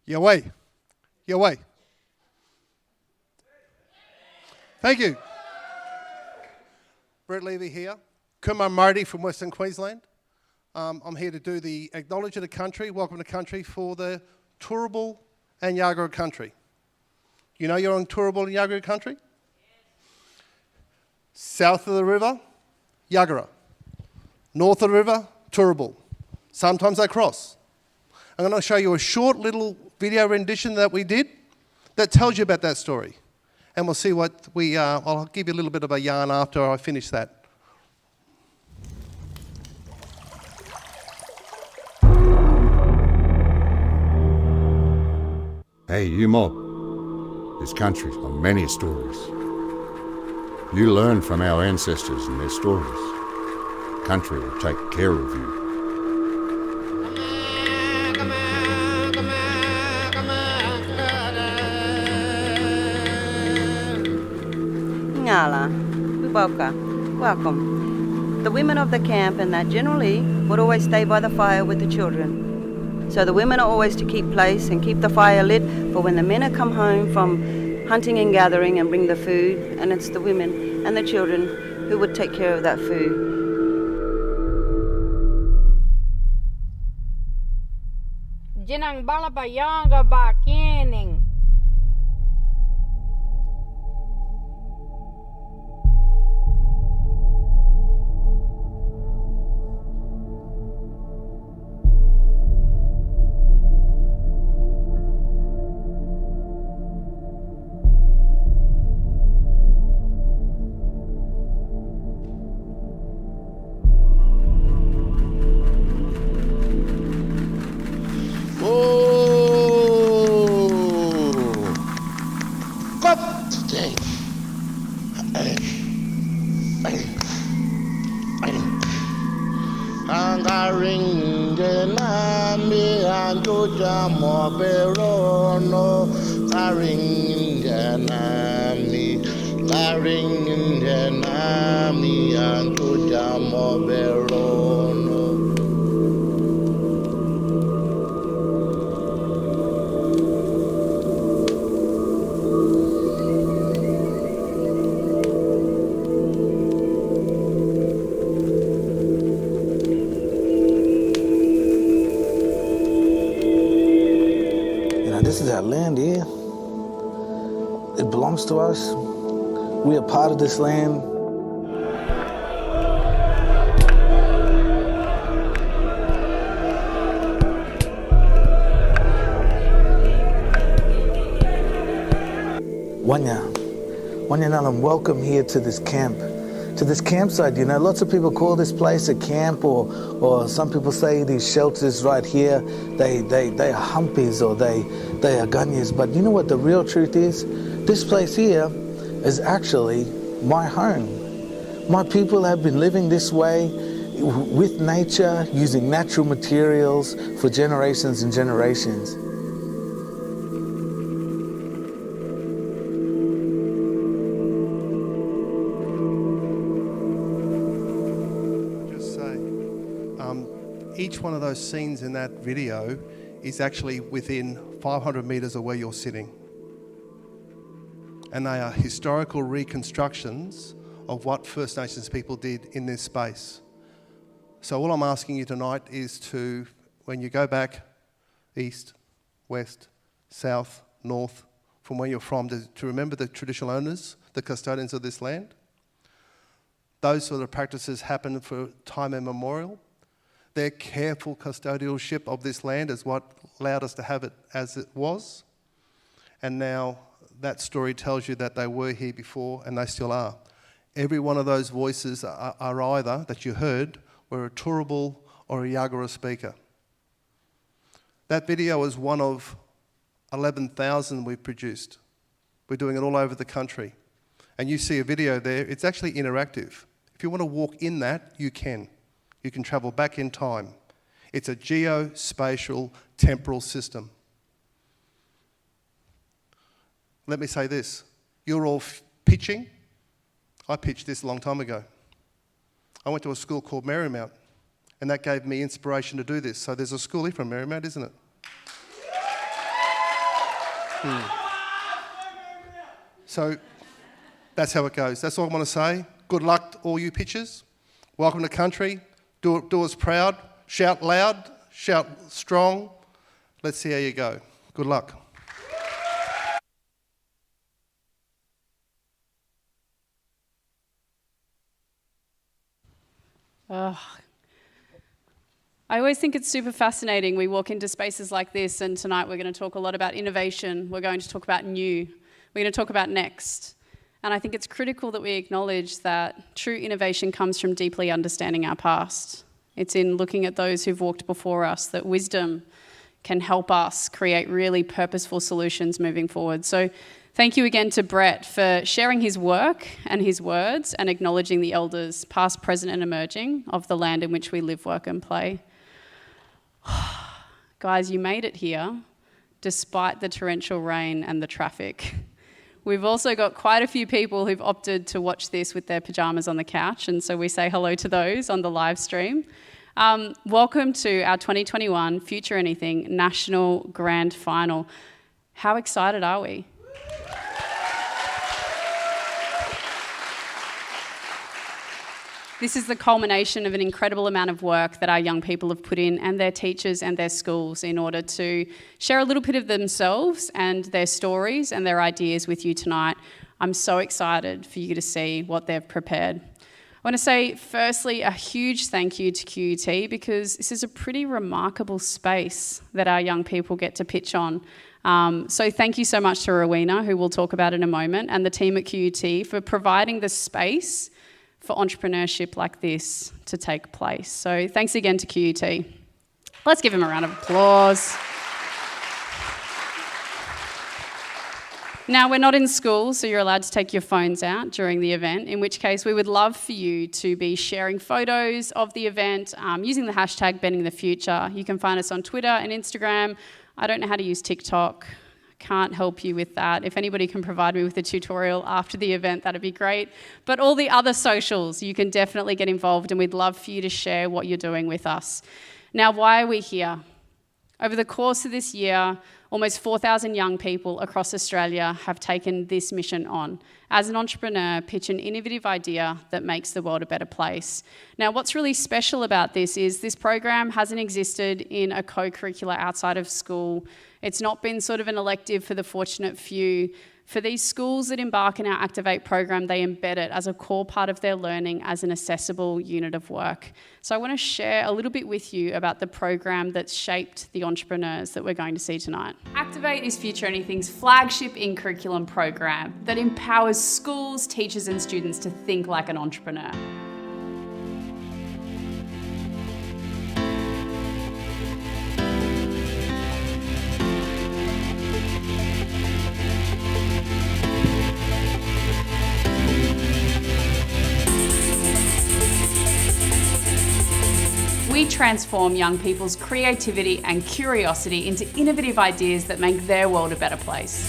Yahweh. Yahweh. Thank you. Brett Levy here. Kumar Marty from Western Queensland. I'm here to do the Acknowledge of the Country, Welcome to Country for the Turrbal and Yagara country. You know you're on Turrbal and Yagara country? Yes. South of the river, Yagara. North of the river, Turrbal. Sometimes they cross. I'm going to show you a short little video rendition that we did that tells you about that story. And we'll see what I'll give you a little bit of a yarn after I finish that. Hey, you mob. This country's got many stories. You learn from our ancestors and their stories. Country will take care of you. Ngala, welcome. The women of the camp and that generally would always stay by the fire with the children. So the women are always to keep place and keep the fire lit for when the men are come home from hunting and gathering and bring the food, and it's the women and the children who would take care of that food. Jinang balapa yanga ba kiening. This is our land here. It belongs to us. We are part of this land. Wanyanalam, welcome here to this camp. To this campsite, you know, lots of people call this place a camp, or some people say these shelters right here, they are humpies or they are gunyas. But you know what the real truth is? This place here is actually my home. My people have been living this way with nature, using natural materials for generations and generations. Each one of those scenes in that video is actually within 500 metres of where you're sitting. And they are historical reconstructions of what First Nations people did in this space. So all I'm asking you tonight is to, when you go back east, west, south, north, from where you're from, to remember the traditional owners, the custodians of this land. Those sort of practices happen for time immemorial. Their careful custodialship of this land is what allowed us to have it as it was. And now that story tells you that they were here before and they still are. Every one of those voices are either, that you heard, were a Turrbal or a Yagara speaker. That video is one of 11,000 we've produced. We're doing it all over the country. And you see a video there, it's actually interactive. If you want to walk in that, you can. You can travel back in time. It's a geospatial temporal system. Let me say this. You're all pitching. I pitched this a long time ago. I went to a school called Marymount, and that gave me inspiration to do this. So there's a school here from Marymount, isn't it? So that's how it goes. That's all I want to say. Good luck to all you pitchers. Welcome to country. Do us proud. Shout loud. Shout strong. Let's see how you go. Good luck. Oh, I always think it's super fascinating. We walk into spaces like this, and tonight we're going to talk a lot about innovation. We're going to talk about new. We're going to talk about next. And I think it's critical that we acknowledge that true innovation comes from deeply understanding our past. It's in looking at those who've walked before us that wisdom can help us create really purposeful solutions moving forward. So thank you again to Brett for sharing his work and his words and acknowledging the elders, past, present and emerging, of the land in which we live, work and play. Guys, you made it here despite the torrential rain and the traffic. We've also got quite a few people who've opted to watch this with their pajamas on the couch, and so we say hello to those on the live stream. Welcome to our 2021 Future Anything National Grand Final. How excited are we? This is the culmination of an incredible amount of work that our young people have put in, and their teachers and their schools, in order to share a little bit of themselves and their stories and their ideas with you tonight. I'm so excited for you to see what they've prepared. I want to say, firstly, a huge thank you to QUT, because this is a pretty remarkable space that our young people get to pitch on. So thank you so much to Rowena, who we'll talk about in a moment, and the team at QUT for providing the space for entrepreneurship like this to take place. So thanks again to QUT. Let's give him a round of applause. Now, we're not in school, so you're allowed to take your phones out during the event, in which case we would love for you to be sharing photos of the event using the hashtag #BendingTheFuture. You can find us on Twitter and Instagram. I don't know how to use TikTok. Can't help you with that. If anybody can provide me with a tutorial after the event, that'd be great. But all the other socials, you can definitely get involved, and we'd love for you to share what you're doing with us. Now, why are we here? Over the course of this year, almost 4,000 young people across Australia have taken this mission on. As an entrepreneur, pitch an innovative idea that makes the world a better place. Now, what's really special about this is this program hasn't existed in a co-curricular outside of school. It's not been sort of an elective for the fortunate few. For these schools that embark in our Activate program, they embed it as a core part of their learning as an accessible unit of work. So I want to share a little bit with you about the program that's shaped the entrepreneurs that we're going to see tonight. Activate is Future Anything's flagship in-curriculum program that empowers schools, teachers and students to think like an entrepreneur. We transform young people's creativity and curiosity into innovative ideas that make their world a better place.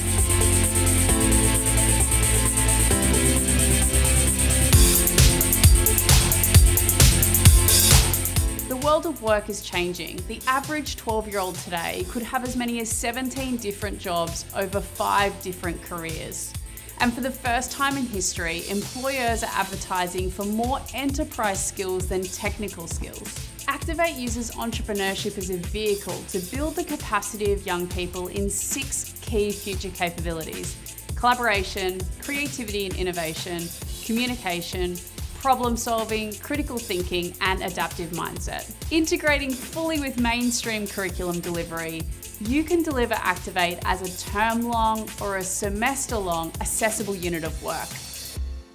The world of work is changing. The average 12-year-old today could have as many as 17 different jobs over 5 different careers. And for the first time in history, employers are advertising for more enterprise skills than technical skills. Activate uses entrepreneurship as a vehicle to build the capacity of young people in 6 key future capabilities: collaboration, creativity and innovation, communication, problem solving, critical thinking, and adaptive mindset. Integrating fully with mainstream curriculum delivery, you can deliver Activate as a term-long or a semester-long accessible unit of work.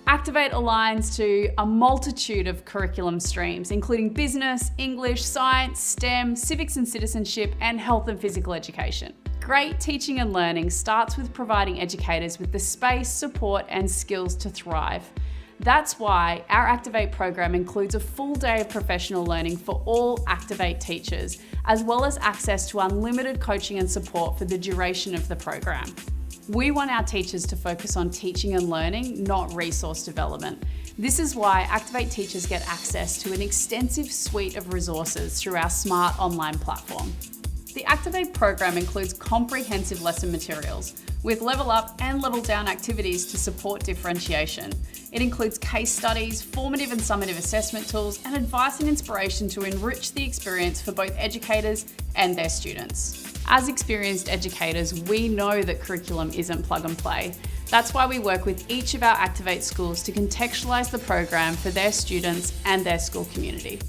Activate aligns to a multitude of curriculum streams, including business, English, science, STEM, civics and citizenship, and health and physical education. Great teaching and learning starts with providing educators with the space, support, and skills to thrive. That's why our Activate program includes a full day of professional learning for all Activate teachers, as well as access to unlimited coaching and support for the duration of the program. We want our teachers to focus on teaching and learning, not resource development. This is why Activate teachers get access to an extensive suite of resources through our smart online platform. The Activate program includes comprehensive lesson materials with level up and level down activities to support differentiation. It includes case studies, formative and summative assessment tools, and advice and inspiration to enrich the experience for both educators and their students. As experienced educators, we know that curriculum isn't plug and play. That's why we work with each of our Activate schools to contextualise the program for their students and their school community.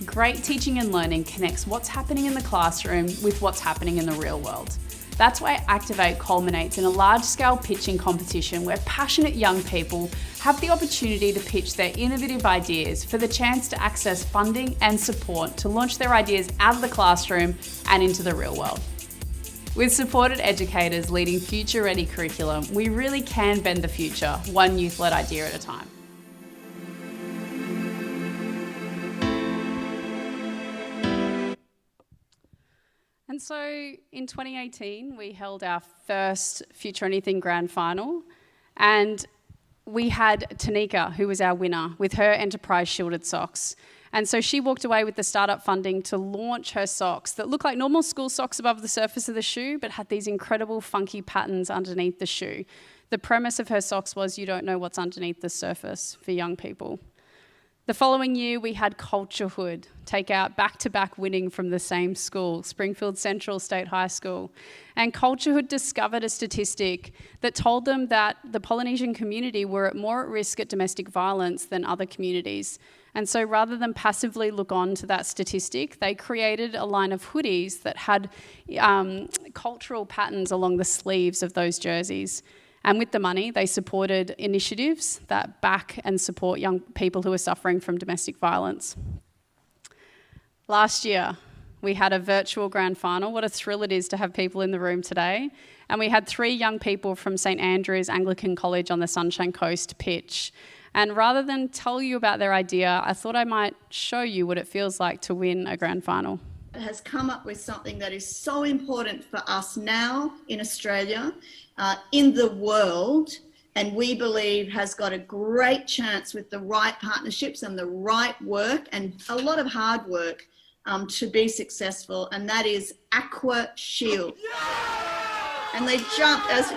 Great teaching and learning connects what's happening in the classroom with what's happening in the real world. That's why Activate culminates in a large-scale pitching competition where passionate young people have the opportunity to pitch their innovative ideas for the chance to access funding and support to launch their ideas out of the classroom and into the real world. With supported educators leading future-ready curriculum, we really can bend the future, one youth-led idea at a time. And so in 2018, we held our first Future Anything Grand Final, and we had Tanika, who was our winner, with her enterprise shielded socks. And so she walked away with the startup funding to launch her socks that look like normal school socks above the surface of the shoe, but had these incredible funky patterns underneath the shoe. The premise of her socks was you don't know what's underneath the surface for young people. The following year, we had Culturehood take out back-to-back winning from the same school, Springfield Central State High School. And Culturehood discovered a statistic that told them that the Polynesian community were more at risk at domestic violence than other communities. And so rather than passively look on to that statistic, they created a line of hoodies that had cultural patterns along the sleeves of those jerseys. And with the money, they supported initiatives that back and support young people who are suffering from domestic violence. Last year, we had a virtual grand final. What a thrill it is to have people in the room today. And we had 3 young people from St Andrew's Anglican College on the Sunshine Coast pitch. And rather than tell you about their idea, I thought I might show you what it feels like to win a grand final. Has come up with something that is so important for us now in Australia, in the world, and we believe has got a great chance with the right partnerships and the right work and a lot of hard work to be successful, and that is Aqua Shield. Yeah! And they jumped as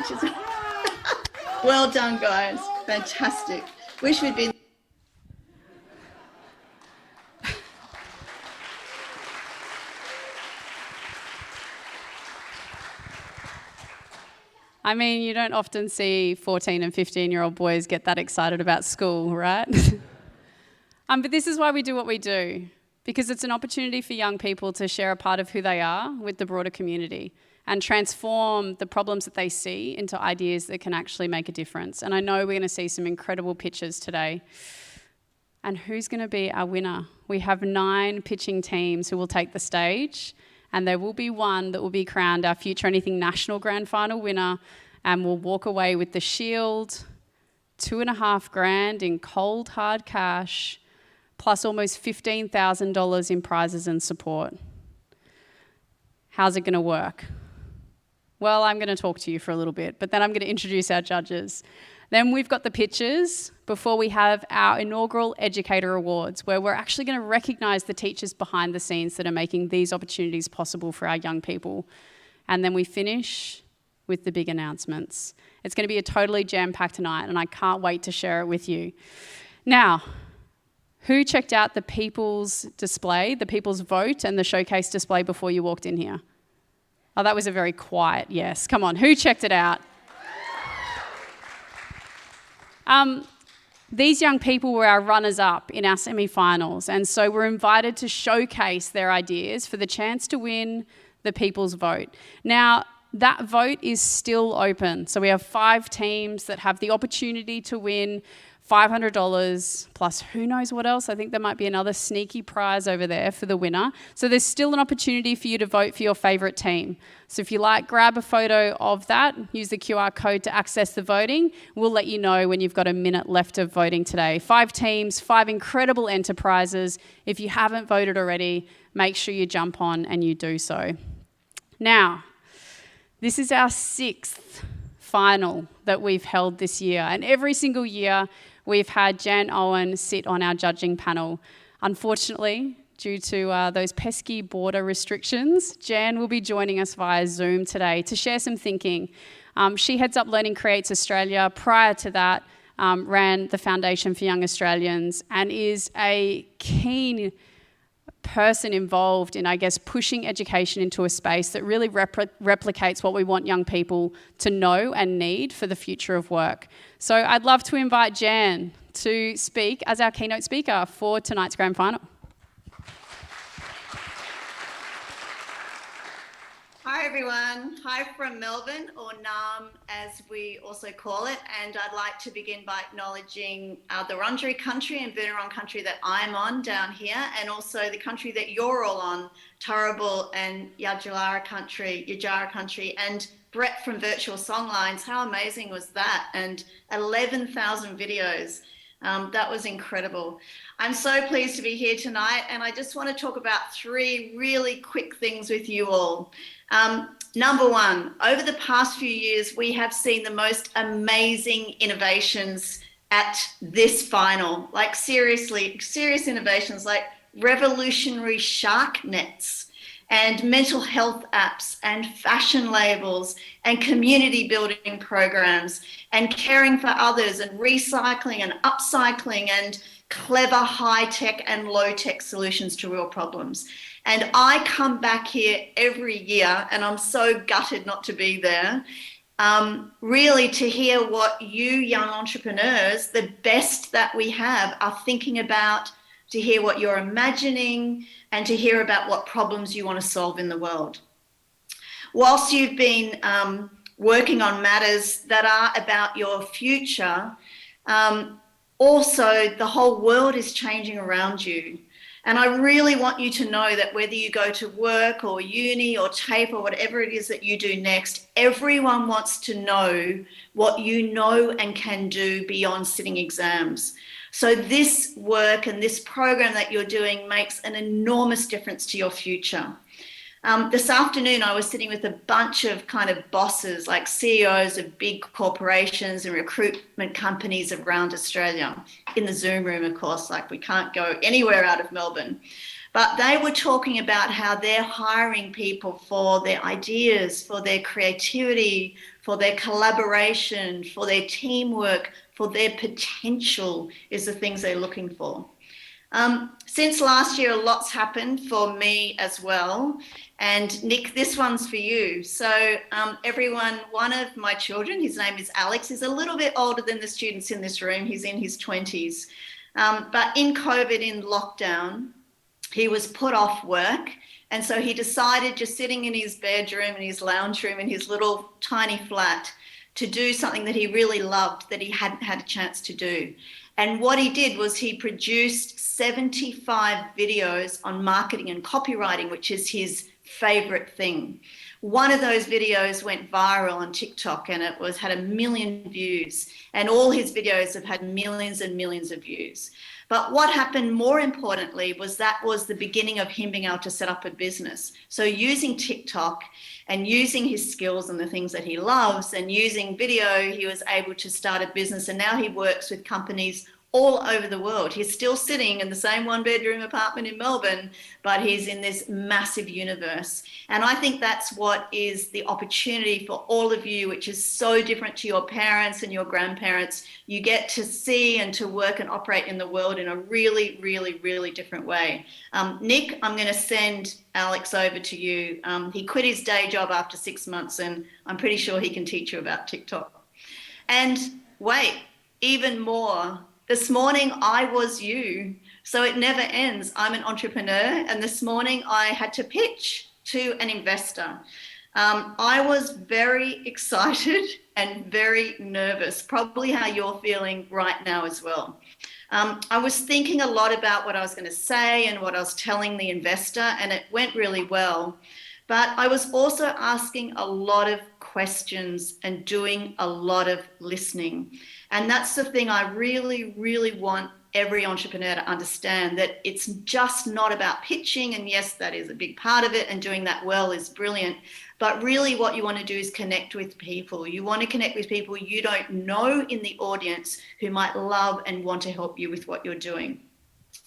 well done, guys. Fantastic. Wish we'd been. I mean, you don't often see 14 and 15-year-old boys get that excited about school, right? But this is why we do what we do, because it's an opportunity for young people to share a part of who they are with the broader community and transform the problems that they see into ideas that can actually make a difference. And I know we're going to see some incredible pitches today. And who's going to be our winner? We have 9 pitching teams who will take the stage, and there will be one that will be crowned our Future Anything National Grand Final winner, and will walk away with the shield, $2,500 in cold hard cash, plus almost $15,000 in prizes and support. How's it going to work? Well, I'm going to talk to you for a little bit, but then I'm going to introduce our judges. Then we've got the pitches before we have our inaugural Educator Awards, where we're actually going to recognise the teachers behind the scenes that are making these opportunities possible for our young people. And then we finish with the big announcements. It's going to be a totally jam-packed night, and I can't wait to share it with you. Now, who checked out the people's display, the people's vote and the showcase display before you walked in here? Oh, that was a very quiet yes. Come on, who checked it out? These young people were our runners-up in our semi-finals, and so were invited to showcase their ideas for the chance to win the people's vote. Now, that vote is still open, so we have 5 teams that have the opportunity to win $500 plus who knows what else. I think there might be another sneaky prize over there for the winner. So there's still an opportunity for you to vote for your favourite team. So if you like, grab a photo of that, use the QR code to access the voting. We'll let you know when you've got a minute left of voting today. 5 teams, 5 incredible enterprises. If you haven't voted already, make sure you jump on and you do so. Now, this is our 6th final that we've held this year, and every single year we've had Jan Owen sit on our judging panel. Unfortunately, due to those pesky border restrictions, Jan will be joining us via Zoom today to share some thinking. She heads up Learning Creates Australia. Prior to that, ran the Foundation for Young Australians and is a keen person involved in, I guess, pushing education into a space that really replicates what we want young people to know and need for the future of work. So I'd love to invite Jan to speak as our keynote speaker for tonight's grand final. Hi everyone, hi from Melbourne, or Naarm as we also call it, and I'd like to begin by acknowledging the Wurundjeri country and Boonwurrung country that I'm on down here, and also the country that you're all on, Turrbal and Yajara country, and Brett from Virtual Songlines. How amazing was that? And 11,000 videos. That was incredible. I'm so pleased to be here tonight, and I just want to talk about 3 really quick things with you all. Number one, over the past few years, we have seen the most amazing innovations at this final, like seriously, serious innovations like revolutionary shark nets and mental health apps and fashion labels and community building programs and caring for others and recycling and upcycling and clever high-tech and low-tech solutions to real problems. And I come back here every year, and I'm so gutted not to be there, really to hear what you young entrepreneurs, the best that we have, are thinking about, to hear what you're imagining, and to hear about what problems you want to solve in the world. Whilst you've been working on matters that are about your future, also the whole world is changing around you. And I really want you to know that whether you go to work or uni or TAFE or whatever it is that you do next, everyone wants to know what you know and can do beyond sitting exams. So this work and this program that you're doing makes an enormous difference to your future. This afternoon, I was sitting with a bunch of kind of bosses, like CEOs of big corporations and recruitment companies around Australia, in the Zoom room, of course, like we can't go anywhere out of Melbourne. But they were talking about how they're hiring people for their ideas, for their creativity, for their collaboration, for their teamwork, for their potential is the things they're looking for. Since last year, a lot's happened for me as well. And Nick, this one's for you. So everyone, one of my children, his name is Alex, is a little bit older than the students in this room. He's in his 20s. But in COVID, in lockdown, he was put off work. And so he decided, just sitting in his bedroom, in his lounge room, in his little tiny flat, to do something that he really loved, that he hadn't had a chance to do. And what he did was he produced 75 videos on marketing and copywriting, which is his favorite thing. One of those videos went viral on TikTok, and it had 1 million views, and all his videos have had millions and millions of views. But what happened more importantly was that was the beginning of him being able to set up a business. So using TikTok and using his skills and the things that he loves and using video, he was able to start a business, and now he works with companies all over the world. He's still sitting in the same 1-bedroom apartment in Melbourne, but he's in this massive universe. And I think that's what is the opportunity for all of you, which is so different to your parents and your grandparents. You get to see and to work and operate in the world in a really, really, really different way. Nick, I'm going to send Alex over to you. He quit his day job after 6 months, and I'm pretty sure he can teach you about TikTok. And wait, even more, this morning I was you. So it never ends. I'm an entrepreneur, and this morning I had to pitch to an investor. I was very excited and very nervous, probably how you're feeling right now as well. I was thinking a lot about what I was going to say and what I was telling the investor, and it went really well. But I was also asking a lot of questions and doing a lot of listening. And that's the thing I really, really want every entrepreneur to understand, that it's just not about pitching. And yes, that is a big part of it, and doing that well is brilliant. But really what you want to do is connect with people. You want to connect with people you don't know in the audience who might love and want to help you with what you're doing.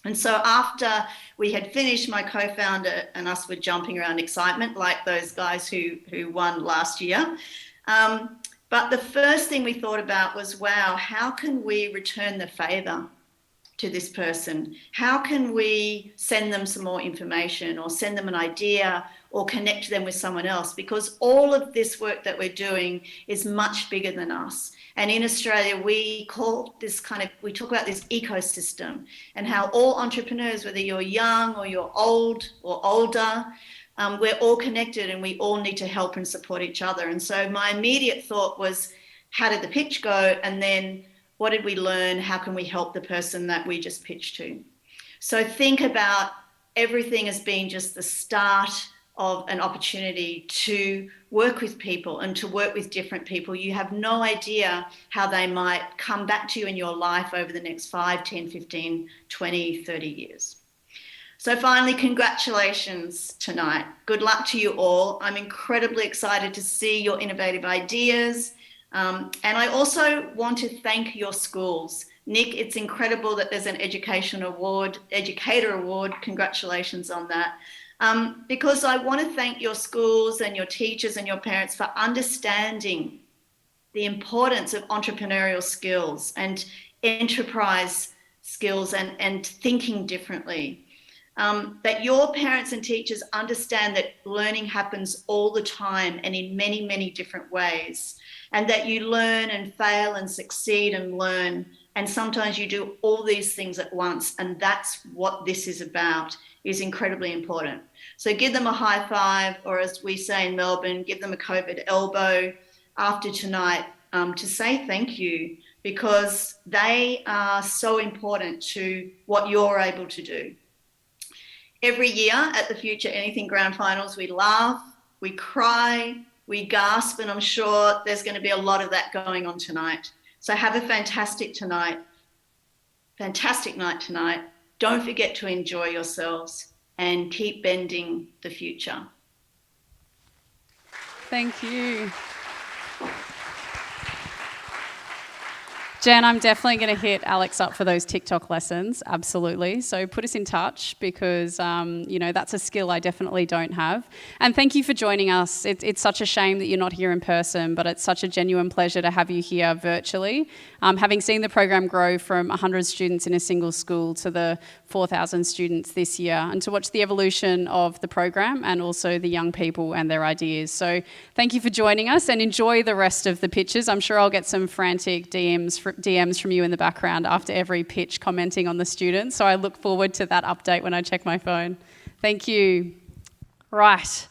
And so after we had finished, my co-founder and us were jumping around excitement like those guys who won last year. But the first thing we thought about was, wow, how can we return the favour to this person? How can we send them some more information or send them an idea or connect them with someone else? Because all of this work that we're doing is much bigger than us. And in Australia, we talk about this ecosystem and how all entrepreneurs, whether you're young or you're old or older, we're all connected and we all need to help and support each other. And so my immediate thought was, how did the pitch go? And then what did we learn? How can we help the person that we just pitched to? So think about everything as being just the start of an opportunity to work with people and to work with different people. You have no idea how they might come back to you in your life over the next 5, 10, 15, 20, 30 years. So finally, congratulations tonight. Good luck to you all. I'm incredibly excited to see your innovative ideas. And I also want to thank your schools. Nick, it's incredible that there's an Educator Award. Congratulations on that. Because I want to thank your schools and your teachers and your parents for understanding the importance of entrepreneurial skills and enterprise skills and thinking differently. That your parents and teachers understand that learning happens all the time and in many, many different ways, and that you learn and fail and succeed and learn. And sometimes you do all these things at once, and that's what this is about, is incredibly important. So give them a high five, or as we say in Melbourne, give them a COVID elbow after tonight to say thank you, because they are so important to what you're able to do. Every year at the Future Anything Grand Finals, we laugh, we cry, we gasp, and I'm sure there's going to be a lot of that going on tonight. So have a fantastic night tonight. Don't forget to enjoy yourselves and keep bending the future. Thank you. Jen, I'm definitely going to hit Alex up for those TikTok lessons, absolutely. So put us in touch because, that's a skill I definitely don't have. And thank you for joining us. It's such a shame that you're not here in person, but it's such a genuine pleasure to have you here virtually. Having seen the program grow from 100 students in a single school to the 4,000 students this year, and to watch the evolution of the program and also the young people and their ideas. So thank you for joining us and enjoy the rest of the pitches. I'm sure I'll get some frantic DMs from you in the background after every pitch commenting on the students. So I look forward to that update when I check my phone. Thank you. Right.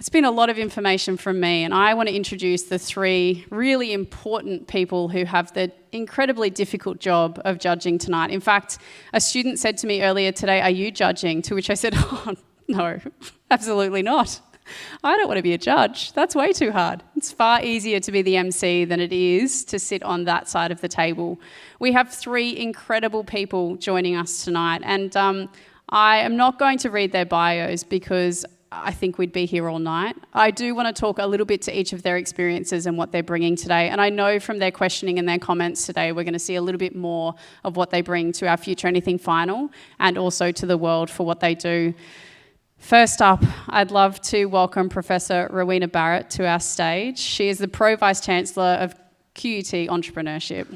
It's been a lot of information from me, and I want to introduce the 3 really important people who have the incredibly difficult job of judging tonight. In fact, a student said to me earlier today, "Are you judging?" To which I said, "Oh, no, absolutely not. I don't want to be a judge. That's way too hard. It's far easier to be the MC than it is to sit on that side of the table." We have 3 incredible people joining us tonight, and I am not going to read their bios because I think we'd be here all night. I do want to talk a little bit to each of their experiences and what they're bringing today. And I know from their questioning and their comments today, we're going to see a little bit more of what they bring to our Future Anything final and also to the world for what they do. First up, I'd love to welcome Professor Rowena Barrett to our stage. She is the Pro Vice Chancellor of QUT Entrepreneurship.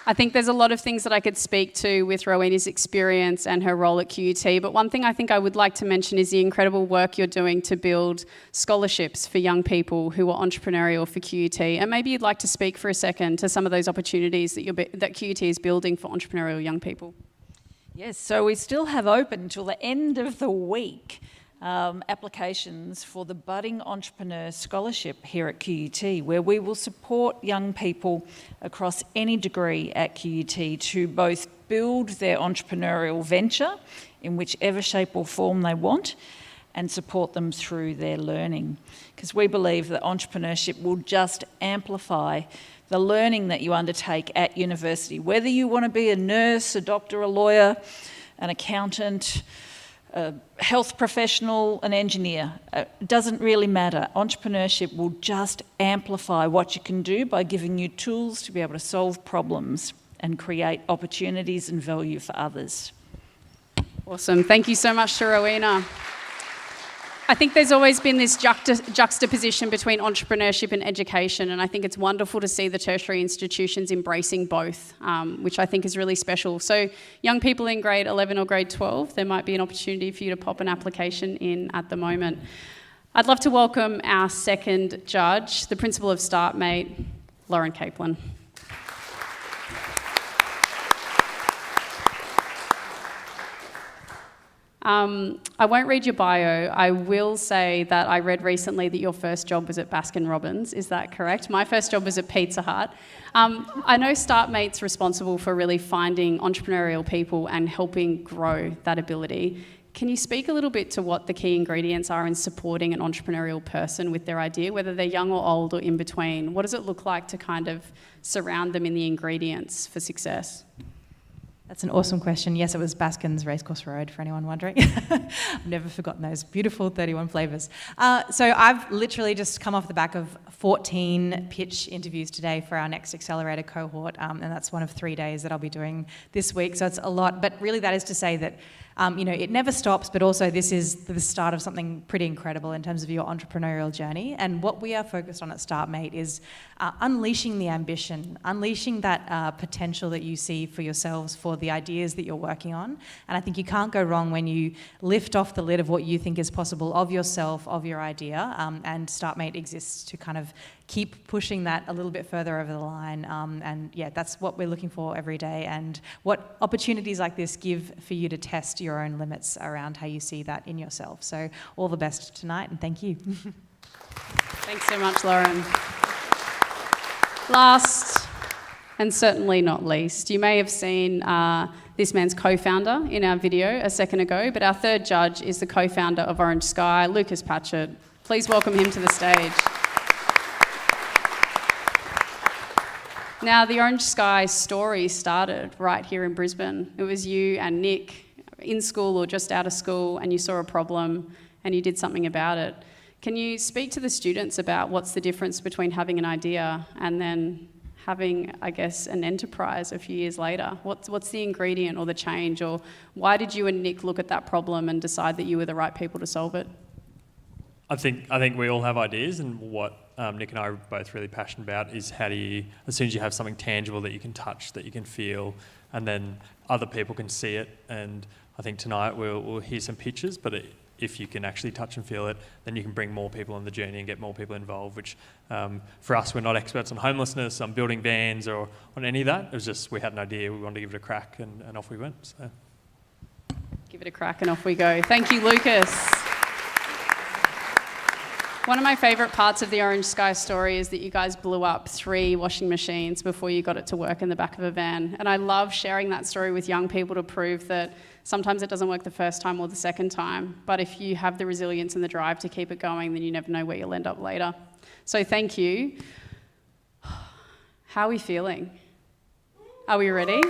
I think there's a lot of things that I could speak to with Rowena's experience and her role at QUT, but one thing I think I would like to mention is the incredible work you're doing to build scholarships for young people who are entrepreneurial for QUT. And maybe you'd like to speak for a second to some of those opportunities that QUT is building for entrepreneurial young people. Yes, so we still have open until the end of the week applications for the Budding Entrepreneur Scholarship here at QUT, where we will support young people across any degree at QUT to both build their entrepreneurial venture in whichever shape or form they want and support them through their learning. Because we believe that entrepreneurship will just amplify the learning that you undertake at university. Whether you want to be a nurse, a doctor, a lawyer, an accountant, a health professional, an engineer. It doesn't really matter. Entrepreneurship will just amplify what you can do by giving you tools to be able to solve problems and create opportunities and value for others. Awesome. Thank you so much to Rowena. I think there's always been this juxtaposition between entrepreneurship and education, and I think it's wonderful to see the tertiary institutions embracing both, which I think is really special. So young people in grade 11 or grade 12, there might be an opportunity for you to pop an application in at the moment. I'd love to welcome our second judge, the principal of StartMate, Lauren Capelin. I won't read your bio. I will say that I read recently that your first job was at Baskin-Robbins. Is that correct? My first job was at Pizza Hut. I know StartMate's responsible for really finding entrepreneurial people and helping grow that ability. Can you speak a little bit to what the key ingredients are in supporting an entrepreneurial person with their idea, whether they're young or old or in between? What does it look like to kind of surround them in the ingredients for success? That's an awesome question. Yes, it was Baskin's Racecourse Road, for anyone wondering. I've never forgotten those beautiful 31 flavours. So I've literally just come off the back of 14 pitch interviews today for our next accelerator cohort, and that's one of 3 days that I'll be doing this week, so it's a lot. But really that is to say that it never stops, but also this is the start of something pretty incredible in terms of your entrepreneurial journey. And what we are focused on at StartMate is unleashing the ambition, unleashing that potential that you see for yourselves, for the ideas that you're working on. And I think you can't go wrong when you lift off the lid of what you think is possible of yourself, of your idea, and StartMate exists to kind of keep pushing that a little bit further over the line. And yeah, that's what we're looking for every day, and what opportunities like this give for you to test your own limits around how you see that in yourself. So all the best tonight, and thank you. Thanks so much, Lauren. Last, and certainly not least, you may have seen this man's co-founder in our video a second ago, but our third judge is the co-founder of Orange Sky, Lucas Patchett. Please welcome him to the stage. Now, the Orange Sky story started right here in Brisbane. It was you and Nick in school or just out of school, and you saw a problem and you did something about it. Can you speak to the students about what's the difference between having an idea and then having, I guess, an enterprise a few years later? What's the ingredient or the change, or why did you and Nick look at that problem and decide that you were the right people to solve it? I think we all have ideas, and what Nick and I are both really passionate about is how do you, as soon as you have something tangible that you can touch, that you can feel, and then other people can see it. And I think tonight we'll hear some pictures, but if you can actually touch and feel it, then you can bring more people on the journey and get more people involved, which for us, we're not experts on homelessness, on building vans, or on any of that. It was just we had an idea, we wanted to give it a crack, and off we went. So. Give it a crack and off we go. Thank you, Lucas. One of my favourite parts of the Orange Sky story is that you guys blew up 3 washing machines before you got it to work in the back of a van. And I love sharing that story with young people to prove that sometimes it doesn't work the first time or the second time. But if you have the resilience and the drive to keep it going, then you never know where you'll end up later. So thank you. How are we feeling? Are we ready?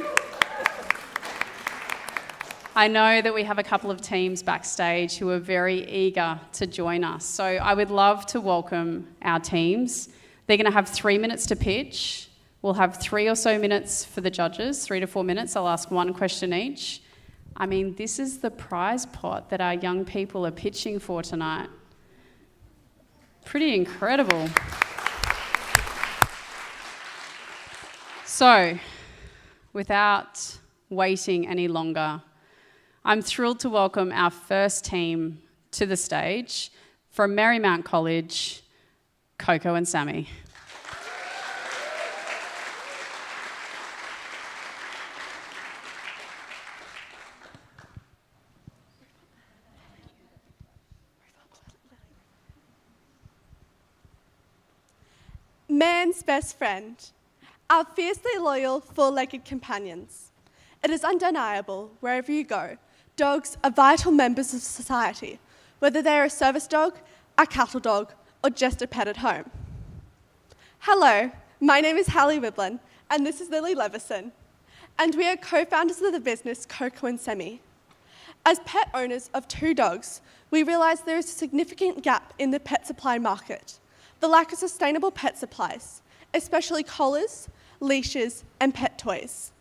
I know that we have a couple of teams backstage who are very eager to join us. So I would love to welcome our teams. They're going to have 3 minutes to pitch. We'll have 3 or so minutes for the judges, 3 to 4 minutes. I'll ask 1 question each. I mean, this is the prize pot that our young people are pitching for tonight. Pretty incredible. So, without waiting any longer, I'm thrilled to welcome our first team to the stage from Marymount College, Coco and Sammy. Man's best friend, our fiercely loyal, four-legged companions. It is undeniable, wherever you go, dogs are vital members of society, whether they're a service dog, a cattle dog, or just a pet at home. Hello, my name is Hallie Wiblin, and this is Lily Leveson, and we are co-founders of the business Coco and Sammy. As pet owners of 2 dogs, we realise there is a significant gap in the pet supply market. The lack of sustainable pet supplies, especially collars, leashes, and pet toys.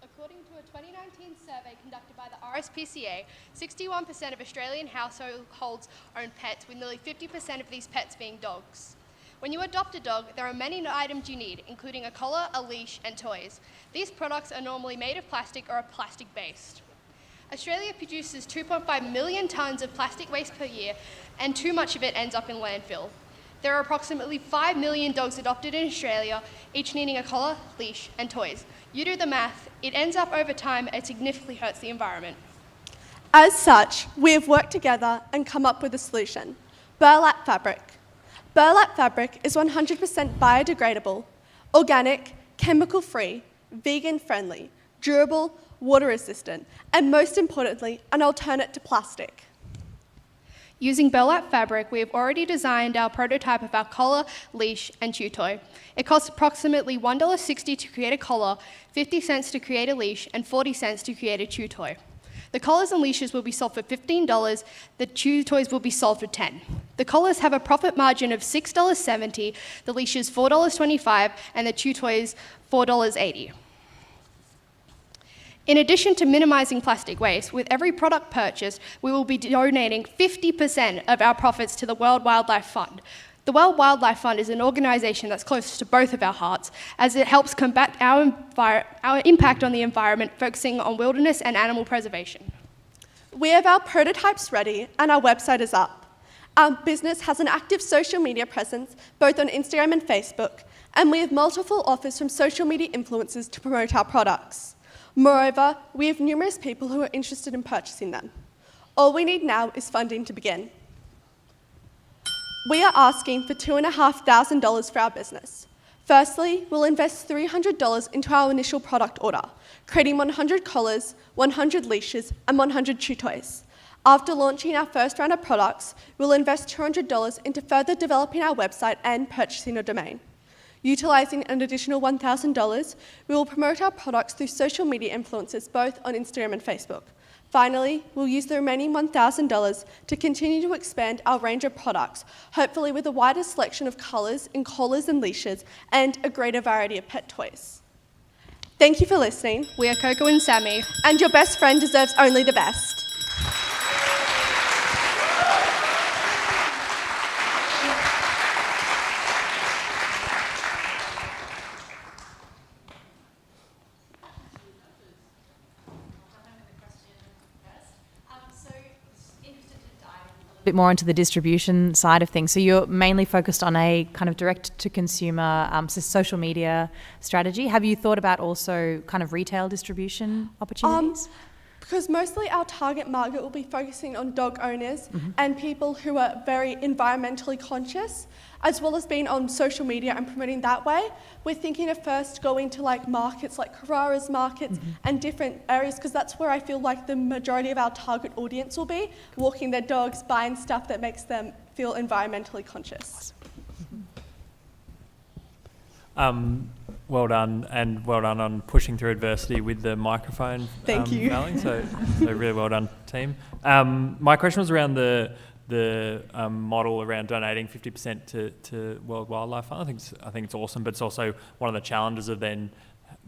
According to a 2019 survey conducted by the RSPCA, 61% of Australian households own pets, with nearly 50% of these pets being dogs. When you adopt a dog, there are many items you need, including a collar, a leash, and toys. These products are normally made of plastic or are plastic-based. Australia produces 2.5 million tonnes of plastic waste per year, and too much of it ends up in landfill. There are approximately 5 million dogs adopted in Australia, each needing a collar, leash, and toys. You do the math, it ends up over time and significantly hurts the environment. As such, we have worked together and come up with a solution: burlap fabric. Burlap fabric is 100% biodegradable, organic, chemical-free, vegan-friendly, durable, water-resistant, and most importantly, an alternate to plastic. Using burlap fabric, we have already designed our prototype of our collar, leash, and chew toy. It costs approximately $1.60 to create a collar, 50 cents to create a leash, and 40 cents to create a chew toy. The collars and leashes will be sold for $15, the chew toys will be sold for $10. The collars have a profit margin of $6.70, the leashes $4.25, and the chew toys $4.80. In addition to minimising plastic waste, with every product purchased, we will be donating 50% of our profits to the World Wildlife Fund. The World Wildlife Fund is an organisation that's close to both of our hearts, as it helps combat our impact on the environment, focusing on wilderness and animal preservation. We have our prototypes ready and our website is up. Our business has an active social media presence, both on Instagram and Facebook, and we have multiple offers from social media influencers to promote our products. Moreover, we have numerous people who are interested in purchasing them. All we need now is funding to begin. We are asking for $2,500 for our business. Firstly, we'll invest $300 into our initial product order, creating 100 collars, 100 leashes, and 100 chew toys. After launching our first round of products, we'll invest $200 into further developing our website and purchasing a domain. Utilising an additional $1,000, we will promote our products through social media influencers, both on Instagram and Facebook. Finally, we'll use the remaining $1,000 to continue to expand our range of products, hopefully with a wider selection of colours in collars and leashes and a greater variety of pet toys. Thank you for listening. We are Coco and Sammy. And your best friend deserves only the best. Bit more into the distribution side of things. So you're mainly focused on a kind of direct-to-consumer social media strategy. Have you thought about also kind of retail distribution opportunities? Because mostly our target market will be focusing on dog owners and people who are very environmentally conscious, as well as being on social media and promoting that way. We're thinking of first going to like markets like Carrara's markets and different areas, because that's where I feel like the majority of our target audience will be, walking their dogs, buying stuff that makes them feel environmentally conscious. Well done, and well done on pushing through adversity with the microphone. Thank you. Failing, so really well done, team. My question was around the model around donating 50% to World Wildlife Fund. I think it's awesome, but it's also one of the challenges of then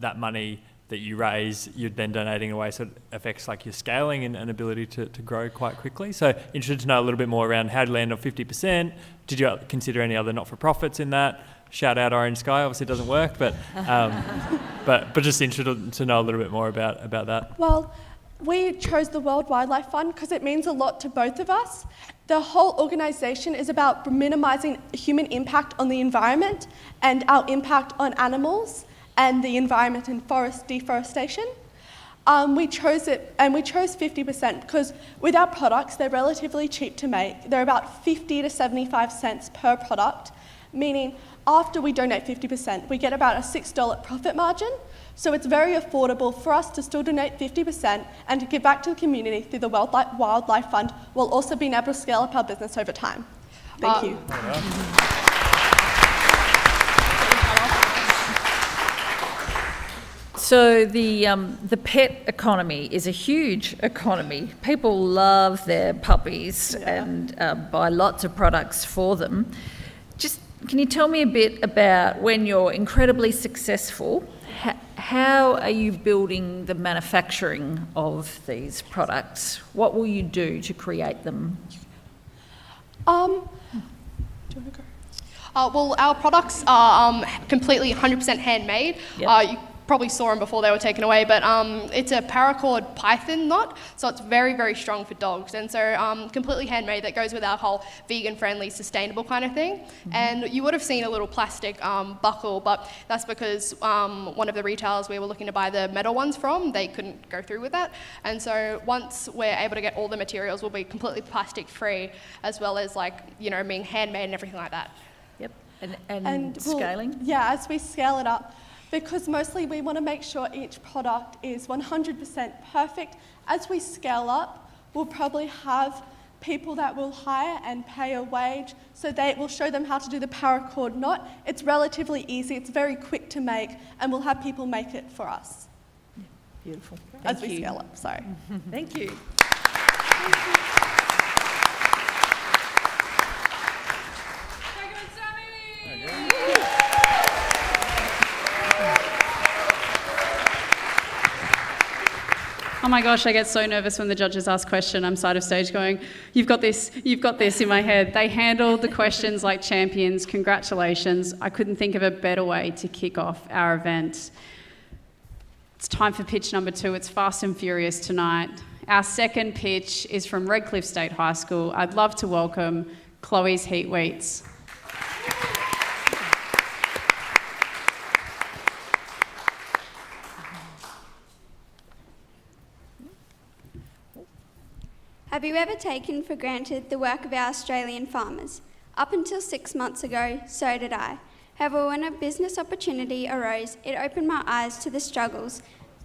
that money that you raise, you're then donating away, so it affects like your scaling and ability to grow quite quickly. So interested to know a little bit more around how to land on 50%. Did you consider any other not-for-profits in that? Shout out Orange Sky, obviously it doesn't work, but just interested to know a little bit more about that. Well, we chose the World Wildlife Fund because it means a lot to both of us. The whole organisation is about minimising human impact on the environment and our impact on animals and the environment and forest deforestation. We chose it, and we chose 50% because with our products, they're relatively cheap to make. They're about 50 to 75 cents per product, meaning after we donate 50%, we get about a $6 profit margin. So it's very affordable for us to still donate 50% and to give back to the community through the Wildlife Fund, while also being able to scale up our business over time. Thank you. So the pet economy is a huge economy. People love their puppies and buy lots of products for them. Just can you tell me a bit about when you're incredibly successful, how are you building the manufacturing of these products? What will you do to create them? Do you want to go? Well, our products are completely 100% handmade. Yep. You probably saw them before they were taken away, but it's a paracord python knot, so it's very, very strong for dogs, and so completely handmade. That goes with our whole vegan-friendly, sustainable kind of thing. Mm-hmm. And you would have seen a little plastic buckle, but that's because one of the retailers we were looking to buy the metal ones from, they couldn't go through with that. And so once we're able to get all the materials, we'll be completely plastic-free, as well as being handmade and everything like that. Yep. And scaling? As we scale it up, because mostly we want to make sure each product is 100% perfect. As we scale up, we'll probably have people that will hire and pay a wage, so they will show them how to do the paracord knot. It's relatively easy, it's very quick to make, and we'll have people make it for us. Beautiful. As we scale up, sorry. Thank you. Oh my gosh, I get so nervous when the judges ask questions. I'm side of stage going, you've got this in my head. They handled the questions like champions. Congratulations. I couldn't think of a better way to kick off our event. It's time for pitch number 2. It's fast and furious tonight. Our second pitch is from Redcliffe State High School. I'd love to welcome Chloe's Heat Wheats. Have you ever taken for granted the work of our Australian farmers? Up until 6 months ago, so did I. However, when a business opportunity arose, it opened my eyes to the struggles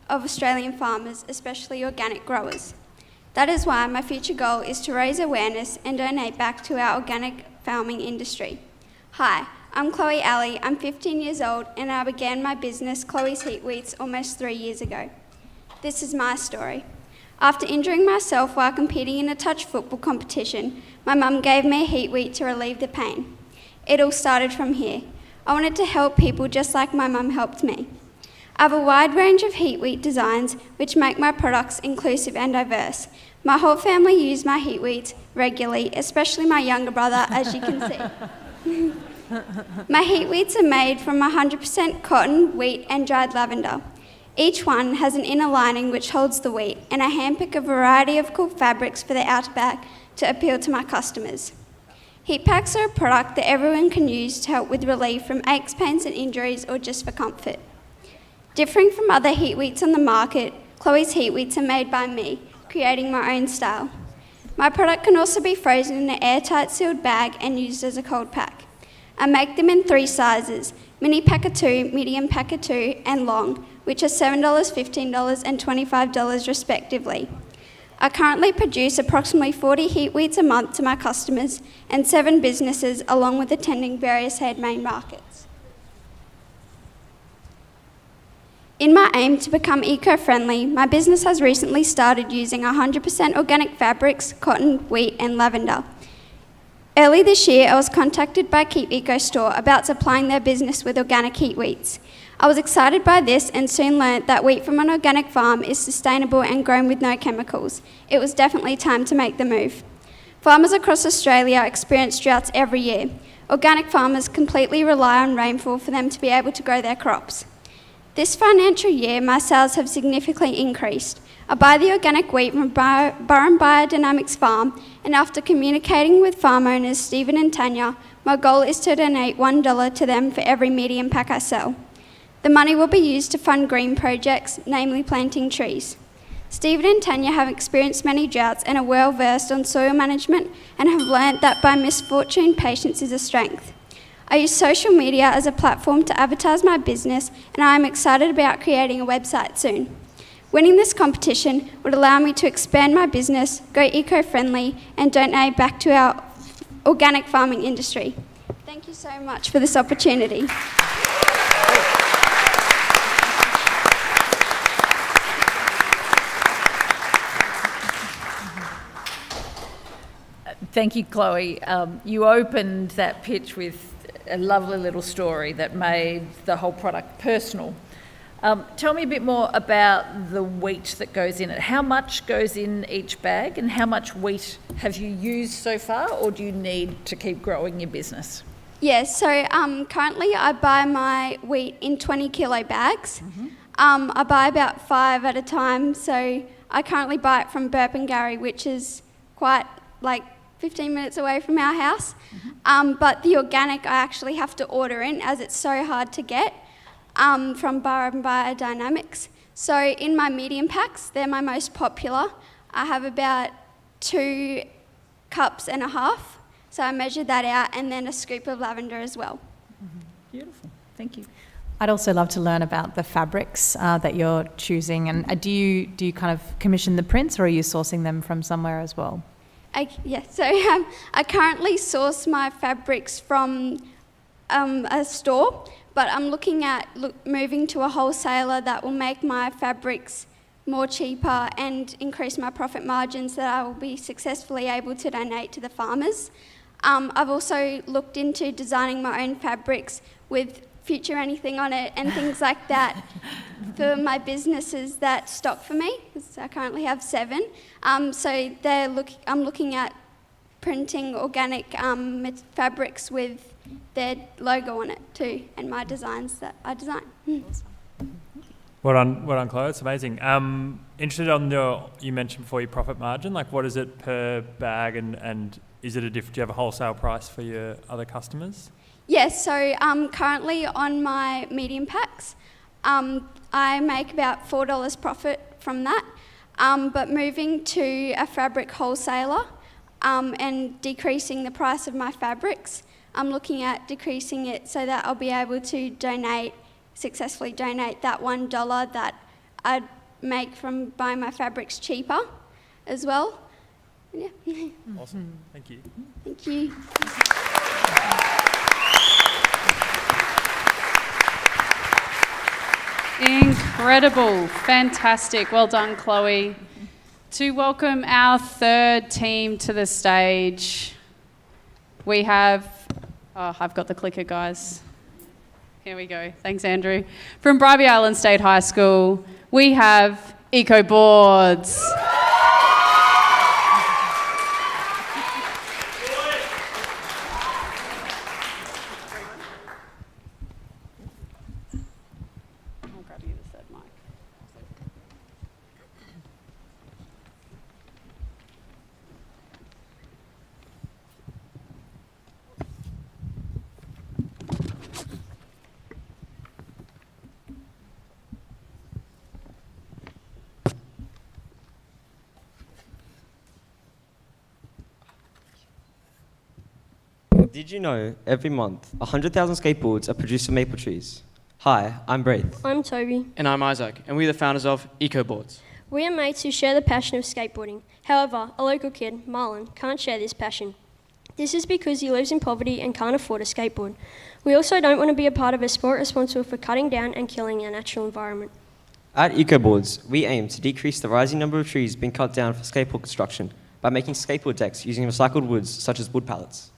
of Australian farmers, especially organic growers. That is why my future goal is to raise awareness and donate back to our organic farming industry. Hi, I'm Chloe Alley, I'm 15 years old, and I began my business, Chloe's Heat Wheats, almost 3 years ago. This is my story. After injuring myself while competing in a touch football competition, my mum gave me a heat wheat to relieve the pain. It all started from here. I wanted to help people just like my mum helped me. I have a wide range of heat wheat designs which make my products inclusive and diverse. My whole family use my heat wheats regularly, especially my younger brother, as you can see. My heat wheats are made from 100% cotton, wheat and dried lavender. Each one has an inner lining which holds the wheat, and I handpick a variety of cool fabrics for the outer bag to appeal to my customers. Heat packs are a product that everyone can use to help with relief from aches, pains and injuries, or just for comfort. Differing from other heat wheats on the market, Chloe's Heat Wheats are made by me, creating my own style. My product can also be frozen in an airtight sealed bag and used as a cold pack. I make them in 3 sizes, mini pack of 2, medium pack of 2 and long, which are $7, $15 and $25 respectively. I currently produce approximately 40 heat wheats a month to my customers and 7 businesses, along with attending various handmade markets. In my aim to become eco-friendly, my business has recently started using 100% organic fabrics, cotton, wheat and lavender. Early this year, I was contacted by Keep Eco Store about supplying their business with organic heat wheats. I was excited by this and soon learnt that wheat from an organic farm is sustainable and grown with no chemicals. It was definitely time to make the move. Farmers across Australia experience droughts every year. Organic farmers completely rely on rainfall for them to be able to grow their crops. This financial year, my sales have significantly increased. I buy the organic wheat from Burren Biodynamics Farm, and after communicating with farm owners Stephen and Tanya, my goal is to donate $1 to them for every medium pack I sell. The money will be used to fund green projects, namely planting trees. Stephen and Tanya have experienced many droughts and are well versed on soil management and have learnt that by misfortune, patience is a strength. I use social media as a platform to advertise my business, and I am excited about creating a website soon. Winning this competition would allow me to expand my business, go eco-friendly, and donate back to our organic farming industry. Thank you so much for this opportunity. Thank you, Chloe. You opened that pitch with a lovely little story that made the whole product personal. Tell me a bit more about the wheat that goes in it. How much goes in each bag, and how much wheat have you used so far, or do you need to keep growing your business? Yes, so currently I buy my wheat in 20 kilo bags. I buy about 5 at a time, so I currently buy it from Burpengary, which is quite 15 minutes away from our house. But the organic I actually have to order in, as it's so hard to get, from Bar and Biodynamics. So in my medium packs, they're my most popular. I have about 2.5 cups. So I measured that out, and then a scoop of lavender as well. Beautiful, thank you. I'd also love to learn about the fabrics that you're choosing, and do you kind of commission the prints, or are you sourcing them from somewhere as well? So I currently source my fabrics from a store, but I'm looking at moving to a wholesaler that will make my fabrics more cheaper and increase my profit margins that I will be successfully able to donate to the farmers. I've also looked into designing my own fabrics with Future Anything on it and things like that for my businesses that stock for me, because I currently have 7. So I'm looking at printing organic fabrics with their logo on it too, and my designs that I design. Well done, Chloe. It's amazing. Interested on you mentioned before your profit margin, what is it per bag, and is it do you have a wholesale price for your other customers? Yes, so currently on my medium packs, I make about $4 profit from that, but moving to a fabric wholesaler and decreasing the price of my fabrics, I'm looking at decreasing it so that I'll be able to successfully donate that $1 that I'd make from buying my fabrics cheaper as well. Yeah. Awesome, thank you. Thank you. Incredible, fantastic. Well done, Chloe. To welcome our third team to the stage, we have, I've got the clicker, guys. Here we go. Thanks, Andrew. From Bribie Island State High School, we have EcoBoards. Did you know every month 100,000 skateboards are produced from maple trees? Hi, I'm Braith. I'm Toby. And I'm Isaac, and we're the founders of EcoBoards. We are mates who share the passion of skateboarding. However, a local kid, Marlon, can't share this passion. This is because he lives in poverty and can't afford a skateboard. We also don't want to be a part of a sport responsible for cutting down and killing our natural environment. At EcoBoards, we aim to decrease the rising number of trees being cut down for skateboard construction by making skateboard decks using recycled woods such as wood pallets.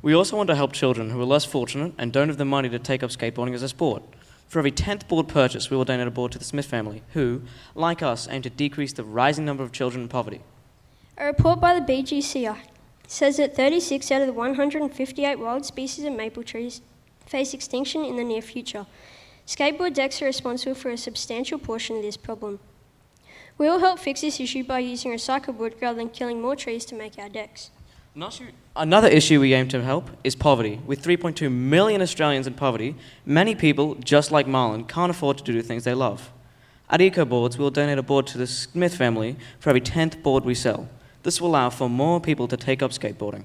We also want to help children who are less fortunate and don't have the money to take up skateboarding as a sport. For every 10th board purchase, we will donate a board to the Smith family, who, like us, aim to decrease the rising number of children in poverty. A report by the BGCI says that 36 out of the 158 wild species of maple trees face extinction in the near future. Skateboard decks are responsible for a substantial portion of this problem. We will help fix this issue by using recycled wood rather than killing more trees to make our decks. Another issue we aim to help is poverty. With 3.2 million Australians in poverty, many people, just like Marlon, can't afford to do the things they love. At EcoBoards, we will donate a board to the Smith family for every 10th board we sell. This will allow for more people to take up skateboarding.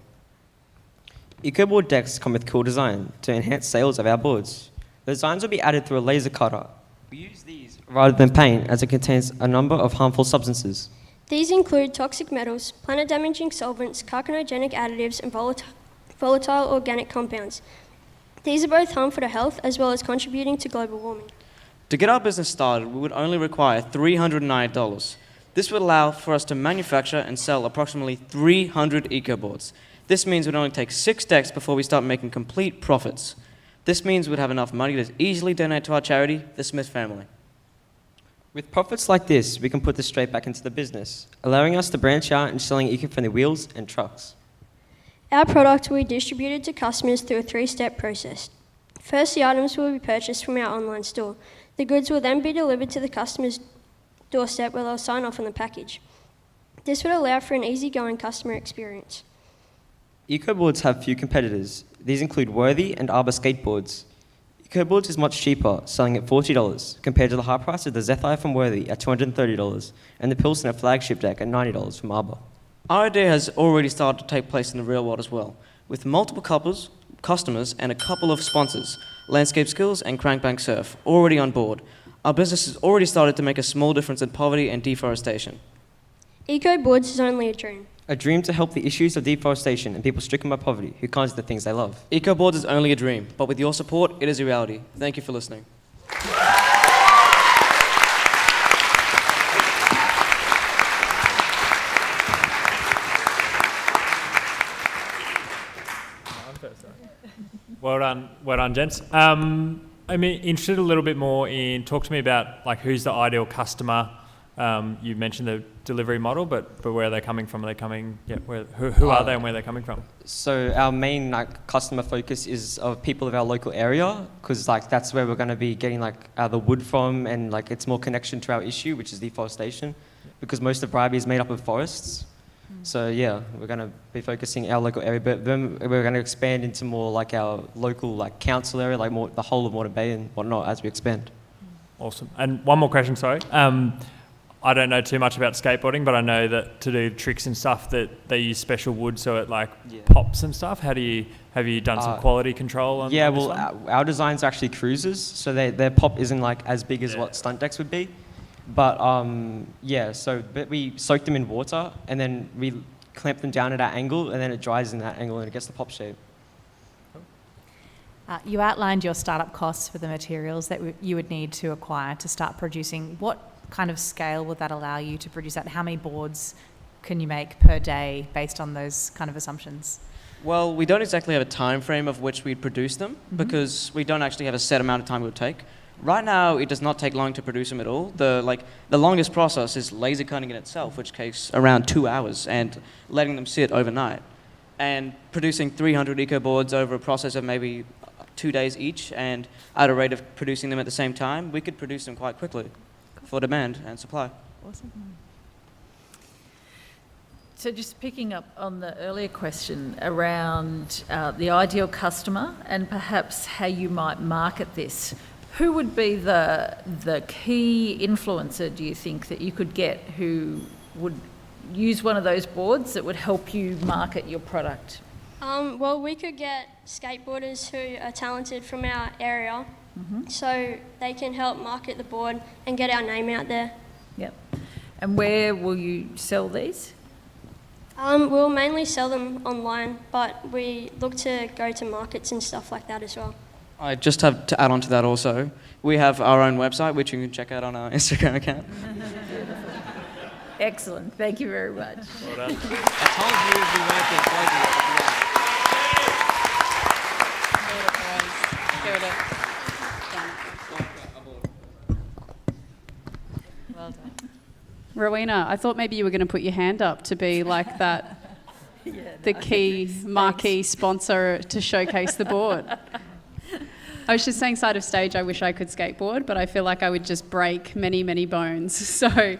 EcoBoard decks come with cool design to enhance sales of our boards. The designs will be added through a laser cutter. We use these rather than paint as it contains a number of harmful substances. These include toxic metals, planet-damaging solvents, carcinogenic additives, and volatile organic compounds. These are both harmful to health as well as contributing to global warming. To get our business started, we would only require $309. This would allow for us to manufacture and sell approximately 300 EcoBoards. This means we'd only take 6 decks before we start making complete profits. This means we'd have enough money to easily donate to our charity, the Smith family. With profits like this, we can put this straight back into the business, allowing us to branch out and selling eco-friendly wheels and trucks. Our product will be distributed to customers through a 3-step process. First, the items will be purchased from our online store. The goods will then be delivered to the customer's doorstep where they'll sign off on the package. This would allow for an easygoing customer experience. EcoBoards have few competitors. These include Worthy and Arbor skateboards. EcoBoards is much cheaper, selling at $40, compared to the high price of the Zephyr from Worthy at $230, and the Pilsner flagship deck at $90 from Arbor. Our idea has already started to take place in the real world as well, with multiple customers and a couple of sponsors, Landscape Skills and Crankbank Surf, already on board. Our business has already started to make a small difference in poverty and deforestation. EcoBoards is only a dream. A dream to help the issues of deforestation and people stricken by poverty who can't do the things they love. EcoBoards is only a dream, but with your support, it is a reality. Thank you for listening. Well done, gents. I'm interested a little bit more in, talk to me about like who's the ideal customer. You mentioned the delivery model, but where are they coming from? Are they coming? Yeah, who are they and where they're coming from? So our main customer focus is of people of our local area, because that's where we're going to be getting the wood from, and it's more connection to our issue, which is deforestation, because most of Bribie is made up of forests. So yeah, we're going to be focusing our local area, but then we're going to expand into more our local council area, more the whole of Moreton Bay and whatnot as we expand. Awesome. And one more question, sorry. I don't know too much about skateboarding, but I know that to do tricks and stuff that they use special wood so it pops and stuff. Have you done some quality control on Yeah, this well, one? our designs are actually cruisers, so their pop isn't as big as what stunt decks would be. But but we soak them in water and then we clamp them down at that angle, and then it dries in that angle and it gets the pop shape. You outlined your startup costs for the materials that you would need to acquire to start producing. What kind of scale would that allow you to produce that? How many boards can you make per day based on those kind of assumptions? Well, we don't exactly have a time frame of which we'd produce them, because we don't actually have a set amount of time it would take. Right now, it does not take long to produce them at all. The longest process is laser cutting in itself, which takes around 2 hours, and letting them sit overnight. And producing 300 EcoBoards over a process of maybe 2 days each, and at a rate of producing them at the same time, we could produce them quite quickly for demand and supply. Awesome. So just picking up on the earlier question around the ideal customer and perhaps how you might market this, who would be the key influencer, do you think, that you could get who would use one of those boards that would help you market your product? Well, we could get skateboarders who are talented from our area, so they can help market the board and get our name out there. Yep. And where will you sell these? We'll mainly sell them online, but we look to go to markets and stuff like that as well. I just have to add on to that also. We have our own website, which you can check out on our Instagram account. Excellent. Thank you very much. Well done. I told you it'd be worth it. Well done. Rowena, I thought maybe you were going to put your hand up to be like that, the key marquee sponsor to showcase the board. I was just saying side of stage, I wish I could skateboard, but I feel like I would just break many, many bones. So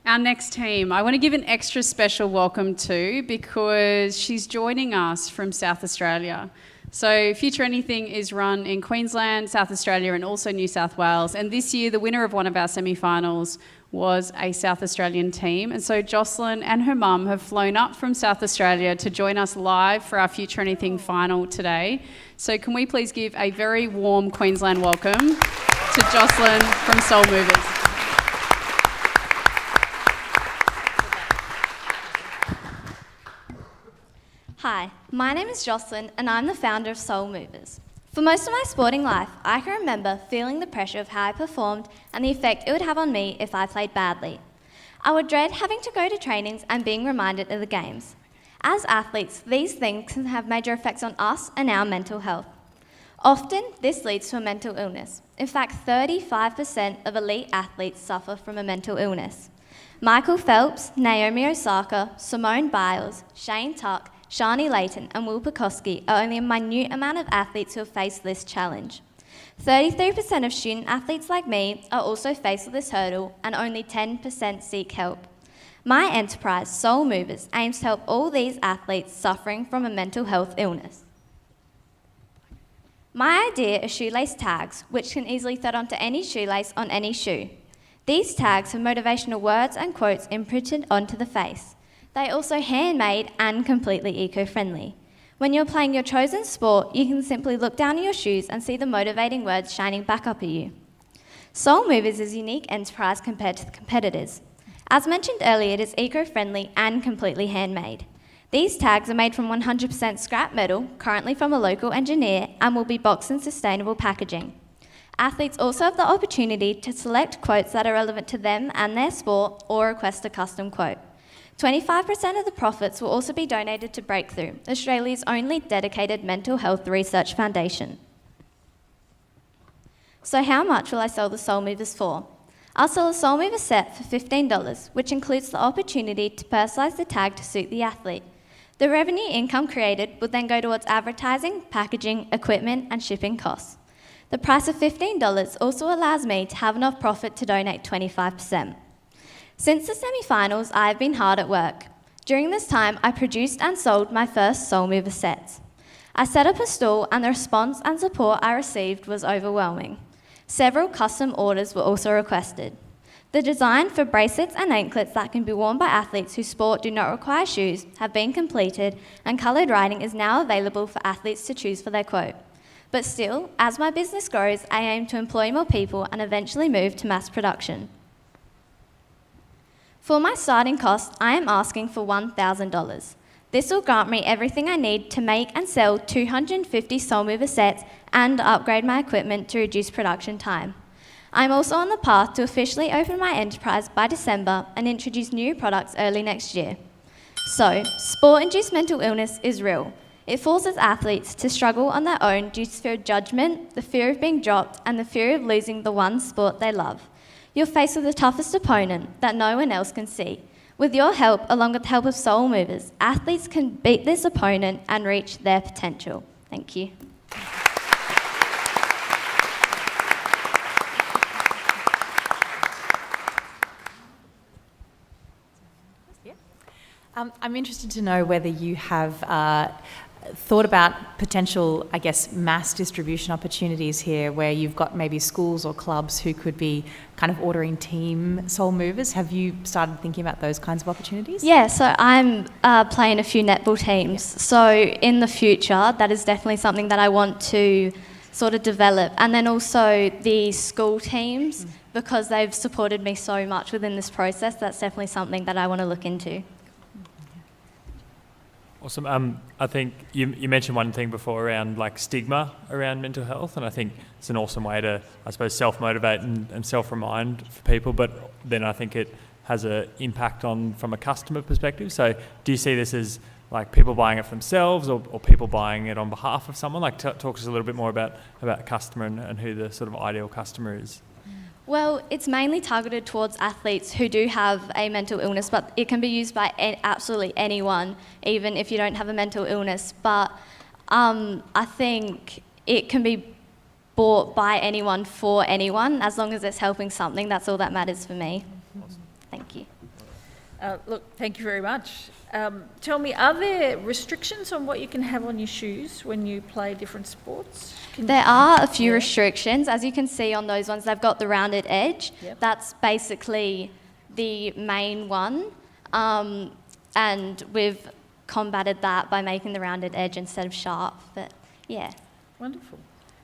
our next team, I want to give an extra special welcome to, because she's joining us from South Australia. So Future Anything is run in Queensland, South Australia, and also New South Wales. And this year, the winner of one of our semi-finals was a South Australian team. And so Jocelyn and her mum have flown up from South Australia to join us live for our Future Anything final today. So can we please give a very warm Queensland welcome to Jocelyn from Soul Movers. Hi, my name is Jocelyn and I'm the founder of Soul Movers. For most of my sporting life, I can remember feeling the pressure of how I performed and the effect it would have on me if I played badly. I would dread having to go to trainings and being reminded of the games. As athletes, these things can have major effects on us and our mental health. Often, this leads to a mental illness. In fact, 35% of elite athletes suffer from a mental illness. Michael Phelps, Naomi Osaka, Simone Biles, Shane Tuck, Shani Layton and Will Pekoski are only a minute amount of athletes who have faced this challenge. 33% of student athletes like me are also faced with this hurdle, and only 10% seek help. My enterprise, Soul Movers, aims to help all these athletes suffering from a mental health illness. My idea is shoelace tags, which can easily thread onto any shoelace on any shoe. These tags have motivational words and quotes imprinted onto the face. They are also handmade and completely eco-friendly. When you're playing your chosen sport, you can simply look down at your shoes and see the motivating words shining back up at you. Soul Movers is a unique enterprise compared to the competitors. As mentioned earlier, it is eco-friendly and completely handmade. These tags are made from 100% scrap metal, currently from a local engineer, and will be boxed in sustainable packaging. Athletes also have the opportunity to select quotes that are relevant to them and their sport, or request a custom quote. 25% of the profits will also be donated to Breakthrough, Australia's only dedicated mental health research foundation. So how much will I sell the Soul Movers for? I'll sell a Soul Mover set for $15, which includes the opportunity to personalise the tag to suit the athlete. The revenue income created will then go towards advertising, packaging, equipment and shipping costs. The price of $15 also allows me to have enough profit to donate 25%. Since the semi-finals, I have been hard at work. During this time, I produced and sold my first Soul Mover sets. I set up a stall and the response and support I received was overwhelming. Several custom orders were also requested. The design for bracelets and anklets that can be worn by athletes whose sport do not require shoes have been completed, and coloured writing is now available for athletes to choose for their quote. But still, as my business grows, I aim to employ more people and eventually move to mass production. For my starting cost, I am asking for $1,000. This will grant me everything I need to make and sell 250 Soul Mover sets and upgrade my equipment to reduce production time. I'm also on the path to officially open my enterprise by December and introduce new products early next year. So, sport-induced mental illness is real. It forces athletes to struggle on their own due to fear of judgment, the fear of being dropped, and the fear of losing the one sport they love. You're faced with the toughest opponent that no one else can see. With your help, along with the help of Soul Movers, athletes can beat this opponent and reach their potential. Thank you. I'm interested to know whether you have thought about potential, I guess, mass distribution opportunities here where you've got maybe schools or clubs who could be kind of ordering team Soul Movers. Have you started thinking about those kinds of opportunities? Yeah, so I'm playing a few netball teams. So in the future, that is definitely something that I want to sort of develop. And then also the school teams, because they've supported me so much within this process, that's definitely something that I want to look into. Awesome. I think you mentioned one thing before around like stigma around mental health, and I think it's an awesome way to, I suppose, self-motivate and self-remind for people, but then I think it has an impact on from a customer perspective. So do you see this as like people buying it for themselves or people buying it on behalf of someone? Like talk to us a little bit more about the customer and who the sort of ideal customer is. Well, it's mainly targeted towards athletes who do have a mental illness, but it can be used by absolutely anyone, even if you don't have a mental illness. But I think it can be bought by anyone for anyone, as long as it's helping something. That's all that matters for me. Awesome. Thank you. Look, thank you very much. Tell me, are there restrictions on what you can have on your shoes when you play different sports? There are a few restrictions. As you can see on those ones, they've got the rounded edge. Yep. That's basically the main one. And we've combated that by making the rounded edge instead of sharp. But yeah. Wonderful.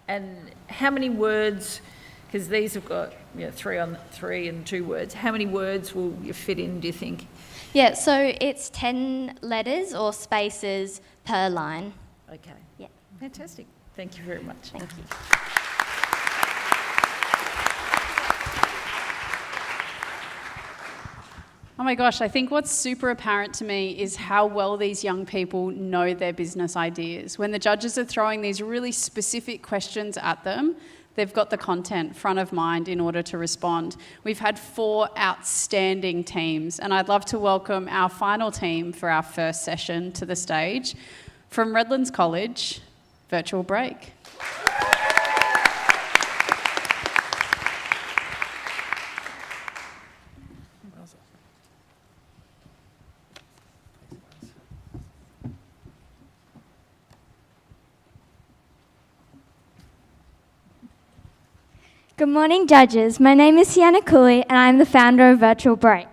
And how many words, because these have got 3 on 3 and 2 words, how many words will you fit in, do you think? Yeah, so it's 10 letters or spaces per line. Okay. Yeah. Fantastic. Thank you very much. Thank you. Oh my gosh, I think what's super apparent to me is how well these young people know their business ideas. When the judges are throwing these really specific questions at them, they've got the content front of mind in order to respond. We've had 4 outstanding teams, and I'd love to welcome our final team for our first session to the stage. From Redlands College, Virtual Break. Good morning, judges. My name is Sienna Cooley, and I'm the founder of Virtual Break.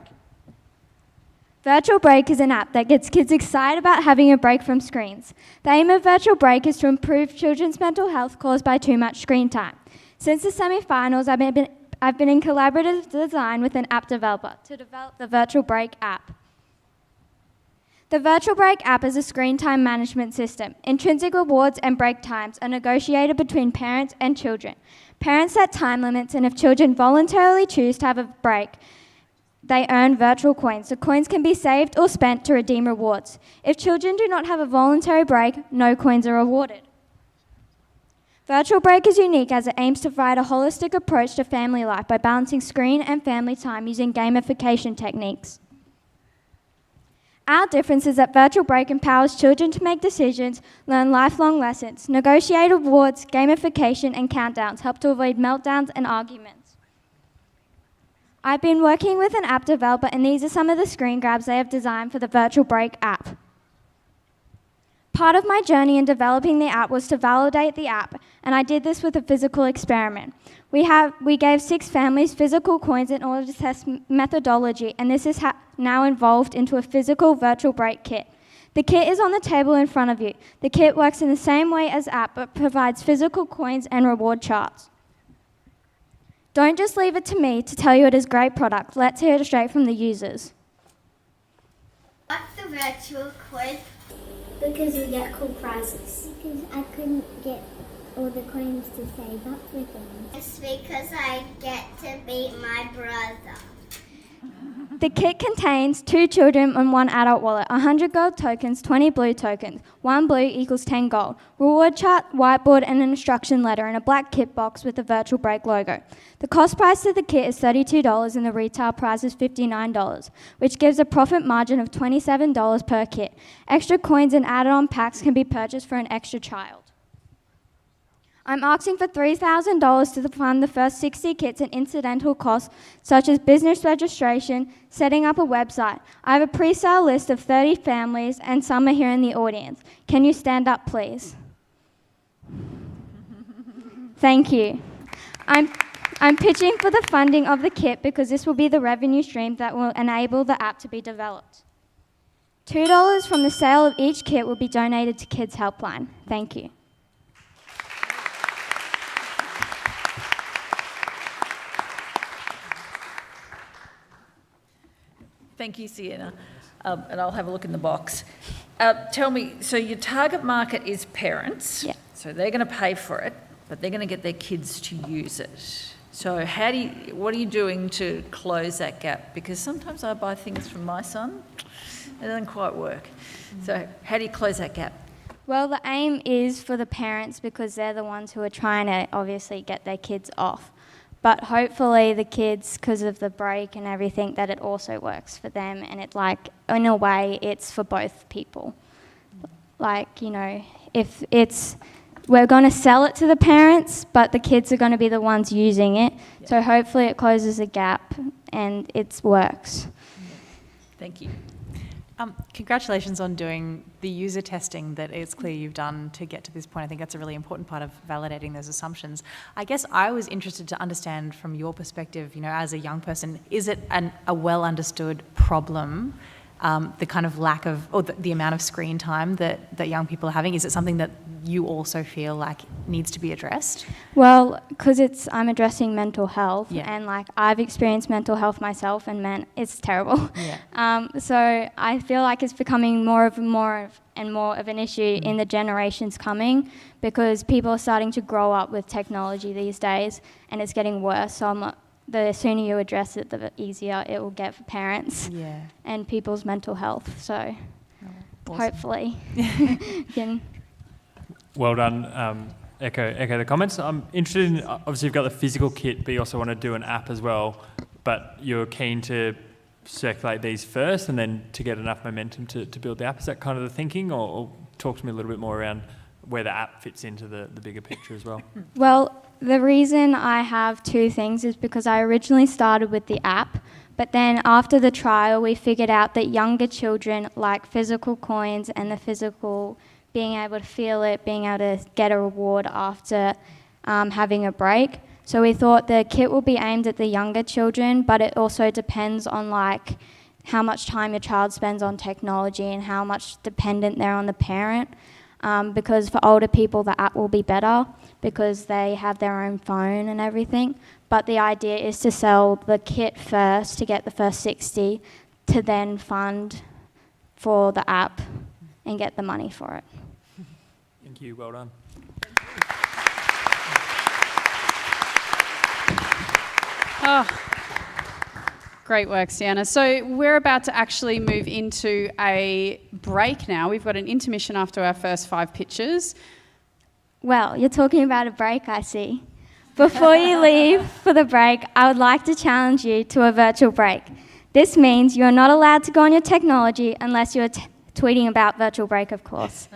Virtual Break is an app that gets kids excited about having a break from screens. The aim of Virtual Break is to improve children's mental health caused by too much screen time. Since the semi-finals, I've been in collaborative design with an app developer to develop the Virtual Break app. The Virtual Break app is a screen time management system. Intrinsic rewards and break times are negotiated between parents and children. Parents set time limits, and if children voluntarily choose to have a break, they earn virtual coins. The coins can be saved or spent to redeem rewards. If children do not have a voluntary break, no coins are awarded. Virtual Break is unique as it aims to provide a holistic approach to family life by balancing screen and family time using gamification techniques. Our difference is that Virtual Break empowers children to make decisions, learn lifelong lessons. Negotiate rewards, gamification, and countdowns help to avoid meltdowns and arguments. I've been working with an app developer, and these are some of the screen grabs they have designed for the Virtual Break app. Part of my journey in developing the app was to validate the app, and I did this with a physical experiment. We gave 6 families physical coins in order to test methodology, and this is now evolved into a physical Virtual Break kit. The kit is on the table in front of you. The kit works in the same way as app, but provides physical coins and reward charts. Don't just leave it to me to tell you it is a great product. Let's hear it straight from the users. What's the virtual quiz? Because we get cool prizes. Because I couldn't get all the coins to save up with them. It's because I get to beat my brother. The kit contains 2 children and 1 adult wallet, 100 gold tokens, 20 blue tokens. 1 blue equals 10 gold. Reward chart, whiteboard, and an instruction letter in a black kit box with the Virtual Break logo. The cost price of the kit is $32 and the retail price is $59, which gives a profit margin of $27 per kit. Extra coins and added-on packs can be purchased for an extra child. I'm asking for $3,000 to fund the first 60 kits and incidental costs such as business registration, setting up a website. I have a pre-sale list of 30 families and some are here in the audience. Can you stand up, please? Thank you. I'm pitching for the funding of the kit because this will be the revenue stream that will enable the app to be developed. $2 from the sale of each kit will be donated to Kids Helpline. Thank you. Thank you, Sienna. And I'll have a look in the box. Tell me, so your target market is parents. Yeah. So they're going to pay for it, but they're going to get their kids to use it. So what are you doing to close that gap? Because sometimes I buy things from my son, it doesn't quite work. So how do you close that gap? Well, the aim is for the parents because they're the ones who are trying to obviously get their kids off. But hopefully the kids, because of the break and everything, that it also works for them. And it in a way, it's for both people. If we're going to sell it to the parents, but the kids are going to be the ones using it. Yeah. So hopefully it closes a gap and it works. Thank you. Congratulations on doing the user testing that it's clear you've done to get to this point. I think that's a really important part of validating those assumptions. I guess I was interested to understand from your perspective, as a young person, is it a well understood problem, the kind of lack of, or the amount of screen time that young people are having? Is it something that you also feel like needs to be addressed? Well, because I'm addressing mental health, yeah. And I've experienced mental health myself, and man, it's terrible. Yeah. So I feel like it's becoming more of an issue in the generations coming, because people are starting to grow up with technology these days, and it's getting worse. So the sooner you address it, the easier it will get for parents Yeah. and people's mental health. So awesome. hopefully can. Well done. Echo the comments. I'm interested in, obviously you've got the physical kit, but you also want to do an app as well, but you're keen to circulate these first and then to get enough momentum to build the app. Is that kind of the thinking, or talk to me a little bit more around where the app fits into the bigger picture as well? Well, the reason I have two things is because I originally started with the app, but then after the trial we figured out that younger children like physical coins and the physical being able to feel it, being able to get a reward after having a break. So we thought the kit will be aimed at the younger children, but it also depends on like how much time your child spends on technology and how much dependent they're on the parent. Because for older people the app will be better because they have their own phone and everything. But the idea is to sell the kit first to get the first 60 to then fund for the app and get the money for it. Thank you, well done. Oh, great work, Sienna. So we're about to actually move into a break now. We've got an intermission after our first 5 pitches. Well, you're talking about a break, I see. Before you leave for the break, I would like to challenge you to a virtual break. This means you're not allowed to go on your technology unless you're tweeting about virtual break, of course.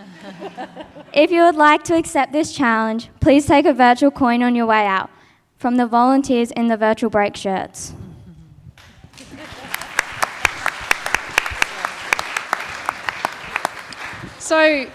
If you would like to accept this challenge, please take a virtual coin on your way out from the volunteers in the virtual break shirts. So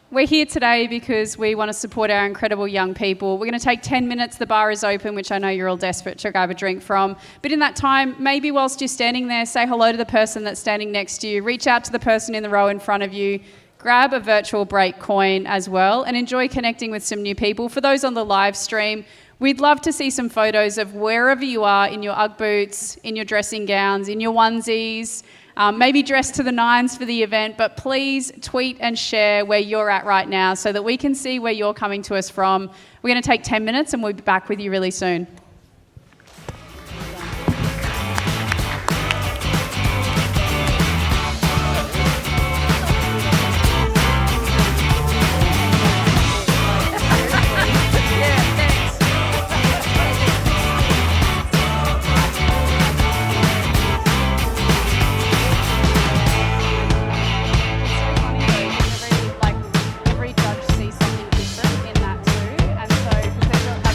we're here today because we want to support our incredible young people. We're going to take 10 minutes. The bar is open, which I know you're all desperate to grab a drink from. But in that time, maybe whilst you're standing there, say hello to the person that's standing next to you. Reach out to the person in the row in front of you. Grab a virtual break coin as well and enjoy connecting with some new people. For those on the live stream, we'd love to see some photos of wherever you are in your Ugg boots, in your dressing gowns, in your onesies, maybe dressed to the nines for the event, but please tweet and share where you're at right now so that we can see where you're coming to us from. We're going to take 10 minutes and we'll be back with you really soon.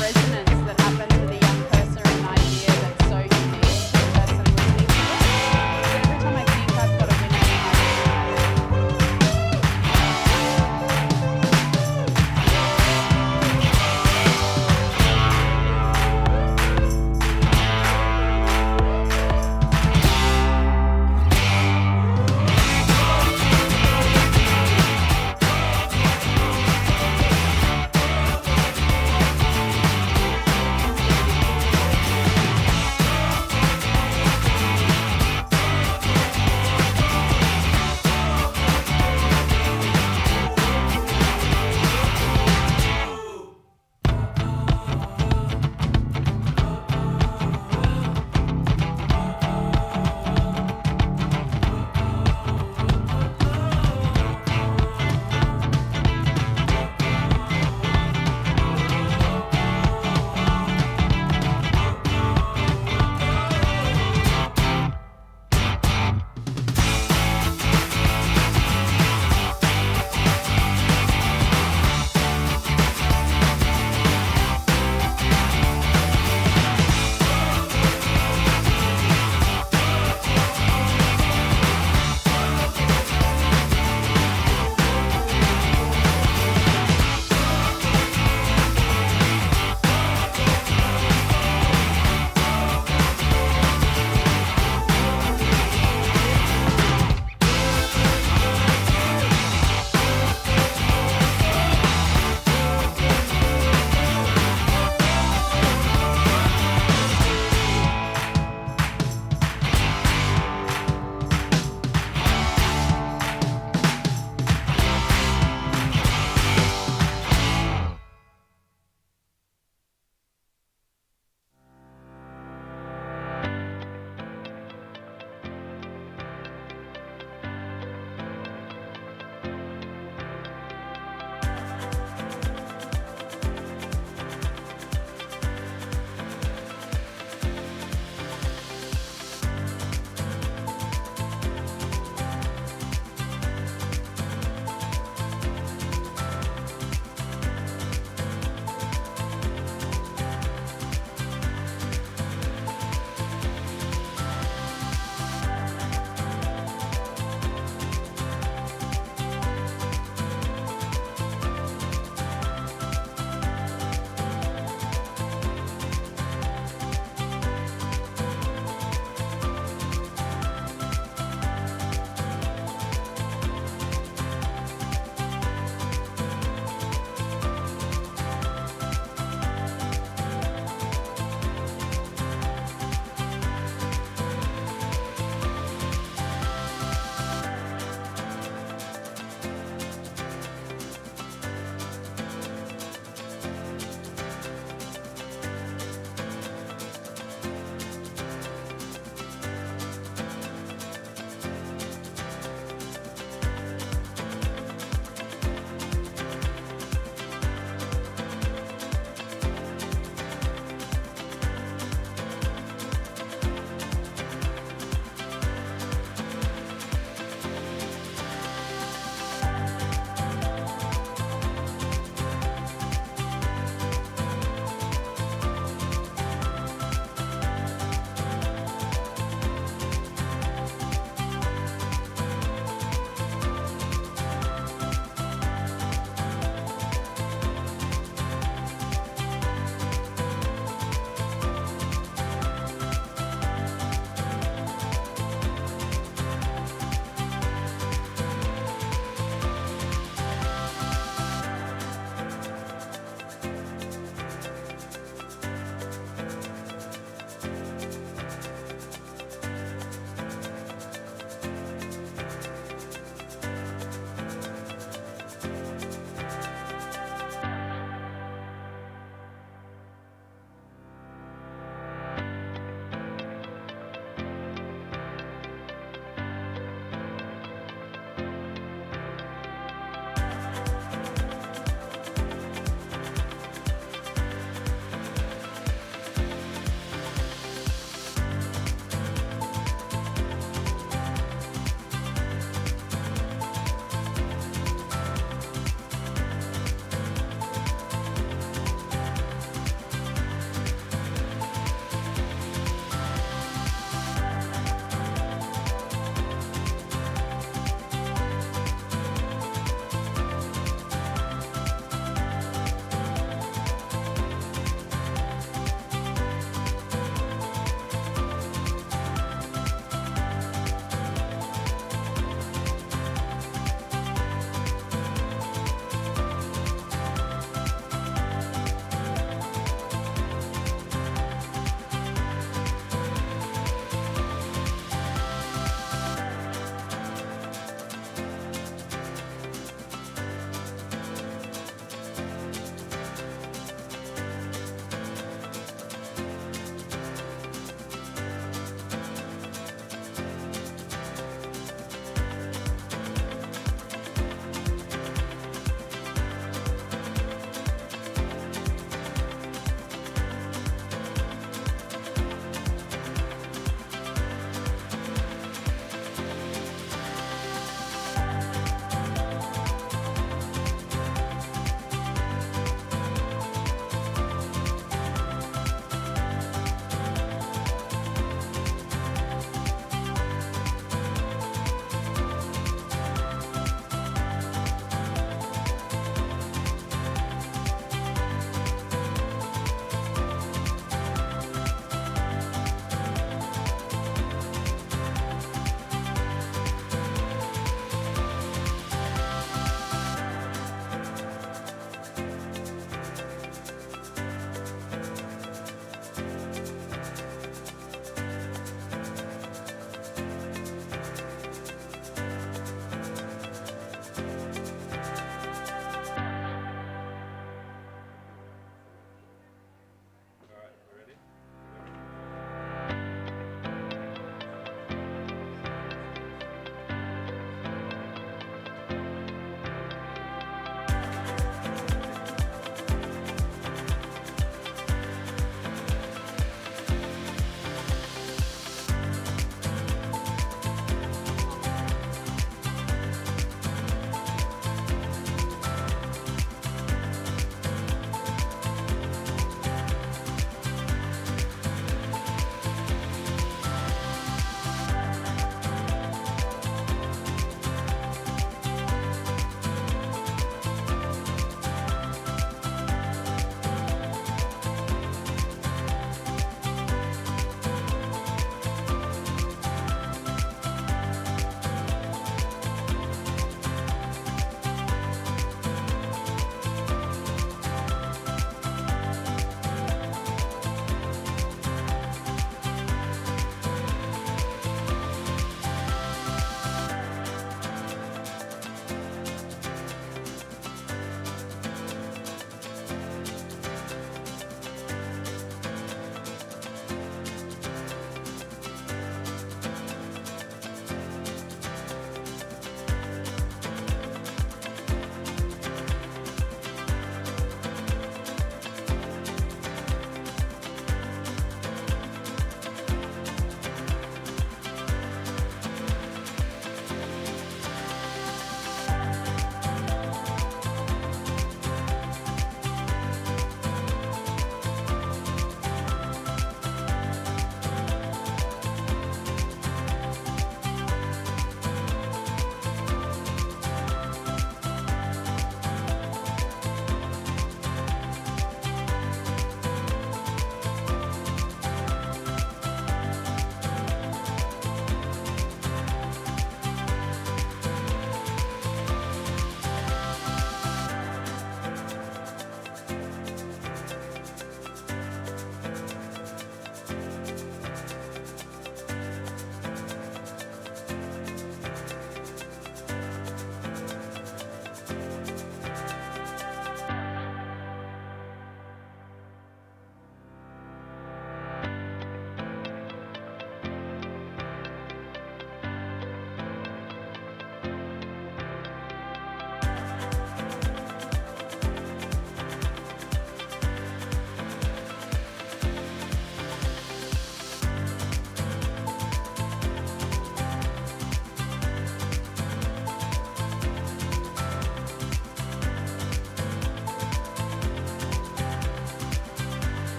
Resonance that happens with the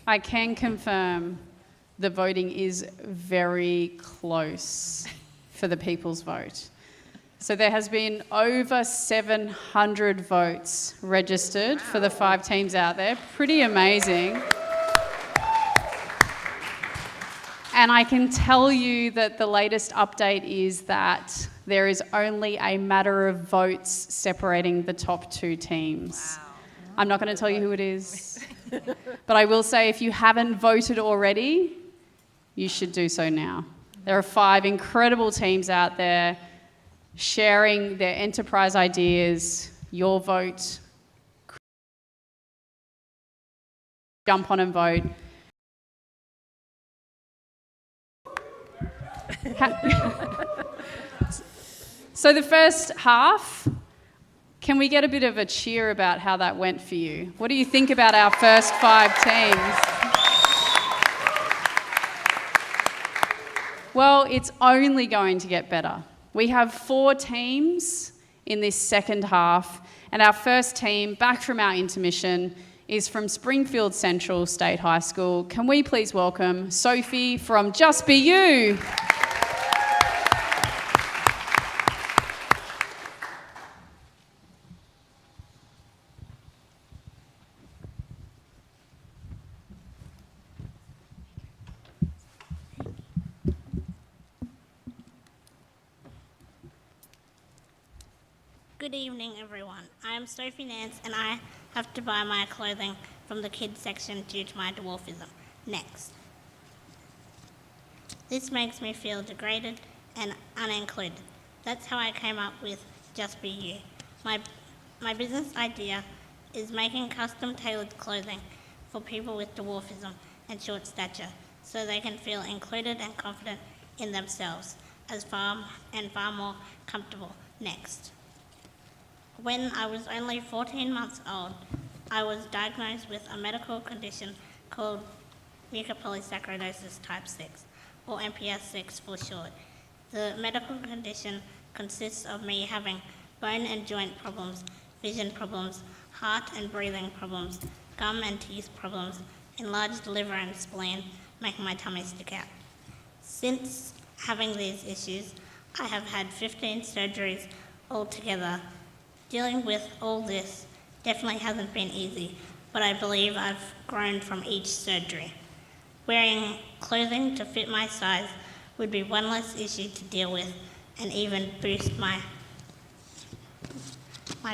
I can confirm the voting is very close for the people's vote. So there has been over 700 votes registered for the 5 teams out there. Pretty amazing. And I can tell you that the latest update is that there is only a matter of votes separating the top 2 teams. Wow. I'm not going to tell you who it is, but I will say if you haven't voted already, you should do so now. There are 5 incredible teams out there sharing their enterprise ideas. Your vote. Jump on and vote. So the first half, can we get a bit of a cheer about how that went for you? What do you think about our first 5 teams? Well, it's only going to get better. We have 4 teams in this second half, and our first team, back from our intermission, is from Springfield Central State High School. Can we please welcome Sophie from Just Be You? Good evening, everyone. I am Sophie Nance, and I have to buy my clothing from the kids section due to my dwarfism. Next. This makes me feel degraded and unincluded. That's how I came up with Just Be You. My business idea is making custom-tailored clothing for people with dwarfism and short stature, so they can feel included and confident in themselves, as far more comfortable. Next. When I was only 14 months old, I was diagnosed with a medical condition called mucopolysaccharidosis type 6, or MPS 6 for short. The medical condition consists of me having bone and joint problems, vision problems, heart and breathing problems, gum and teeth problems, enlarged liver and spleen, making my tummy stick out. Since having these issues, I have had 15 surgeries altogether. Dealing with all this definitely hasn't been easy, but I believe I've grown from each surgery. Wearing clothing to fit my size would be one less issue to deal with and even boost my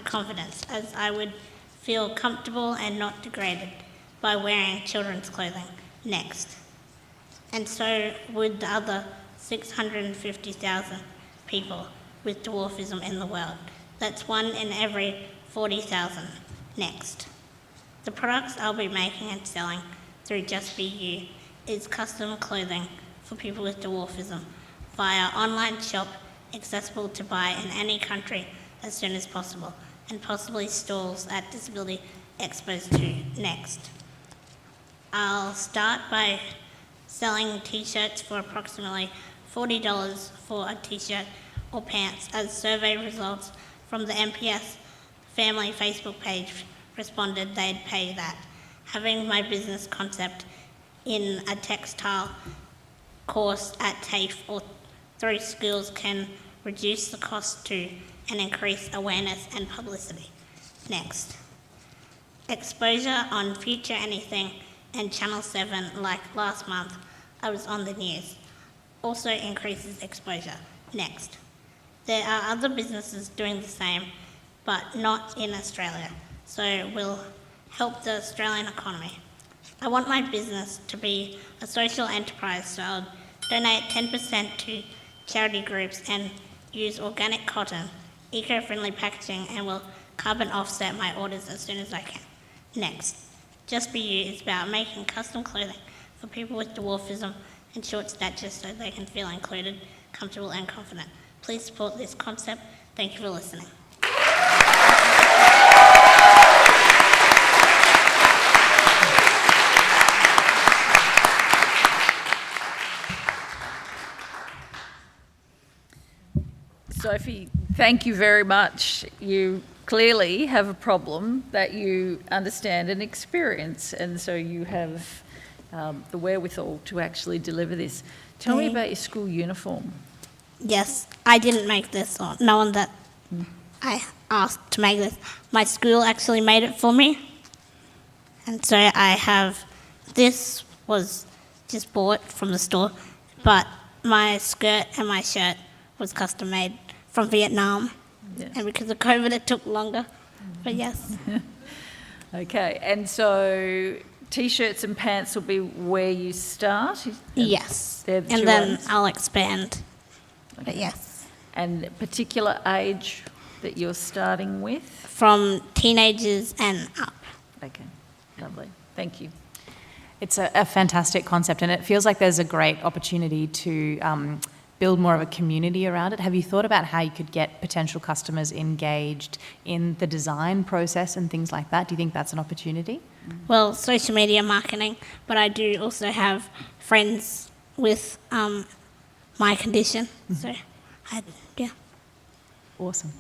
confidence, as I would feel comfortable and not degraded by wearing children's clothing. Next. And so would the other 650,000 people with dwarfism in the world. That's 1 in every 40,000. Next. The products I'll be making and selling through Just Be You is custom clothing for people with dwarfism via online shop accessible to buy in any country as soon as possible, and possibly stalls at disability expos too. Next. I'll start by selling t-shirts for approximately $40 for a t-shirt or pants, as survey results from the MPS family Facebook page responded they'd pay that. Having my business concept in a textile course at TAFE or through schools can reduce the cost too and increase awareness and publicity. Next. Exposure on Future Anything and Channel 7, like last month, I was on the news. Also increases exposure. Next. There are other businesses doing the same, but not in Australia, so will help the Australian economy. I want my business to be a social enterprise, so I'll donate 10% to charity groups and use organic cotton, eco-friendly packaging, and will carbon offset my orders as soon as I can. Next. Just Be You is about making custom clothing for people with dwarfism and short stature so they can feel included, comfortable and confident. Please support this concept. Thank you for listening. Sophie, thank you very much. You clearly have a problem that you understand and experience, and so you have the wherewithal to actually deliver this. Tell me about your school uniform. Yes, I didn't make this, or no one that I asked to make this. My school actually made it for me. And so I have, this was just bought from the store, but my skirt and my shirt was custom made from Vietnam. Yeah. And because of COVID, it took longer, but yes. Okay, and so T-shirts and pants will be where you start? Yes, They're the and two then ones? I'll expand, but yes. And particular age that you're starting with? From teenagers and up. Okay, lovely. Thank you. It's a fantastic concept, and it feels like there's a great opportunity to build more of a community around it. Have you thought about how you could get potential customers engaged in the design process and things like that? Do you think that's an opportunity? Well, social media marketing, but I do also have friends with my condition, so yeah. Awesome.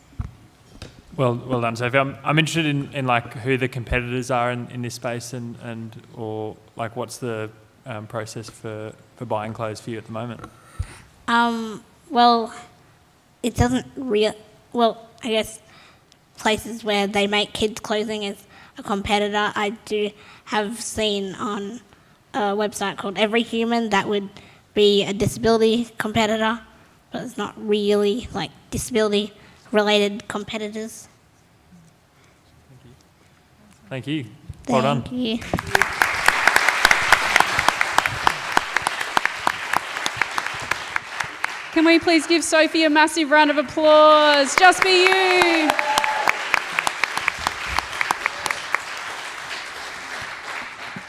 Well done, Sophie. I'm interested in like who the competitors are in this space and or like what's the process for buying clothes for you at the moment? Well, it doesn't well, I guess places where they make kids' clothing is a competitor. I do have seen on a website called Every Human that would be a disability competitor, but it's not really like disability-related competitors. Thank you. Well done. Thank you. Can we please give Sophie a massive round of applause? Just be you.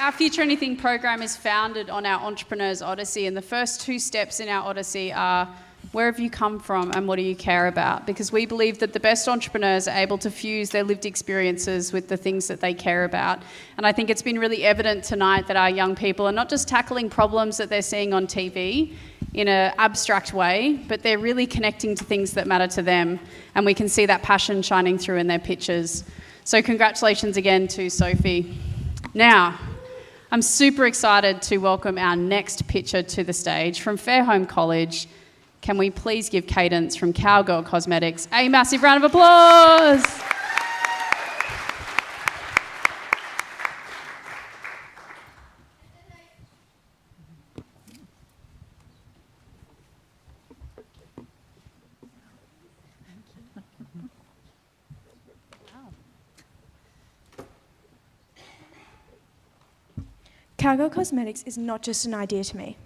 Our Future Anything program is founded on our Entrepreneur's Odyssey, and the first two steps in our Odyssey are where have you come from and what do you care about? Because we believe that the best entrepreneurs are able to fuse their lived experiences with the things that they care about. And I think it's been really evident tonight that our young people are not just tackling problems that they're seeing on TV in an abstract way, but they're really connecting to things that matter to them. And we can see that passion shining through in their pitches. So congratulations again to Sophie. Now, I'm super excited to welcome our next pitcher to the stage from Fairholme College. Can we please give Cadence from Cowgirl Cosmetics a massive round of applause? Cowgirl Cosmetics is not just an idea to me.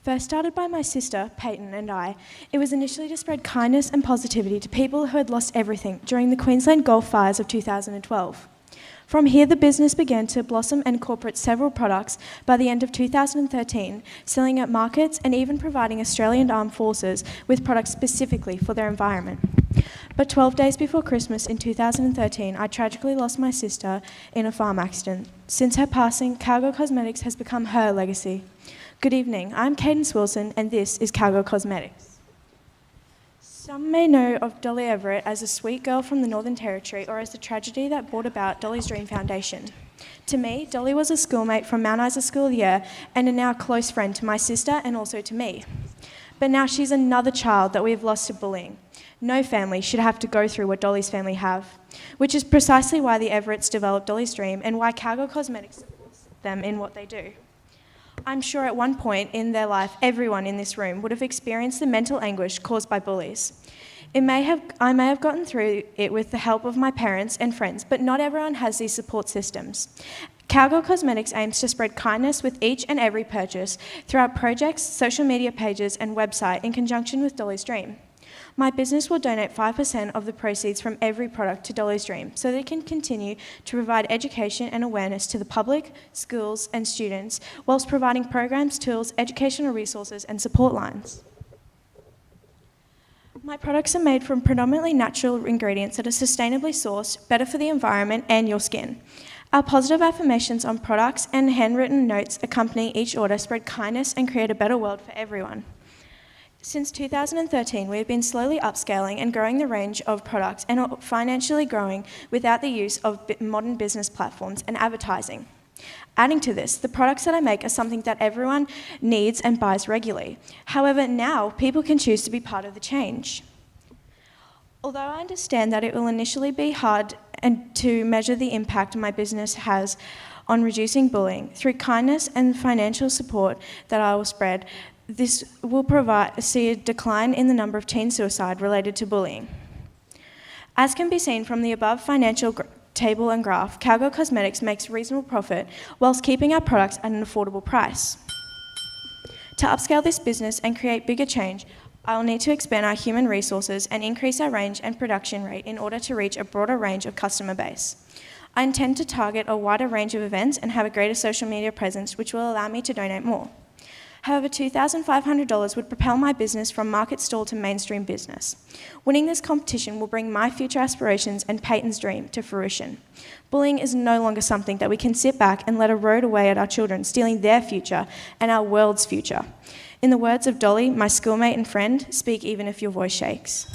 First started by my sister, Peyton, and I, it was initially to spread kindness and positivity to people who had lost everything during the Queensland Gulf fires of 2012. From here, the business began to blossom and incorporate several products by the end of 2013, selling at markets and even providing Australian Armed Forces with products specifically for their environment. But 12 days before Christmas in 2013, I tragically lost my sister in a farm accident. Since her passing, Cowgirl Cosmetics has become her legacy. Good evening, I'm Cadence Wilson, and this is Cowgirl Cosmetics. Some may know of Dolly Everett as a sweet girl from the Northern Territory or as the tragedy that brought about Dolly's Dream Foundation. To me, Dolly was a schoolmate from Mount Isa School of the Year and a now close friend to my sister and also to me. But now she's another child that we have lost to bullying. No family should have to go through what Dolly's family have, which is precisely why the Everetts developed Dolly's Dream and why Cowgirl Cosmetics supports them in what they do. I'm sure at one point in their life, everyone in this room would have experienced the mental anguish caused by bullies. I may have gotten through it with the help of my parents and friends, but not everyone has these support systems. Cowgirl Cosmetics aims to spread kindness with each and every purchase through our projects, social media pages, and website in conjunction with Dolly's Dream. My business will donate 5% of the proceeds from every product to Dolly's Dream so that it can continue to provide education and awareness to the public, schools and students whilst providing programs, tools, educational resources and support lines. My products are made from predominantly natural ingredients that are sustainably sourced, better for the environment and your skin. Our positive affirmations on products and handwritten notes accompanying each order spread kindness and create a better world for everyone. Since 2013, we have been slowly upscaling and growing the range of products and are financially growing without the use of modern business platforms and advertising. Adding to this, the products that I make are something that everyone needs and buys regularly. However, now people can choose to be part of the change. Although I understand that it will initially be hard to measure the impact my business has on reducing bullying, through kindness and financial support that I will spread, this will see a decline in the number of teen suicide related to bullying. As can be seen from the above financial table and graph, Cowgirl Cosmetics makes reasonable profit whilst keeping our products at an affordable price. To upscale this business and create bigger change, I will need to expand our human resources and increase our range and production rate in order to reach a broader range of customer base. I intend to target a wider range of events and have a greater social media presence, which will allow me to donate more. However, $2,500 would propel my business from market stall to mainstream business. Winning this competition will bring my future aspirations and Peyton's dream to fruition. Bullying is no longer something that we can sit back and let erode away at our children, stealing their future and our world's future. In the words of Dolly, my schoolmate and friend, speak even if your voice shakes.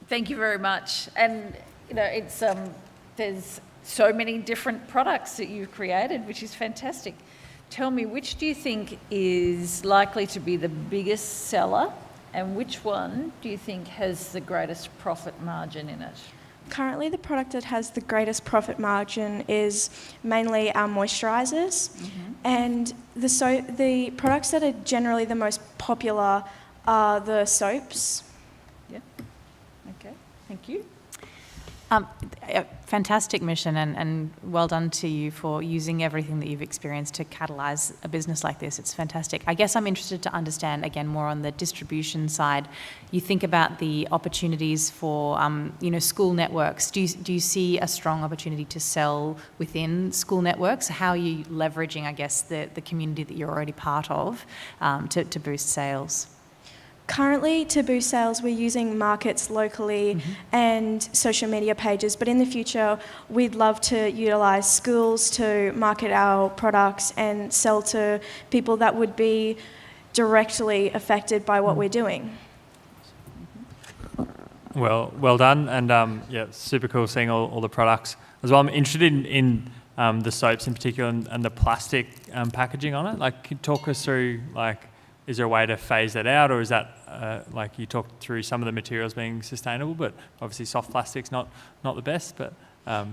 Thank you very much. And it's there's so many different products that you've created, which is fantastic. Tell me, which do you think is likely to be the biggest seller, and which one do you think has the greatest profit margin in it? Currently, the product that has the greatest profit margin is mainly our moisturisers, and the products that are generally the most popular are the soaps. Yeah. Okay. Thank you. A fantastic mission, and well done to you for using everything that you've experienced to catalyse a business like this. It's fantastic. I guess I'm interested to understand, again, more on the distribution side. You think about the opportunities for, school networks. Do you see a strong opportunity to sell within school networks? How are you leveraging, I guess, the community that you're already part of to boost sales? Currently, to boost sales, we're using markets locally and social media pages, but in the future, we'd love to utilise schools to market our products and sell to people that would be directly affected by what we're doing. Well done, and super cool seeing all the products as well. I'm interested in the soaps in particular and the plastic packaging on it. Like, can you talk us through, is there a way to phase that out, or is that, you talked through some of the materials being sustainable, but obviously soft plastic's not the best, but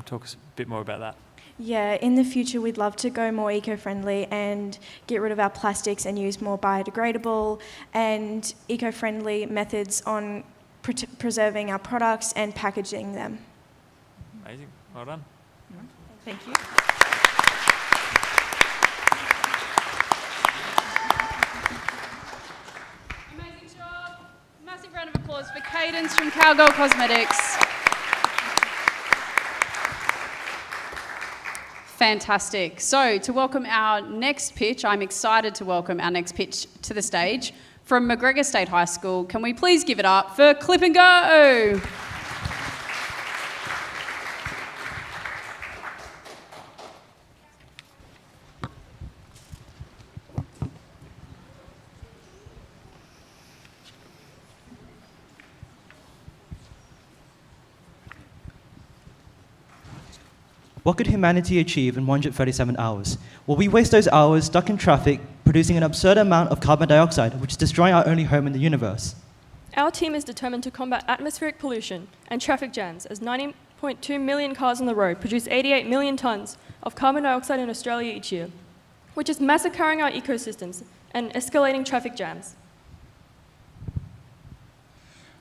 talk us a bit more about that. Yeah, in the future we'd love to go more eco-friendly and get rid of our plastics and use more biodegradable and eco-friendly methods on preserving our products and packaging them. Amazing, well done. Thank you. Round of applause for Cadence from Cowgirl Cosmetics. Fantastic. So to welcome our next pitch, I'm excited to welcome our next pitch to the stage from McGregor State High School. Can we please give it up for Clip and Go? What could humanity achieve in 137 hours? Well, we waste those hours stuck in traffic, producing an absurd amount of carbon dioxide, which is destroying our only home in the universe. Our team is determined to combat atmospheric pollution and traffic jams, as 90.2 million cars on the road produce 88 million tonnes of carbon dioxide in Australia each year, which is massacring our ecosystems and escalating traffic jams.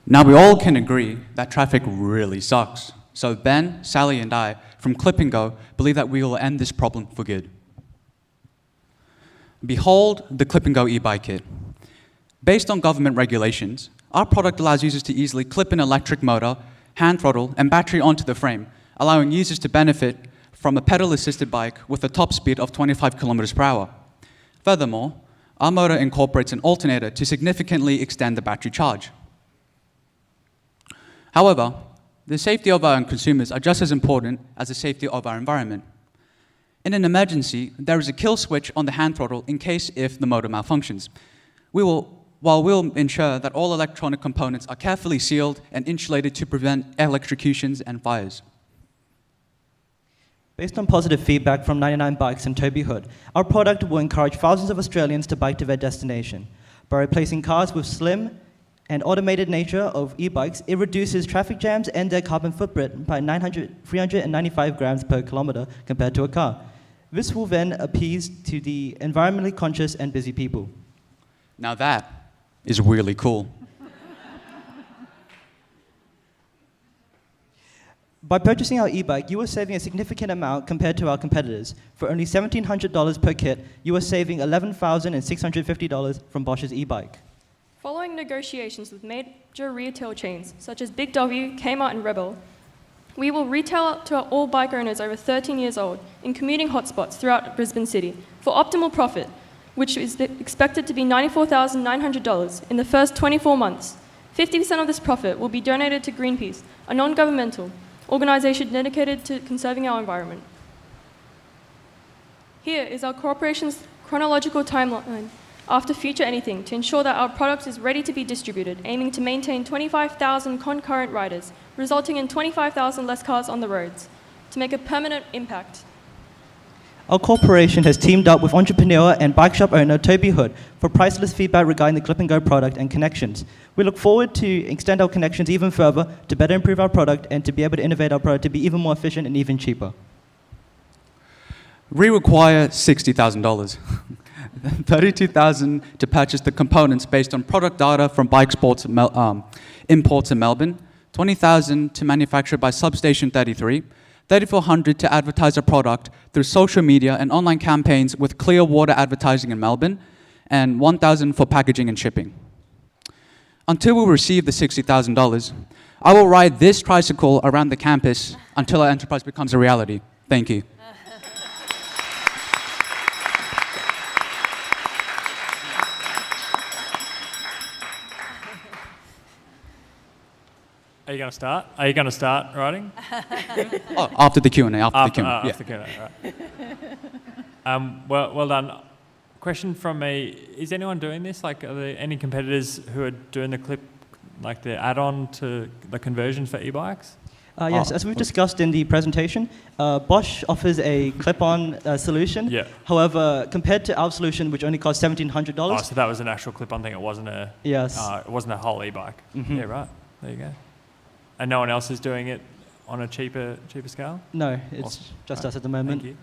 Now we all can agree that traffic really sucks. So Ben, Sally and I from Clip and Go believe that we will end this problem for good. Behold the Clip and Go e-bike kit. Based on government regulations, our product allows users to easily clip an electric motor, hand throttle and battery onto the frame, allowing users to benefit from a pedal-assisted bike with a top speed of 25 kilometers per hour. Furthermore, our motor incorporates an alternator to significantly extend the battery charge. However, the safety of our consumers are just as important as the safety of our environment. In an emergency, there is a kill switch on the hand throttle in case if the motor malfunctions. While we'll ensure that all electronic components are carefully sealed and insulated to prevent electrocutions and fires. Based on positive feedback from 99 Bikes and Toby Hood, our product will encourage thousands of Australians to bike to their destination. By replacing cars with slim and automated nature of e-bikes, it reduces traffic jams and their carbon footprint by 395 grams per kilometer compared to a car. This will then appease to the environmentally conscious and busy people. Now that is really cool. By purchasing our e-bike, you are saving a significant amount compared to our competitors. For only $1,700 per kit, you are saving $11,650 from Bosch's e-bike. Following negotiations with major retail chains such as Big W, Kmart and Rebel, we will retail to all bike owners over 13 years old in commuting hotspots throughout Brisbane City for optimal profit, which is expected to be $94,900 in the first 24 months. 50% of this profit will be donated to Greenpeace, a non-governmental organisation dedicated to conserving our environment. Here is our corporation's chronological timeline after Future Anything to ensure that our product is ready to be distributed, aiming to maintain 25,000 concurrent riders, resulting in 25,000 less cars on the roads, to make a permanent impact. Our corporation has teamed up with entrepreneur and bike shop owner Toby Hood for priceless feedback regarding the Clip and Go product and connections. We look forward to extend our connections even further to better improve our product and to be able to innovate our product to be even more efficient and even cheaper. We require $60,000. $32,000 to purchase the components based on product data from bike sports imports in Melbourne, $20,000 to manufacture by Substation 33, $3,400 to advertise a product through social media and online campaigns with clear water advertising in Melbourne, and $1,000 for packaging and shipping. Until we receive the $60,000, I will ride this tricycle around the campus until our enterprise becomes a reality. Thank you. Are you going to start? Are you going to start writing? Oh, after the Q&A. After the Q&A, right. Well done. Question from me: is anyone doing this? Like, are there any competitors who are doing the clip, like the add-on to the conversions for e-bikes? Yes, as we've discussed in the presentation, Bosch offers a clip-on solution. Yeah. However, compared to our solution, which only costs $1,700. Oh, so that was an actual clip-on thing. It wasn't a. Yes. It wasn't a whole e-bike. Mm-hmm. Yeah, right. There you go. And no one else is doing it on a cheaper scale? No, it's awesome. Just us at the moment. Thank you.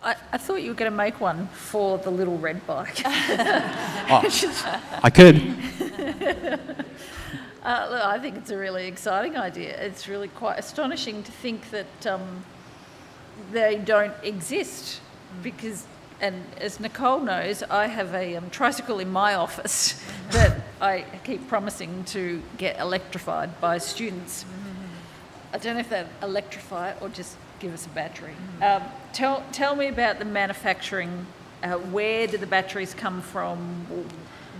I thought you were going to make one for the little red bike. I could. Look, I think it's a really exciting idea. It's really quite astonishing to think that they don't exist because, and as Nicole knows, I have a tricycle in my office that I keep promising to get electrified by students. I don't know if they'll electrify it or just give us a battery. Tell me about the manufacturing. Where do the batteries come from?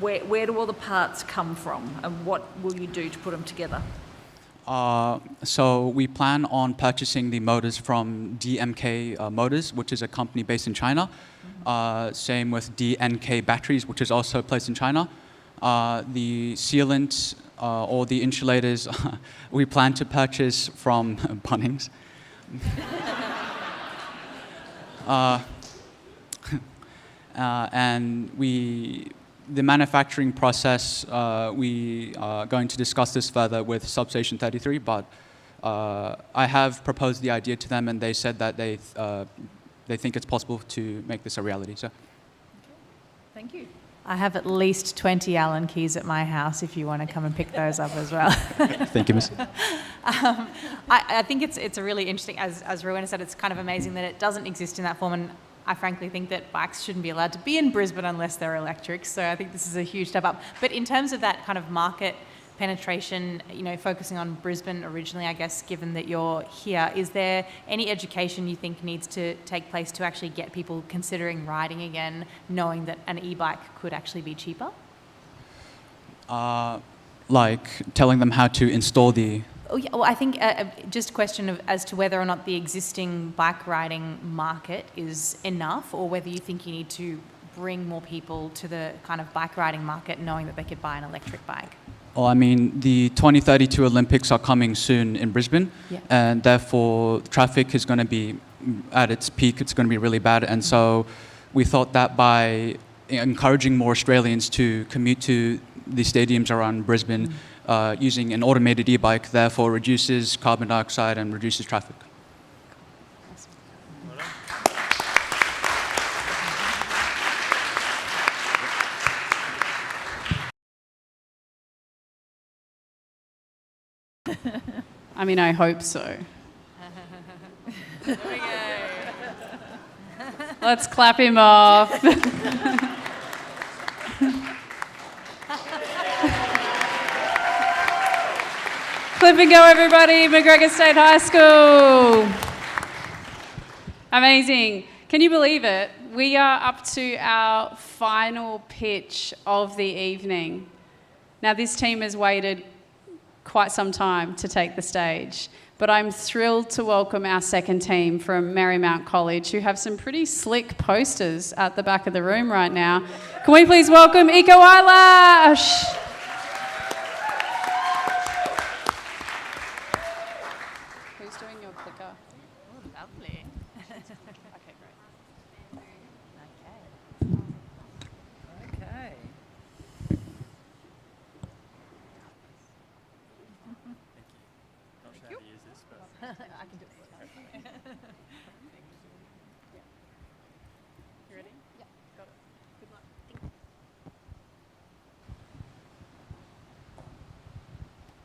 Where do all the parts come from? And what will you do to put them together? So we plan on purchasing the motors from DMK Motors, which is a company based in China. Same with DNK Batteries, which is also placed in China. The sealants or the insulators we plan to purchase from Bunnings. And the manufacturing process, we are going to discuss this further with Substation 33, but I have proposed the idea to them and they said that they think it's possible to make this a reality. So, thank you. I have at least 20 Allen keys at my house if you want to come and pick those up as well. Thank you, Miss. I think it's a really interesting, as Rowena said, it's kind of amazing that it doesn't exist in that form, and I frankly think that bikes shouldn't be allowed to be in Brisbane unless they're electric, so I think this is a huge step up. But in terms of that kind of market penetration, focusing on Brisbane originally, I guess, given that you're here, is there any education you think needs to take place to actually get people considering riding again, knowing that an e-bike could actually be cheaper? Like telling them how to install the... Oh, yeah, well, I think just a question of as to whether or not the existing bike riding market is enough, or whether you think you need to bring more people to the kind of bike riding market knowing that they could buy an electric bike. Well, I mean, the 2032 Olympics are coming soon in Brisbane, and therefore traffic is going to be at its peak. It's going to be really bad, and so we thought that by encouraging more Australians to commute to the stadiums around Brisbane using an automated e-bike, therefore reduces carbon dioxide and reduces traffic. I mean, I hope so. There we go. Let's clap him off. Clip and go, everybody. McGregor State High School. Amazing. Can you believe it? We are up to our final pitch of the evening. Now, this team has waited quite some time to take the stage, but I'm thrilled to welcome our second team from Marymount College, who have some pretty slick posters at the back of the room right now. Can we please welcome Eyelash? Who's doing your clicker? Oh, lovely. Okay, great. Okay. I can do it. You ready? Yeah, got it. Good luck.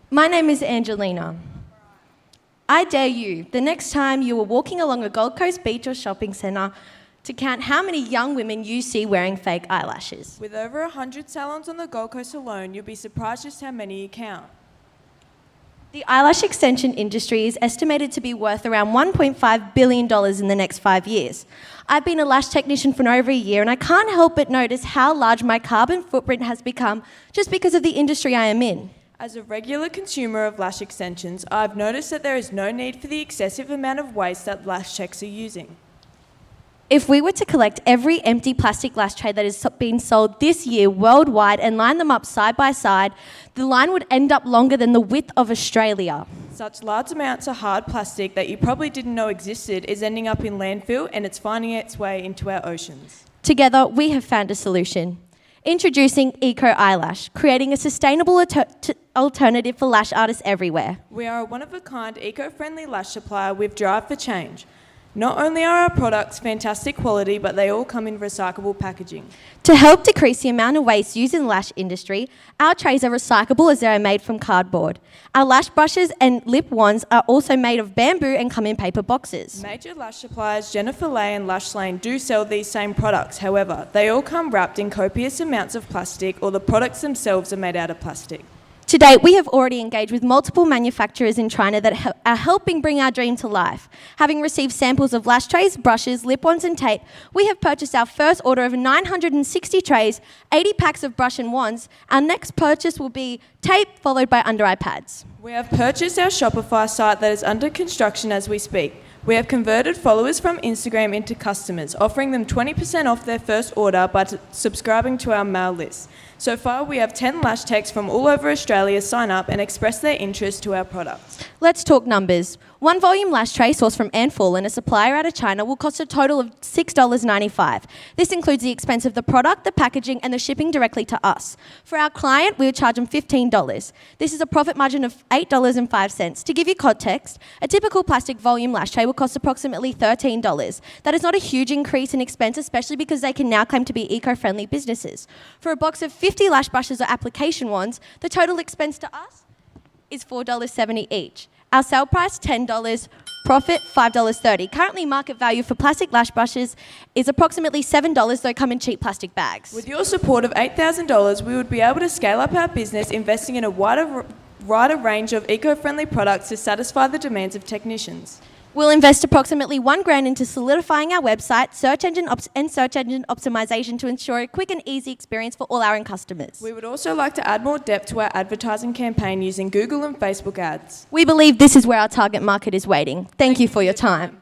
My name is Angelina. I dare you, the next time you are walking along a Gold Coast beach or shopping centre, to count how many young women you see wearing fake eyelashes. With over 100 salons on the Gold Coast alone, you'll be surprised just how many you count. The eyelash extension industry is estimated to be worth around $1.5 billion in the next 5 years. I've been a lash technician for over a year, and I can't help but notice how large my carbon footprint has become just because of the industry I am in. As a regular consumer of lash extensions, I've noticed that there is no need for the excessive amount of waste that lash techs are using. If we were to collect every empty plastic lash tray that is being sold this year worldwide and line them up side by side, the line would end up longer than the width of Australia. Such large amounts of hard plastic that you probably didn't know existed is ending up in landfill, and it's finding its way into our oceans. Together, we have found a solution. Introducing Eyelash, creating a sustainable alternative for lash artists everywhere. We are a one-of-a-kind, eco-friendly lash supplier with drive for change. Not only are our products fantastic quality, but they all come in recyclable packaging. To help decrease the amount of waste used in the lash industry, our trays are recyclable as they are made from cardboard. Our lash brushes and lip wands are also made of bamboo and come in paper boxes. Major lash suppliers Jennifer Lay and Lash Lane do sell these same products. However, they all come wrapped in copious amounts of plastic, or the products themselves are made out of plastic. To date, we have already engaged with multiple manufacturers in China that are helping bring our dream to life. Having received samples of lash trays, brushes, lip wands and tape, we have purchased our first order of 960 trays, 80 packs of brush and wands. Our next purchase will be tape, followed by under-eye pads. We have purchased our Shopify site that is under construction as we speak. We have converted followers from Instagram into customers, offering them 20% off their first order by subscribing to our mail list. So far, we have 10 lash techs from all over Australia sign up and express their interest to our products. Let's talk numbers. One volume lash tray sourced from Ann Fullen, a supplier out of China, will cost a total of $6.95. This includes the expense of the product, the packaging, and the shipping directly to us. For our client, we would charge them $15. This is a profit margin of $8.05. To give you context, a typical plastic volume lash tray will cost approximately $13. That is not a huge increase in expense, especially because they can now claim to be eco-friendly businesses. For a box of 50 lash brushes or application wands, the total expense to us is $4.70 each. Our sale price, $10, profit, $5.30. Currently, market value for plastic lash brushes is approximately $7, though come in cheap plastic bags. With your support of $8,000, we would be able to scale up our business, investing in a wider range of eco-friendly products to satisfy the demands of technicians. We'll invest approximately $1,000 into solidifying our website, search engine optimization to ensure a quick and easy experience for all our customers. We would also like to add more depth to our advertising campaign using Google and Facebook ads. We believe this is where our target market is waiting. Thank you for your time.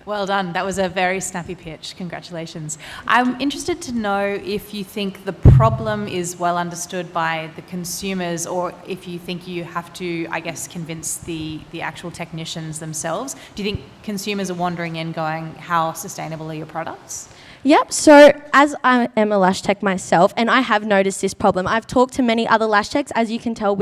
Well done. That was a very snappy pitch. Congratulations. I'm interested to know if you think the problem is well understood by the consumers, or if you think you have to, I guess, convince the actual technicians themselves. Do you think consumers are wandering in going, how sustainable are your products? Yep, so as I am a lash tech myself, and I have noticed this problem, I've talked to many other lash techs. As you can tell,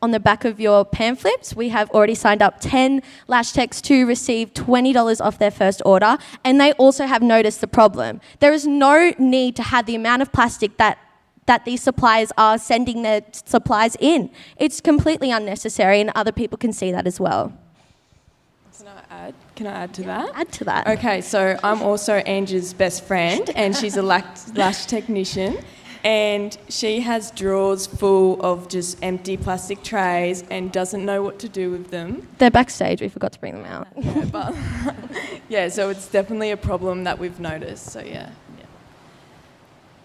on the back of your pamphlets, we have already signed up 10 lash techs to receive $20 off their first order, and they also have noticed the problem. There is no need to have the amount of plastic that these suppliers are sending their supplies in. It's completely unnecessary, and other people can see that as well. Can I add to that? Add to that. Okay, so I'm also Angie's best friend, and she's a lash technician, and she has drawers full of just empty plastic trays and doesn't know what to do with them. They're backstage. We forgot to bring them out. Yeah, but yeah, so it's definitely a problem that we've noticed. So yeah.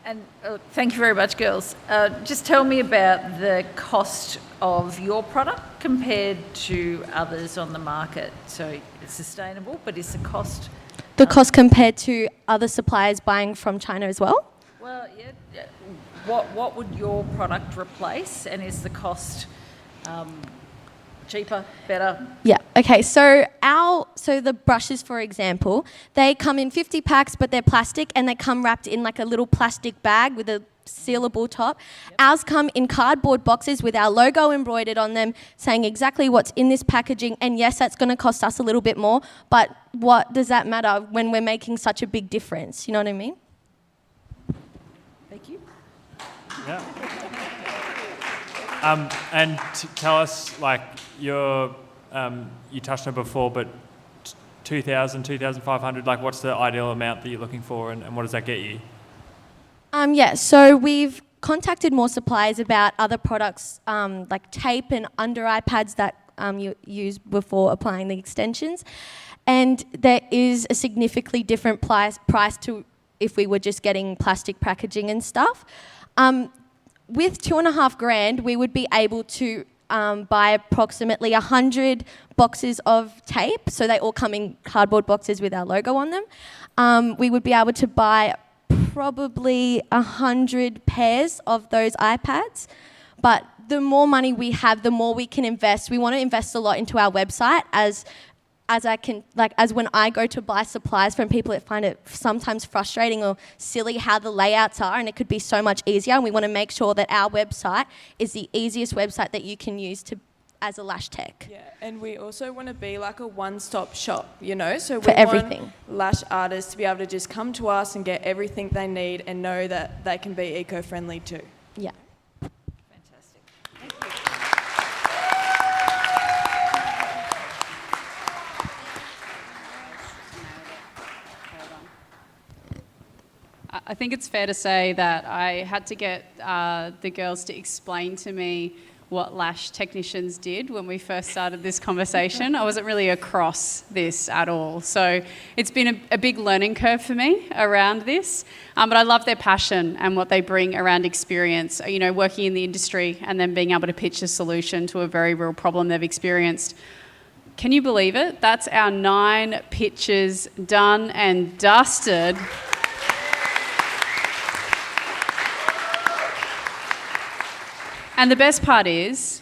And thank you very much, girls. Just tell me about the cost of your product compared to others on the market. So it's sustainable, but is the cost... The cost compared to other suppliers buying from China as well? Well, yeah. What would your product replace, and is the cost cheaper, better? Yeah, okay, so the brushes, for example, they come in 50 packs, but they're plastic, and they come wrapped in like a little plastic bag with a sealable top. Yep. Ours come in cardboard boxes with our logo embroidered on them, saying exactly what's in this packaging, and yes, that's going to cost us a little bit more, but what does that matter when we're making such a big difference? You know what I mean? Thank you. Yeah. And tell us, like, you touched on it before, but 2,000, 2,500, like, what's the ideal amount that you're looking for, and what does that get you? Yeah, so we've contacted more suppliers about other products like tape and under eye pads that you use before applying the extensions. And there is a significantly different price to if we were just getting plastic packaging and stuff. With $2,500, we would be able to buy approximately 100 boxes of tape. So they all come in cardboard boxes with our logo on them. We would be able to buy probably 100 pairs of those iPads, but the more money we have, the more we can invest. We want to invest a lot into our website as when I go to buy supplies from people that find it sometimes frustrating or silly how the layouts are, and it could be so much easier, and we want to make sure that our website is the easiest website that you can use as a lash tech. Yeah, and we also want to be like a one-stop shop, you know? So for everything. Want lash artists to be able to just come to us and get everything they need and know that they can be eco-friendly too. Yeah. Fantastic. Thank you. I think it's fair to say that I had to get the girls to explain to me what lash technicians did when we first started this conversation. I wasn't really across this at all. So it's been a big learning curve for me around this. But I love their passion and what they bring around experience, you know, working in the industry and then being able to pitch a solution to a very real problem they've experienced. Can you believe it? That's our 9 pitches done and dusted. And the best part is,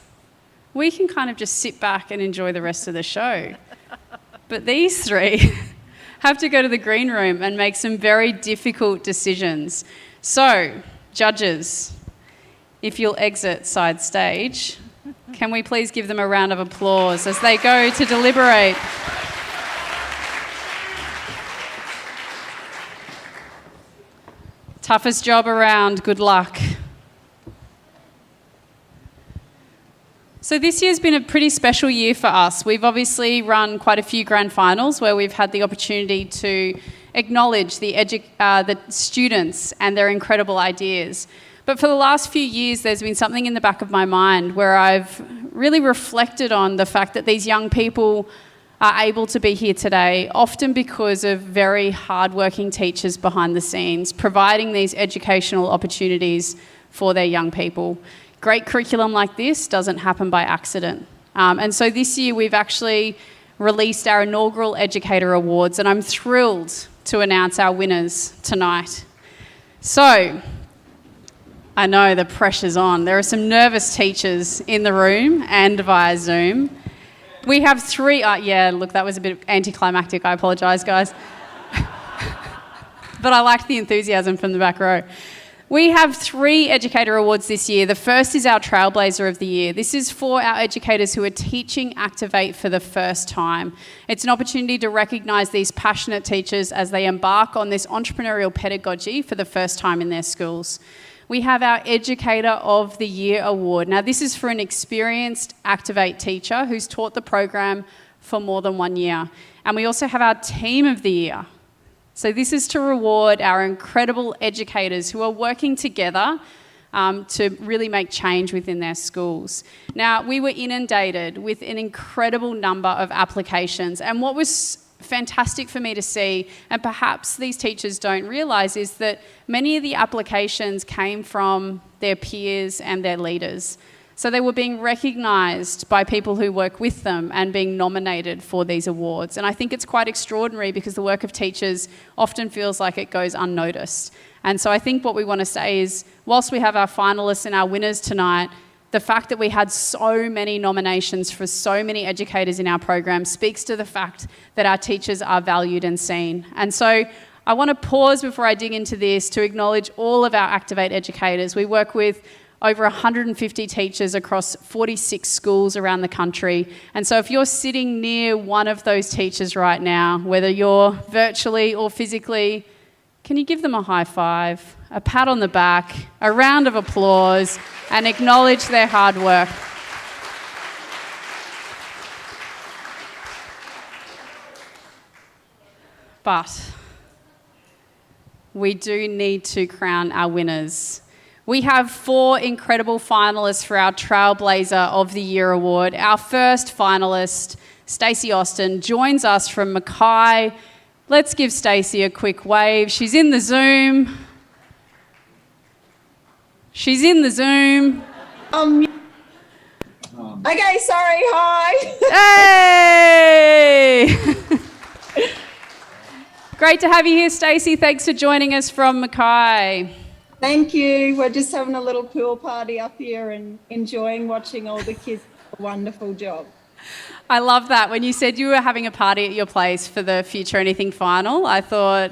we can kind of just sit back and enjoy the rest of the show. But these 3 have to go to the green room and make some very difficult decisions. So, judges, if you'll exit side stage, can we please give them a round of applause as they go to deliberate? Toughest job around, good luck. So this year's been a pretty special year for us. We've obviously run quite a few grand finals where we've had the opportunity to acknowledge the students and their incredible ideas. But for the last few years, there's been something in the back of my mind where I've really reflected on the fact that these young people are able to be here today, often because of very hardworking teachers behind the scenes, providing these educational opportunities for their young people. Great curriculum like this doesn't happen by accident. And so this year we've actually released our inaugural Educator Awards, and I'm thrilled to announce our winners tonight. So, I know the pressure's on. There are some nervous teachers in the room and via Zoom. We have three, yeah, look, that was a bit anticlimactic. I apologise, guys. But I liked the enthusiasm from the back row. We have 3 Educator Awards this year. The first is our Trailblazer of the Year. This is for our educators who are teaching Activate for the first time. It's an opportunity to recognise these passionate teachers as they embark on this entrepreneurial pedagogy for the first time in their schools. We have our Educator of the Year Award. Now, this is for an experienced Activate teacher who's taught the program for more than 1 year. And we also have our Team of the Year. So this is to reward our incredible educators who are working together to really make change within their schools. Now, we were inundated with an incredible number of applications, and what was fantastic for me to see, and perhaps these teachers don't realise, is that many of the applications came from their peers and their leaders. So they were being recognised by people who work with them and being nominated for these awards. And I think it's quite extraordinary because the work of teachers often feels like it goes unnoticed. And so I think what we want to say is, whilst we have our finalists and our winners tonight, the fact that we had so many nominations for so many educators in our program speaks to the fact that our teachers are valued and seen. And so I want to pause before I dig into this to acknowledge all of our Activate educators. We work with over 150 teachers across 46 schools around the country. And so if you're sitting near one of those teachers right now, whether you're virtually or physically, can you give them a high five, a pat on the back, a round of applause, and acknowledge their hard work? But we do need to crown our winners. We have 4 incredible finalists for our Trailblazer of the Year award. Our first finalist, Stacey Austin, joins us from Mackay. Let's give Stacey a quick wave. She's in the Zoom. She's in the Zoom. Okay, sorry, hi. Hey! Great to have you here, Stacey. Thanks for joining us from Mackay. Thank you. We're just having a little pool party up here and enjoying watching all the kids do a wonderful job. I love that. When you said you were having a party at your place for the Future Anything final, I thought,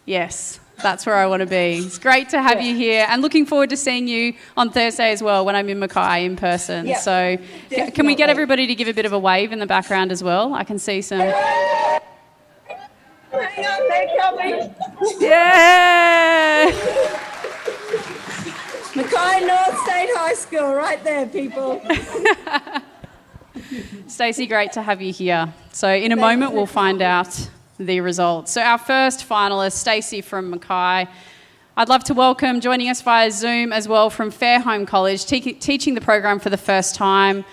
yes, that's where I want to be. It's great to have you here, and looking forward to seeing you on Thursday as well when I'm in Mackay in person. Yep, so definitely. Can we get everybody to give a bit of a wave in the background as well? I can see some. Hang on, they're coming. Yeah! Mackay North State High School, right there, people. Stacey, great to have you here. So in a moment, we'll find out the results. So our first finalist, Stacey from Mackay. I'd love to welcome, joining us via Zoom as well from Fairholme College, teaching the program for the first time,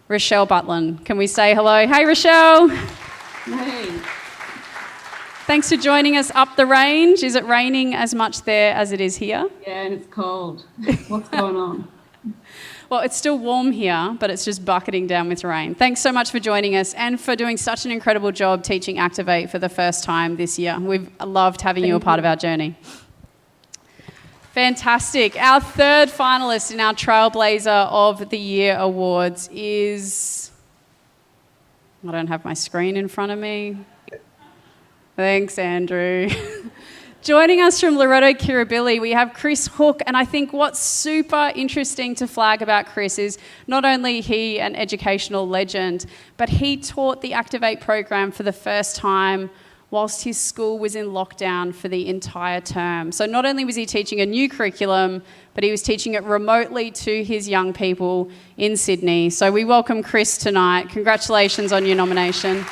Rochelle Butlin. Can we say hello? Hey, Rochelle. Hey. Thanks for joining us up the range. Is it raining as much there as it is here? Yeah, and it's cold. What's going on? Well, it's still warm here, but it's just bucketing down with rain. Thanks so much for joining us and for doing such an incredible job teaching Activate for the first time this year. We've loved having you a part of our journey. Fantastic. Our third finalist in our Trailblazer of the Year Awards is... I don't have my screen in front of me. Thanks, Andrew. Joining us from Loreto Kirribilli, we have Chris Hook, and I think what's super interesting to flag about Chris is not only he an educational legend, but he taught the Activate program for the first time whilst his school was in lockdown for the entire term. So not only was he teaching a new curriculum, but he was teaching it remotely to his young people in Sydney. So we welcome Chris tonight. Congratulations on your nomination.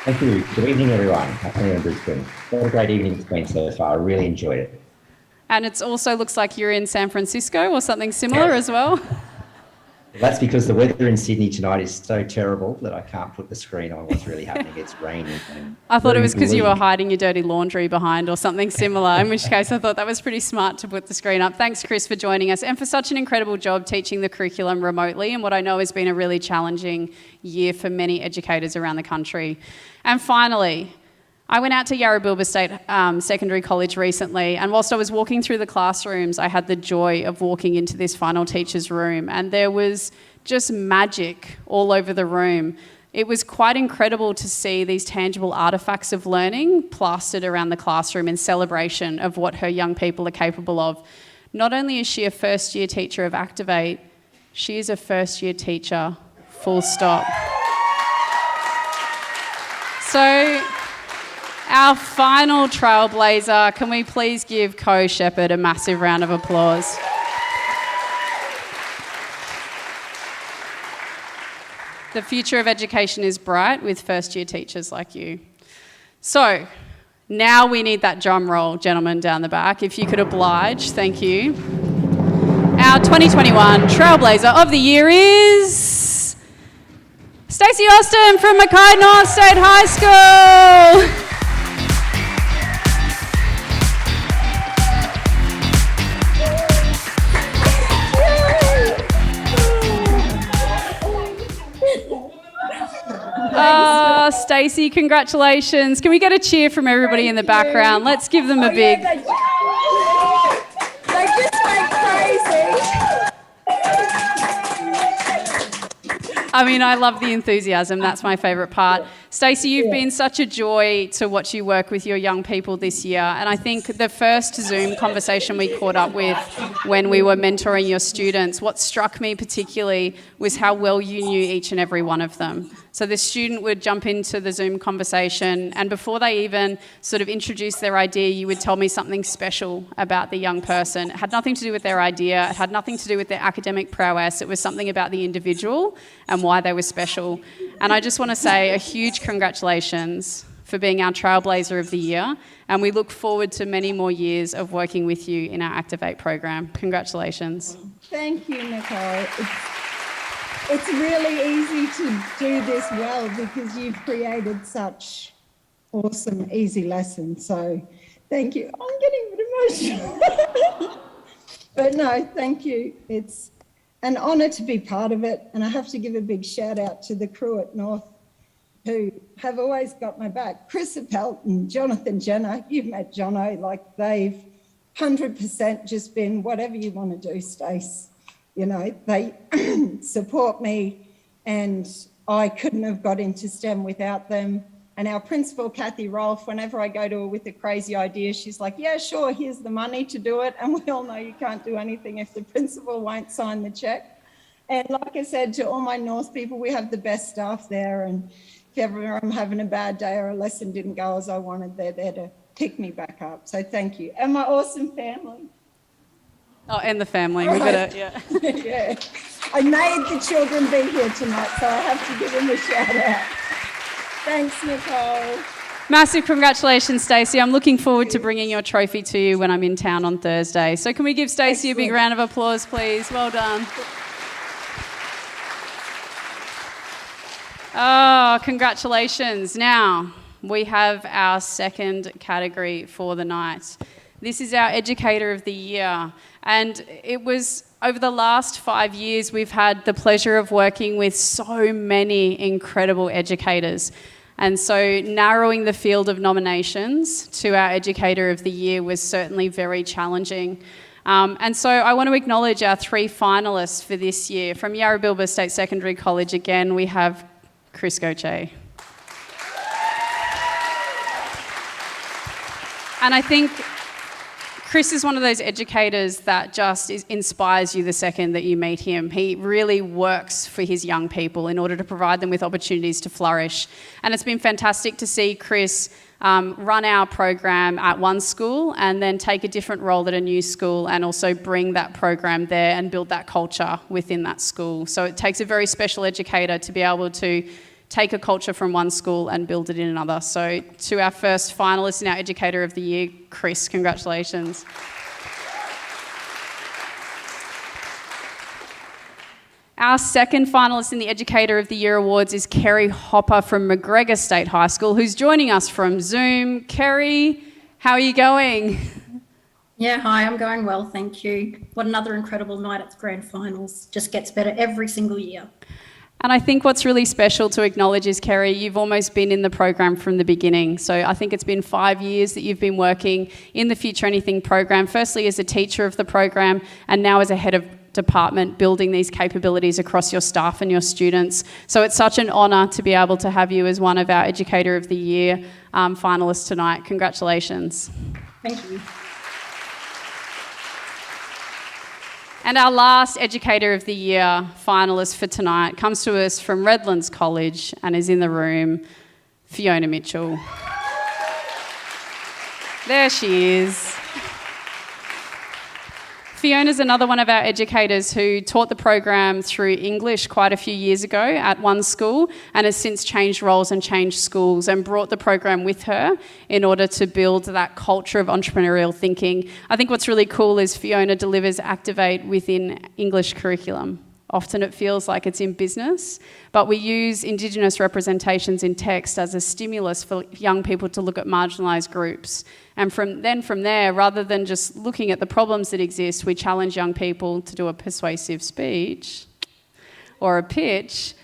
Thank you. Good evening, everyone. I'm in Brisbane. What a great evening it's been so far. I really enjoyed it. And it also looks like you're in San Francisco or something similar as well. That's because the weather in Sydney tonight is so terrible that I can't put the screen on what's really happening. It's raining. I thought it was because you were bleak. hiding your dirty laundry behind or something similar, in which case I thought that was pretty smart to put the screen up. Thanks, Chris, for joining us and for such an incredible job teaching the curriculum remotely and what I know has been a really challenging year for many educators around the country. And finally, I went out to Yarrabilba State Secondary College recently, and whilst I was walking through the classrooms, I had the joy of walking into this final teacher's room, and there was just magic all over the room. It was quite incredible to see these tangible artefacts of learning plastered around the classroom in celebration of what her young people are capable of. Not only is she a first-year teacher of Activate, she is a first-year teacher, full stop. So, our final trailblazer, can we please give Co Shepherd a massive round of applause? The future of education is bright with first-year teachers like you. So, now we need that drum roll, gentlemen down the back. If you could oblige, thank you. Our 2021 Trailblazer of the Year is Stacey Austin from Mackay North State High School. Stacey, congratulations. Can we get a cheer from everybody in the background? Let's give them a big... They just went crazy. I mean, I love the enthusiasm. That's my favourite part. Stacey, you've been such a joy to watch you work with your young people this year. And I think the first Zoom conversation we caught up with when we were mentoring your students, what struck me particularly was how well you knew each and every one of them. So the student would jump into the Zoom conversation, and before they even sort of introduced their idea, you would tell me something special about the young person. It had nothing to do with their idea. It had nothing to do with their academic prowess. It was something about the individual and why they were special. And I just want to say a huge congratulations for being our Trailblazer of the Year, and we look forward to many more years of working with you in our Activate program. Congratulations. Thank you, Nicole. It's really easy to do this well because you've created such awesome, easy lessons. So thank you. I'm getting a bit emotional. But no, thank you. It's an honour to be part of it. And I have to give a big shout out to the crew at North who have always got my back. Chris Appelt and Jonathan Jenner, you've met Jono, like they've 100% just been whatever you want to do, Stace. You know, they support me, and I couldn't have got into STEM without them. And our principal, Kathy Rolfe, whenever I go to her with a crazy idea, she's like, yeah, sure, here's the money to do it. And we all know you can't do anything if the principal won't sign the check. And like I said to all my North people, we have the best staff there. And if ever I'm having a bad day or a lesson didn't go as I wanted, they're there to pick me back up. So thank you. And my awesome family. Oh, and the family. We got it. Yeah. Yeah. I made the children be here tonight, so I have to give them a shout out. Thanks, Nicole. Massive congratulations, Stacey. I'm looking forward to bringing your trophy to you when I'm in town on Thursday. So can we give Stacey a big round of applause, please? Well done. Oh, congratulations. Now, we have our second category for the night. This is our Educator of the Year. And it was over the last 5 years, we've had the pleasure of working with so many incredible educators. And so narrowing the field of nominations to our Educator of the Year was certainly very challenging. And so I want to acknowledge our 3 finalists for this year. From Yarrabilba State Secondary College, again, we have Chris Goche. And I think Chris is one of those educators that just inspires you the second that you meet him. He really works for his young people in order to provide them with opportunities to flourish. And it's been fantastic to see Chris run our program at one school and then take a different role at a new school and also bring that program there and build that culture within that school. So it takes a very special educator to be able to take a culture from one school and build it in another. So to our first finalist in our Educator of the Year, Chris, congratulations. Our second finalist in the Educator of the Year Awards is Kerry Hopper from McGregor State High School, who's joining us from Zoom. Kerry, how are you going? Yeah, hi, I'm going well, thank you. What another incredible night at the grand finals. Just gets better every single year. And I think what's really special to acknowledge is, Kerry, you've almost been in the program from the beginning. So I think it's been 5 years that you've been working in the Future Anything program, firstly as a teacher of the program and now as a head of department, building these capabilities across your staff and your students. So it's such an honour to be able to have you as one of our Educator of the Year finalists tonight. Congratulations. Thank you. And our last Educator of the Year finalist for tonight comes to us from Redlands College and is in the room, Fiona Mitchell. There she is. Fiona's another one of our educators who taught the program through English quite a few years ago at one school and has since changed roles and changed schools and brought the program with her in order to build that culture of entrepreneurial thinking. I think what's really cool is Fiona delivers Activate within English curriculum. Often it feels like it's in business, but we use Indigenous representations in text as a stimulus for young people to look at marginalised groups. And from there, rather than just looking at the problems that exist, we challenge young people to do a persuasive speech or a pitch,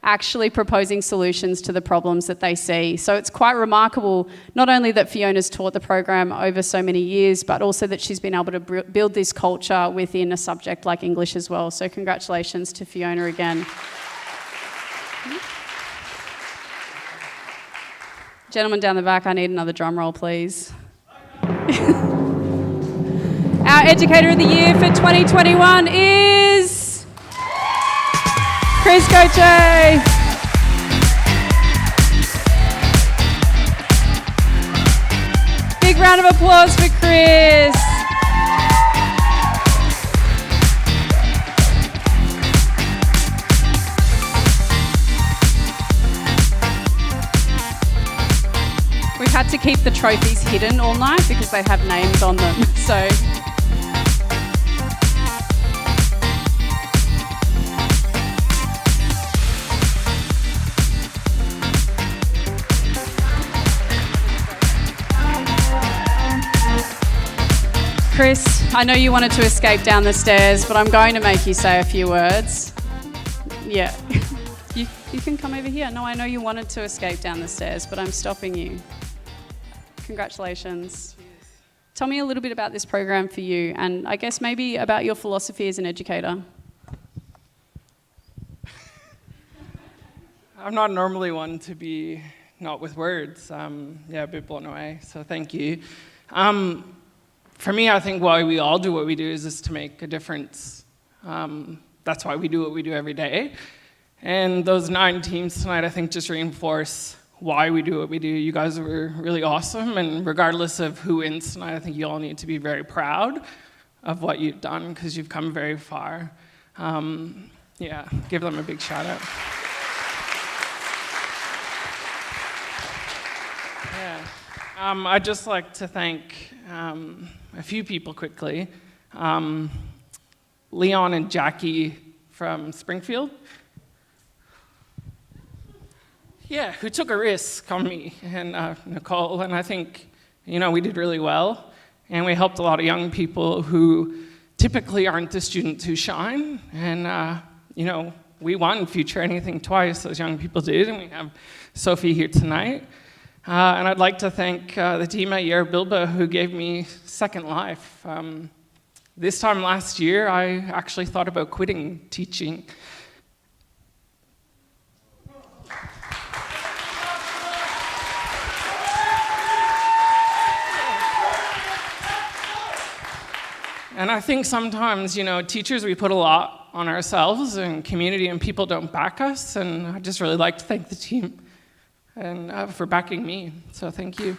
actually proposing solutions to the problems that they see. So it's quite remarkable, not only that Fiona's taught the program over so many years, but also that she's been able to build this culture within a subject like English as well. So congratulations to Fiona again. Gentleman down the back, I need another drum roll, please. Our Educator of the Year for 2021 is Chris Coco. Big round of applause for Chris. We've had to keep the trophies hidden all night because they have names on them. So Chris, I know you wanted to escape down the stairs, but I'm going to make you say a few words. Yeah. You can come over here. No, I know you wanted to escape down the stairs, but I'm stopping you. Congratulations. Tell me a little bit about this program for you, and I guess maybe about your philosophy as an educator. I'm not normally one to be not with words. Yeah, a bit blown away, so thank you. For me, I think why we all do what we do is just to make a difference. That's why we do what we do every day. And those 9 teams tonight, I think, just reinforce why we do what we do. You guys were really awesome, and regardless of who wins tonight, I think you all need to be very proud of what you've done because you've come very far. Yeah, give them a big shout out. Yeah. I'd just like to thank a few people quickly. Leon and Jackie from Springfield. Yeah, who took a risk on me and Nicole, and I think, we did really well. And we helped a lot of young people who typically aren't the students who shine. And, we won Future Anything twice, those young people did, and we have Sophie here tonight. And I'd like to thank the team at Yerra Bilba who gave me second life. This time last year, I actually thought about quitting teaching. And I think sometimes, teachers, we put a lot on ourselves, and community and people don't back us, and I'd just really like to thank the team and for backing me, so thank you.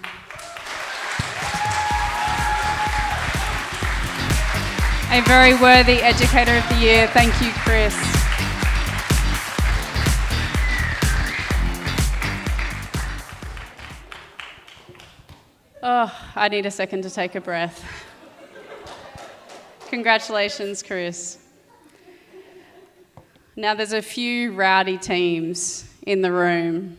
A very worthy Educator of the Year. Thank you, Chris. I need a second to take a breath. Congratulations, Chris. Now there's a few rowdy teams in the room,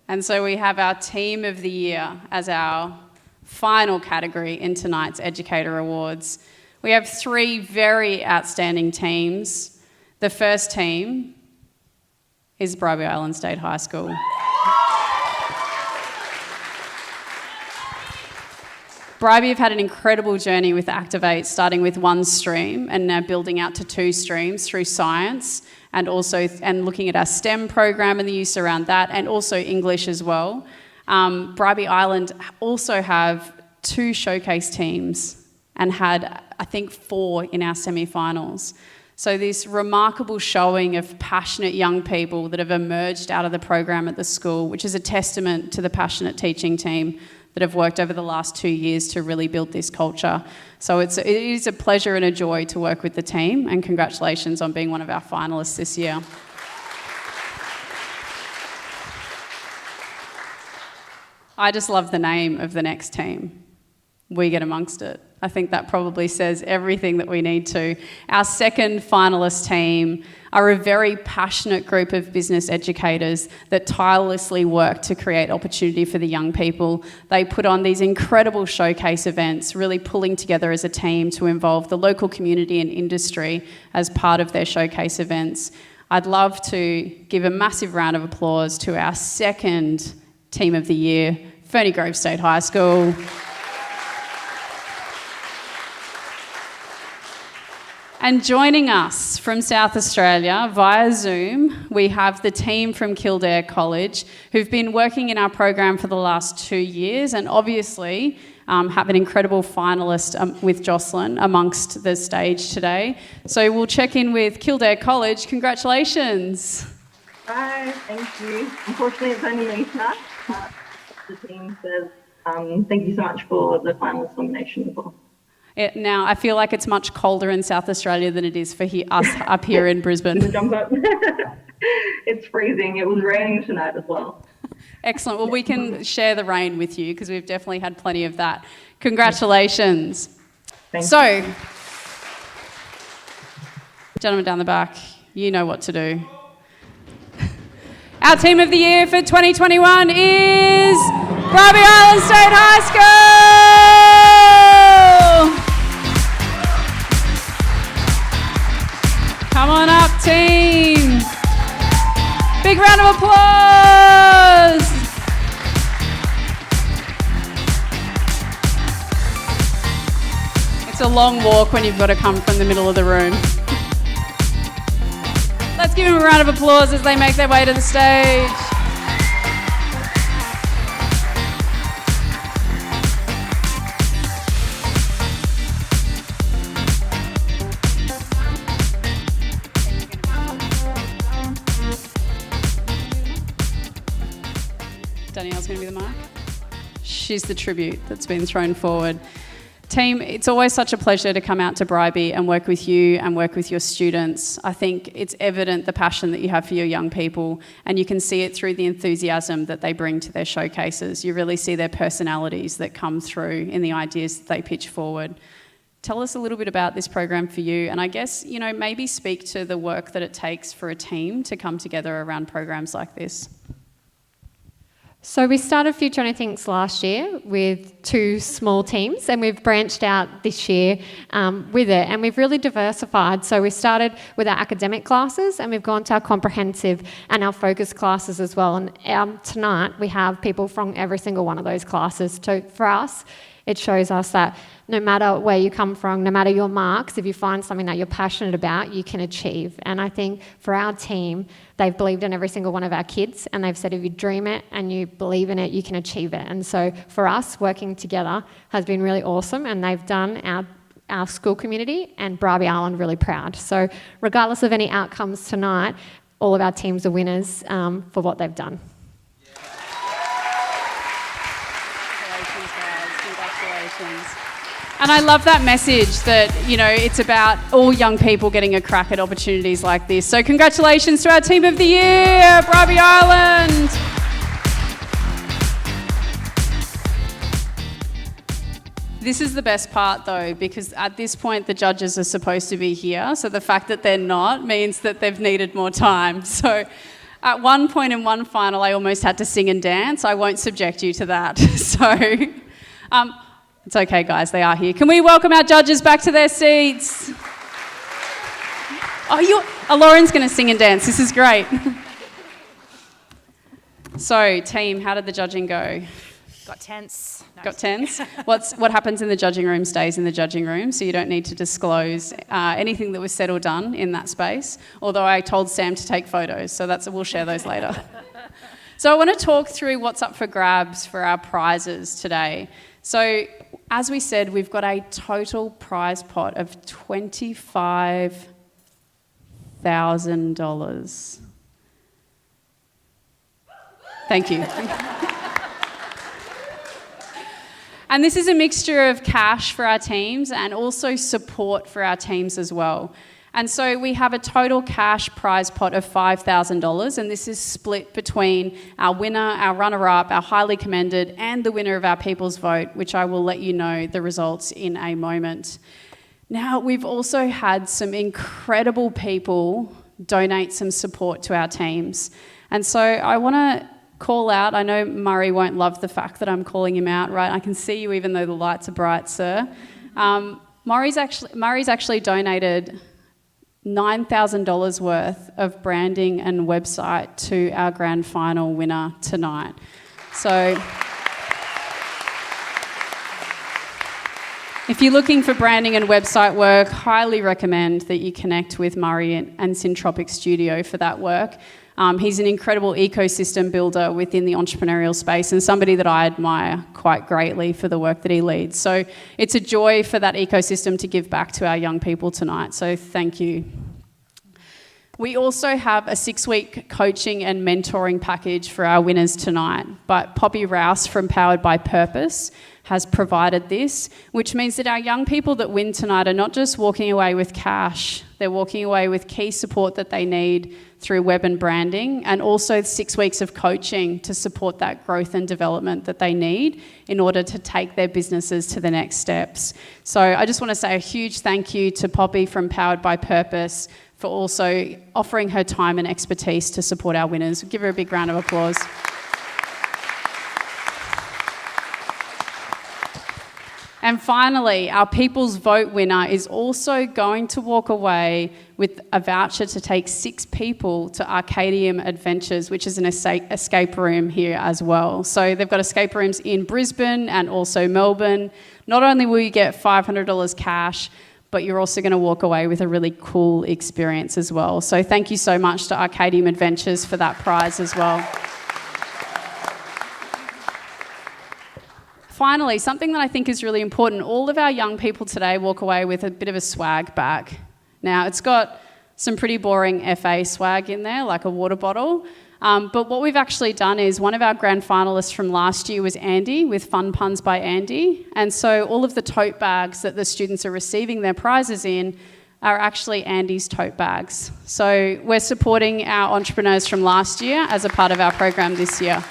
and so we have our Team of the Year as our final category in tonight's Educator Awards. We have 3 very outstanding teams. The first team is Bribie Island State High School. Bribie have had an incredible journey with Activate, starting with 1 stream and now building out to 2 streams through science and looking at our STEM program and the use around that, and also English as well. Bribie Island also have 2 showcase teams and had, I think, 4 in our semi-finals. So this remarkable showing of passionate young people that have emerged out of the program at the school, which is a testament to the passionate teaching team that have worked over the last 2 years to really build this culture. So it is a pleasure and a joy to work with the team, and congratulations on being one of our finalists this year. I just love the name of the next team. We get amongst it. I think that probably says everything that we need to. Our second finalist team are a very passionate group of business educators that tirelessly work to create opportunity for the young people. They put on these incredible showcase events, really pulling together as a team to involve the local community and industry as part of their showcase events. I'd love to give a massive round of applause to our second Team of the Year, Ferny Grove State High School. And joining us from South Australia via Zoom, we have the team from Kildare College who've been working in our program for the last 2 years, and obviously have an incredible finalist with Jocelyn amongst the stage today. So we'll check in with Kildare College. Congratulations. Hi, thank you. Unfortunately, it's only me tonight. The team says thank you so much for the finalist nomination as well. Now, I feel like it's much colder in South Australia than it is for us up here in Brisbane. Jump up. It's freezing. It was raining tonight as well. Excellent. Well, we can share the rain with you because we've definitely had plenty of that. Congratulations. Thank you. Gentlemen down the back, you know what to do. Our Team of the Year for 2021 is Bribie Island State High School! Come on up, team. Big round of applause. It's a long walk when you've got to come from the middle of the room. Let's give them a round of applause as they make their way to the stage. Danielle's going to be the mic. She's the tribute that's been thrown forward. Team, it's always such a pleasure to come out to Bribie and work with you and work with your students. I think it's evident the passion that you have for your young people, and you can see it through the enthusiasm that they bring to their showcases. You really see their personalities that come through in the ideas that they pitch forward. Tell us a little bit about this program for you, and I guess, maybe speak to the work that it takes for a team to come together around programs like this. So we started Future Anythings last year with 2 small teams, and we've branched out this year with it, and we've really diversified. So we started with our academic classes, and we've gone to our comprehensive and our focus classes as well. And tonight we have people from every single one of those classes. So for us, it shows us that no matter where you come from, no matter your marks, if you find something that you're passionate about, you can achieve. And I think for our team, they've believed in every single one of our kids, and they've said if you dream it and you believe in it, you can achieve it. And so for us, working together has been really awesome, and they've done our school community and Bribie Island really proud. So regardless of any outcomes tonight, all of our teams are winners for what they've done. And I love that message that, it's about all young people getting a crack at opportunities like this. So congratulations to our Team of the Year, Bribie Island. This is the best part though, because at this point the judges are supposed to be here, so the fact that they're not means that they've needed more time. So at one point in one final I almost had to sing and dance. I won't subject you to that. So it's okay guys, they are here. Can we welcome our judges back to their seats? Lauren's going to sing and dance. This is great. So team, how did the judging go? Got tense. No. Got tense? What happens in the judging room stays in the judging room, so you don't need to disclose anything that was said or done in that space, although I told Sam to take photos, so we'll share those later. So I want to talk through what's up for grabs for our prizes today. So as we said, we've got a total prize pot of $25,000. Thank you. And this is a mixture of cash for our teams and also support for our teams as well. And so we have a total cash prize pot of $5,000, and this is split between our winner, our runner-up, our highly commended, and the winner of our People's Vote, which I will let you know the results in a moment. Now, we've also had some incredible people donate some support to our teams. And so I want to call out, I know Murray won't love the fact that I'm calling him out, right? I can see you even though the lights are bright, sir. Murray's actually donated $9,000 worth of branding and website to our grand final winner tonight. So if you're looking for branding and website work, highly recommend that you connect with Murray and Syntropic Studio for that work. He's an incredible ecosystem builder within the entrepreneurial space and somebody that I admire quite greatly for the work that he leads. So it's a joy for that ecosystem to give back to our young people tonight. So thank you. We also have a 6-week coaching and mentoring package for our winners tonight, but Poppy Rouse from Powered by Purpose has provided this, which means that our young people that win tonight are not just walking away with cash, they're walking away with key support that they need through web and branding, and also 6 weeks of coaching to support that growth and development that they need in order to take their businesses to the next steps. So I just want to say a huge thank you to Poppy from Powered by Purpose for also offering her time and expertise to support our winners. Give her a big round of applause. And finally, our People's Vote winner is also going to walk away with a voucher to take 6 people to Arcadium Adventures, which is an escape room here as well. So they've got escape rooms in Brisbane and also Melbourne. Not only will you get $500 cash, but you're also going to walk away with a really cool experience as well. So thank you so much to Arcadium Adventures for that prize as well. Finally, something that I think is really important, all of our young people today walk away with a bit of a swag bag. Now, it's got some pretty boring FA swag in there, like a water bottle. But what we've actually done is one of our grand finalists from last year was Andy, with Fun Puns by Andy. And so all of the tote bags that the students are receiving their prizes in are actually Andy's tote bags. So we're supporting our entrepreneurs from last year as a part of our program this year.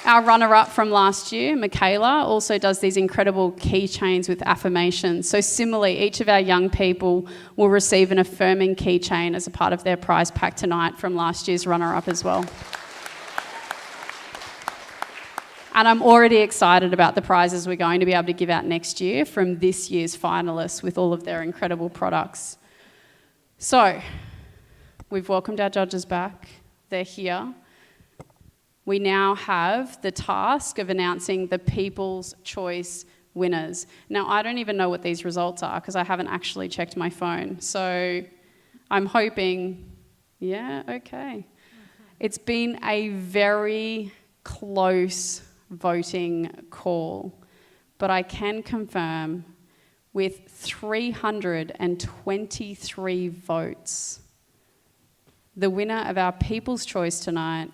Our runner-up from last year, Michaela, also does these incredible keychains with affirmations. So similarly, each of our young people will receive an affirming keychain as a part of their prize pack tonight from last year's runner-up as well. And I'm already excited about the prizes we're going to be able to give out next year from this year's finalists with all of their incredible products. So, we've welcomed our judges back. They're here. We now have the task of announcing the People's Choice winners. Now, I don't even know what these results are because I haven't actually checked my phone. So I'm hoping, yeah, okay. It's been a very close voting call, but I can confirm with 323 votes, the winner of our People's Choice tonight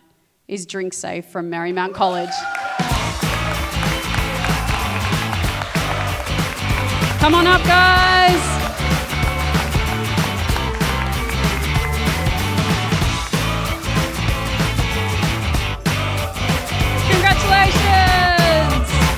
is Drink Safe from Marymount College. Come on up, guys. Congratulations.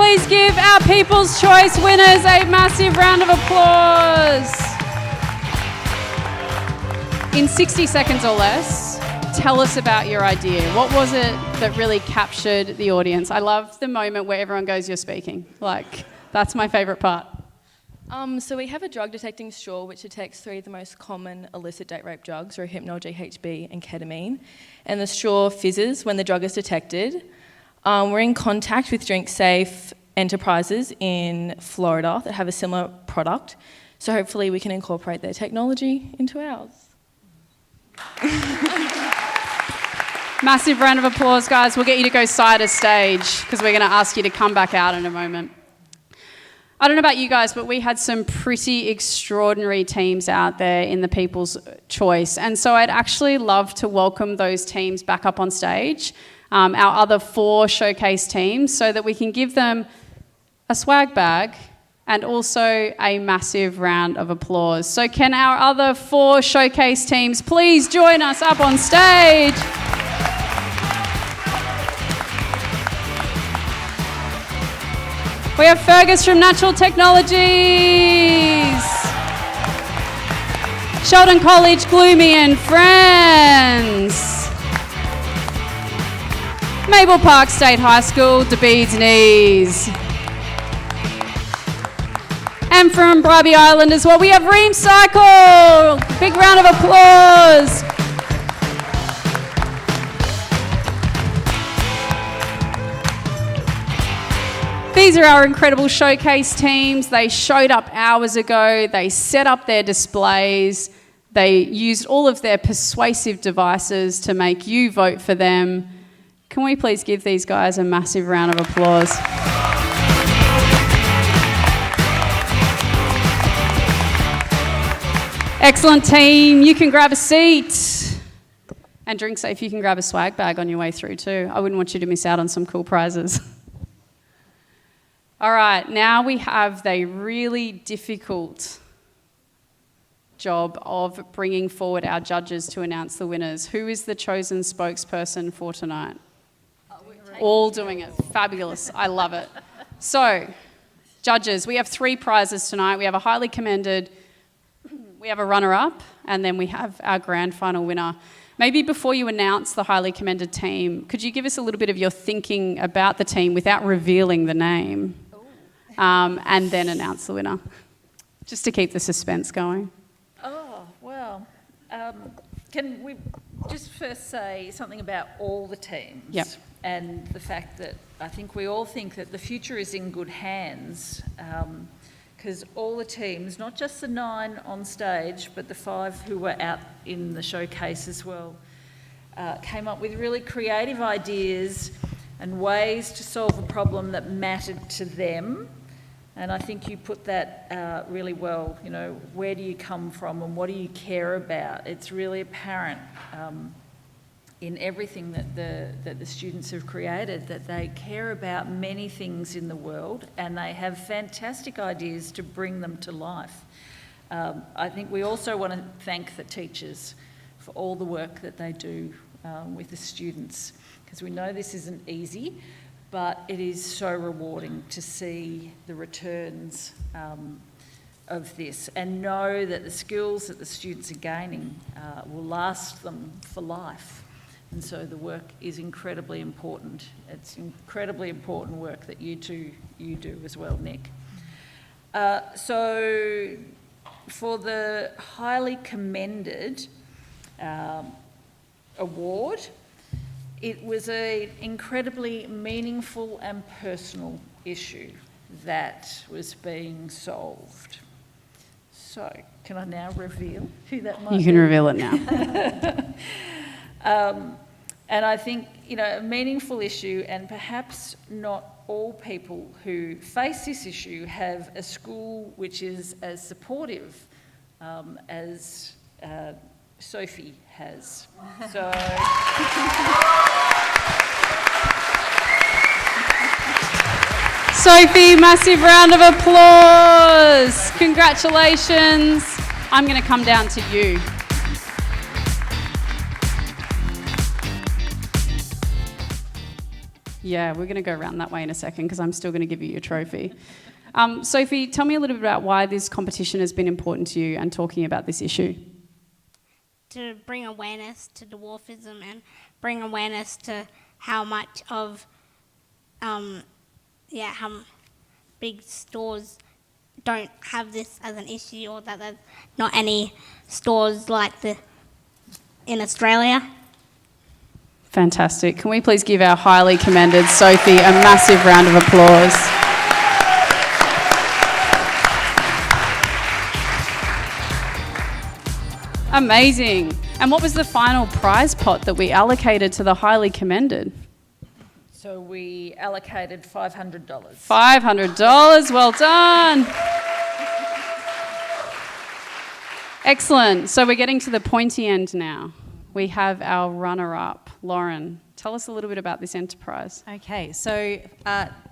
please give our People's Choice winners a massive round of applause? In 60 seconds or less, tell us about your idea. What was it that really captured the audience? I love the moment where everyone goes, "You're speaking." Like, that's my favourite part. So we have a drug detecting straw which detects 3 of the most common illicit date rape drugs, rohypnol, GHB and ketamine. And the straw fizzes when the drug is detected. We're in contact with DrinkSafe enterprises in Florida that have a similar product. So hopefully we can incorporate their technology into ours. Massive round of applause, guys. We'll get you to go side of stage because we're going to ask you to come back out in a moment. I don't know about you guys, but we had some pretty extraordinary teams out there in the People's Choice. And so I'd actually love to welcome those teams back up on stage, our other 4 showcase teams, so that we can give them a swag bag and also a massive round of applause. So can our other 4 showcase teams please join us up on stage? We have Fergus from Natural Technologies, Sheldon College, Gloomy and Friends, Maple Park State High School, DeBede's Knees, and from Bribey Island as well, we have Reamcycle. Big round of applause. These are our incredible showcase teams. They showed up hours ago. They set up their displays. They used all of their persuasive devices to make you vote for them. Can we please give these guys a massive round of applause? Excellent team. You can grab a seat. And DrinkSafe, you can grab a swag bag on your way through too. I wouldn't want you to miss out on some cool prizes. All right, now we have the really difficult job of bringing forward our judges to announce the winners. Who is the chosen spokesperson for tonight? All doing it. Fabulous. I love it. So, judges, we have 3 prizes tonight. We have a highly commended, we have a runner-up, and then we have our grand final winner. Maybe before you announce the highly commended team, could you give us a little bit of your thinking about the team without revealing the name? And then announce the winner, just to keep the suspense going. Oh, well, can we just first say something about all the teams? Yep. And the fact that I think we all think that the future is in good hands, because all the teams, not just the 9 on stage, but the 5 who were out in the showcase as well, came up with really creative ideas and ways to solve a problem that mattered to them. And I think you put that really well. You know, where do you come from and what do you care about? It's really apparent in everything that the students have created, that they care about many things in the world and they have fantastic ideas to bring them to life. I think we also want to thank the teachers for all the work that they do with the students, because we know this isn't easy, but it is so rewarding to see the returns of this and know that the skills that the students are gaining will last them for life. And so the work is incredibly important. It's incredibly important work that you do as well, Nick. So for the highly commended award, it was an incredibly meaningful and personal issue that was being solved. So, can I now reveal who that might be? You can reveal it now. And I think, you know, a meaningful issue, and perhaps not all people who face this issue have a school which is as supportive as Sophie has. So, Sophie, massive round of applause. Congratulations. I'm going to come down to you. Yeah, we're going to go around that way in a second because I'm still going to give you your trophy. Sophie, tell me a little bit about why this competition has been important to you and talking about this issue. To bring awareness to dwarfism and bring awareness to how much of, how big stores don't have this as an issue, or that there's not any stores like this in Australia. Fantastic. Can we please give our highly commended Sophie a massive round of applause? Amazing. And what was the final prize pot that we allocated to the highly commended? So we allocated $500. $500, well done. Excellent. So we're getting to the pointy end now. We have our runner-up, Lauren. Tell us a little bit about this enterprise. Okay, so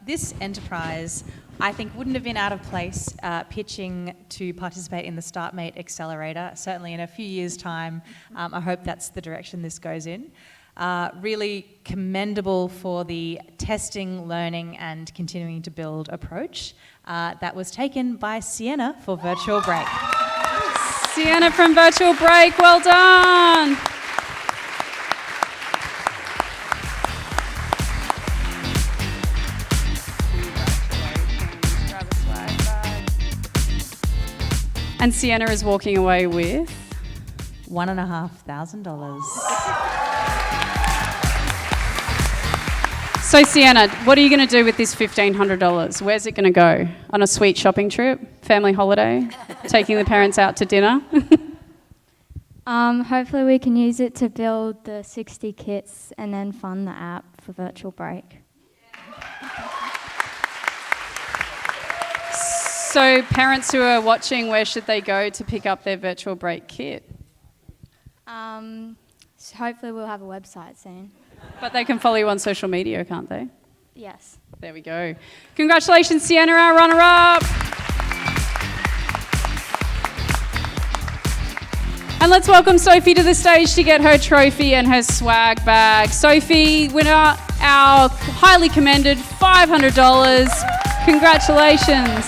this enterprise, I think, wouldn't have been out of place pitching to participate in the StartMate Accelerator. Certainly in a few years' time, I hope that's the direction this goes in. Really commendable for the testing, learning, and continuing to build approach that was taken by Sienna for Virtual Break. Sienna from Virtual Break, well done. And Sienna is walking away with $1,500. So Sienna, what are you going to do with this $1,500? Where's it going to go? On a sweet shopping trip? Family holiday? Taking the parents out to dinner? Hopefully we can use it to build the 60 kits and then fund the app for Virtual Break. So parents who are watching, where should they go to pick up their Virtual Break kit? So hopefully we'll have a website soon. But they can follow you on social media, can't they? Yes. There we go. Congratulations, Sienna, our runner-up. And let's welcome Sophie to the stage to get her trophy and her swag bag. Sophie, winner, our highly commended $500. Congratulations.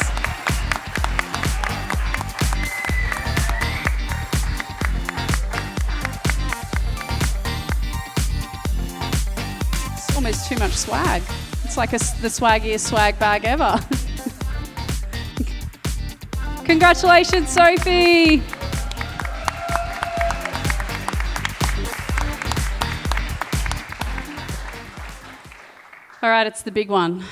It's almost too much swag. It's like the swaggiest swag bag ever. Congratulations, Sophie. All right, it's the big one.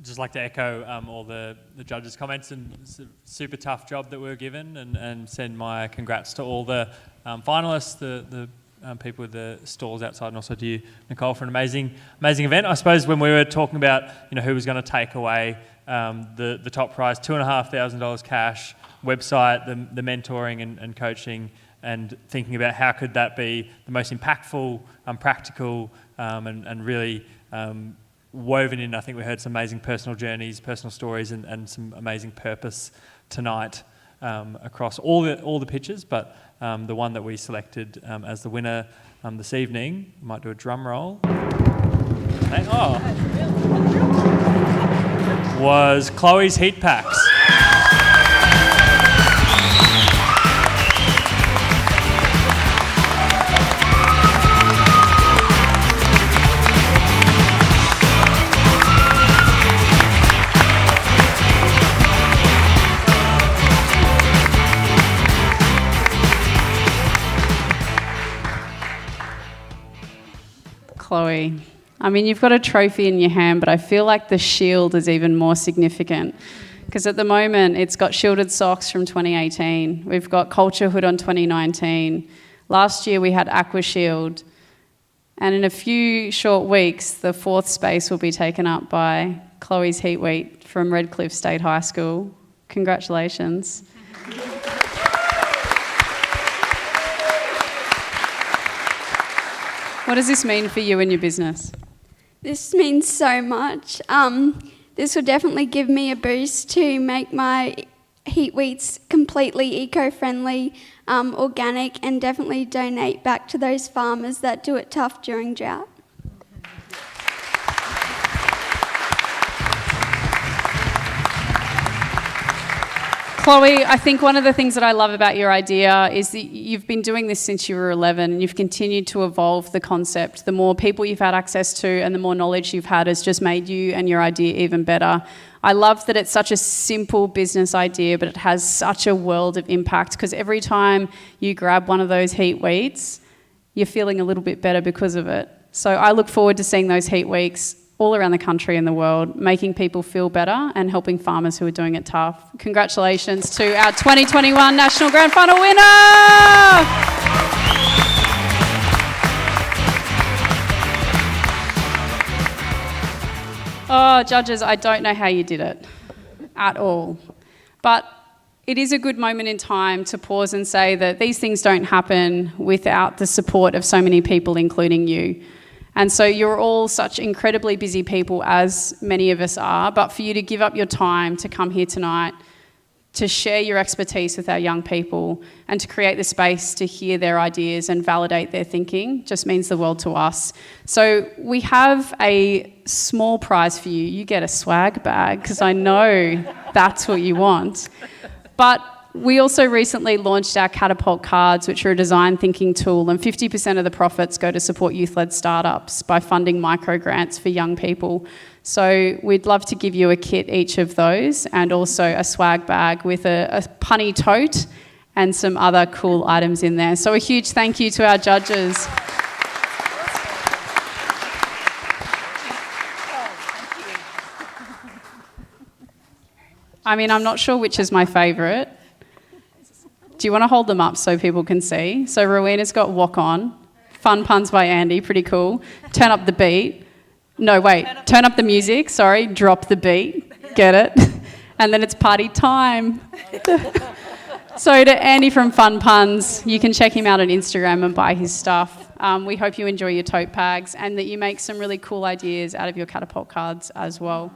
Just like to echo all the judges' comments, and it's a super tough job that we were given, and send my congrats to all the finalists, the people with the stalls outside, and also to you, Nicole, for an amazing event. I suppose when we were talking about who was going to take away the top prize, $2,500 cash, website, the mentoring and coaching, and thinking about how could that be the most impactful, practical, and really woven in. I think we heard some amazing personal journeys, personal stories, and some amazing purpose tonight across all the pitches. But the one that we selected as the winner this evening, might do a drum roll, was Chloe's Heat Packs. Chloe, I mean, you've got a trophy in your hand, but I feel like the shield is even more significant, because at the moment it's got Shielded Socks from 2018. We've got Culture Hood on 2019. Last year we had Aqua Shield. And in a few short weeks, the fourth space will be taken up by Chloe's Heat Wheat from Redcliffe State High School. Congratulations. What does this mean for you and your business? This means so much. This will definitely give me a boost to make my heat wheats completely eco-friendly, organic, and definitely donate back to those farmers that do it tough during drought. Chloe, I think one of the things that I love about your idea is that you've been doing this since you were 11 and you've continued to evolve the concept. The more people you've had access to and the more knowledge you've had has just made you and your idea even better. I love that it's such a simple business idea, but it has such a world of impact, because every time you grab one of those heat weeks, you're feeling a little bit better because of it. So I look forward to seeing those heat weeks all around the country and the world, making people feel better and helping farmers who are doing it tough. Congratulations to our 2021 National Grand Final winner! Oh, judges, I don't know how you did it at all. But it is a good moment in time to pause and say that these things don't happen without the support of so many people, including you. And so you're all such incredibly busy people, as many of us are, but for you to give up your time to come here tonight, to share your expertise with our young people and to create the space to hear their ideas and validate their thinking just means the world to us. So we have a small prize for you. You get a swag bag, because I know that's what you want. But we also recently launched our Catapult cards, which are a design thinking tool, and 50% of the profits go to support youth-led startups by funding micro grants for young people. So we'd love to give you a kit, each of those, and also a swag bag with a punny tote and some other cool items in there. So a huge thank you to our judges. I mean, I'm not sure which is my favourite. Do you want to hold them up so people can see? So Rowena's got Walk On, Fun Puns by Andy, pretty cool. Turn Up the Beat. No, wait, turn up the music, sorry, drop the beat, get it? And then it's party time. So to Andy from Fun Puns, you can check him out on Instagram and buy his stuff. We hope you enjoy your tote bags and that you make some really cool ideas out of your Catapult cards as well.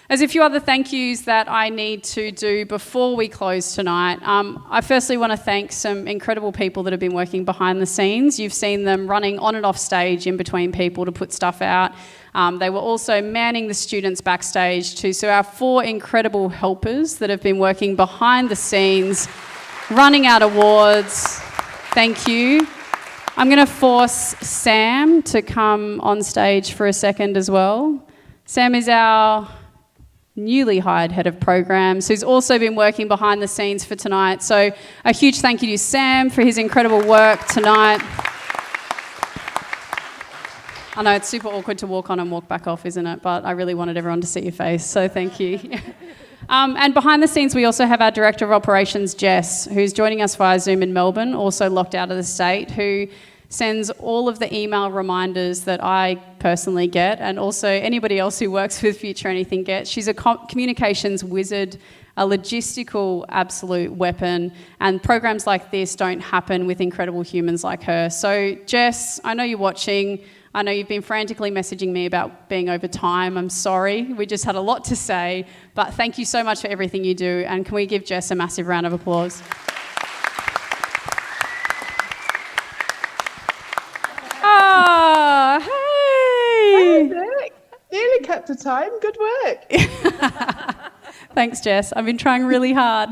There's a few other thank yous that I need to do before we close tonight. I firstly want to thank some incredible people that have been working behind the scenes. You've seen them running on and off stage in between people to put stuff out. They were also manning the students backstage too. So our 4 incredible helpers that have been working behind the scenes, running out awards. Thank you. I'm going to force Sam to come on stage for a second as well. Sam is our newly hired head of programs, who's also been working behind the scenes for tonight. So a huge thank you to Sam for his incredible work tonight. I know it's super awkward to walk on and walk back off, isn't it? But I really wanted everyone to see your face, so thank you. And behind the scenes, we also have our Director of Operations, Jess, who's joining us via Zoom in Melbourne, also locked out of the state, who sends all of the email reminders that I personally get, and also anybody else who works with Future Anything gets. She's a communications wizard, a logistical absolute weapon, and programs like this don't happen with incredible humans like her. So Jess, I know you're watching. I know you've been frantically messaging me about being over time. I'm sorry. We just had a lot to say, but thank you so much for everything you do, and can we give Jess a massive round of applause? Ah, hey! Nick. Nearly kept the time. Good work. Thanks, Jess. I've been trying really hard.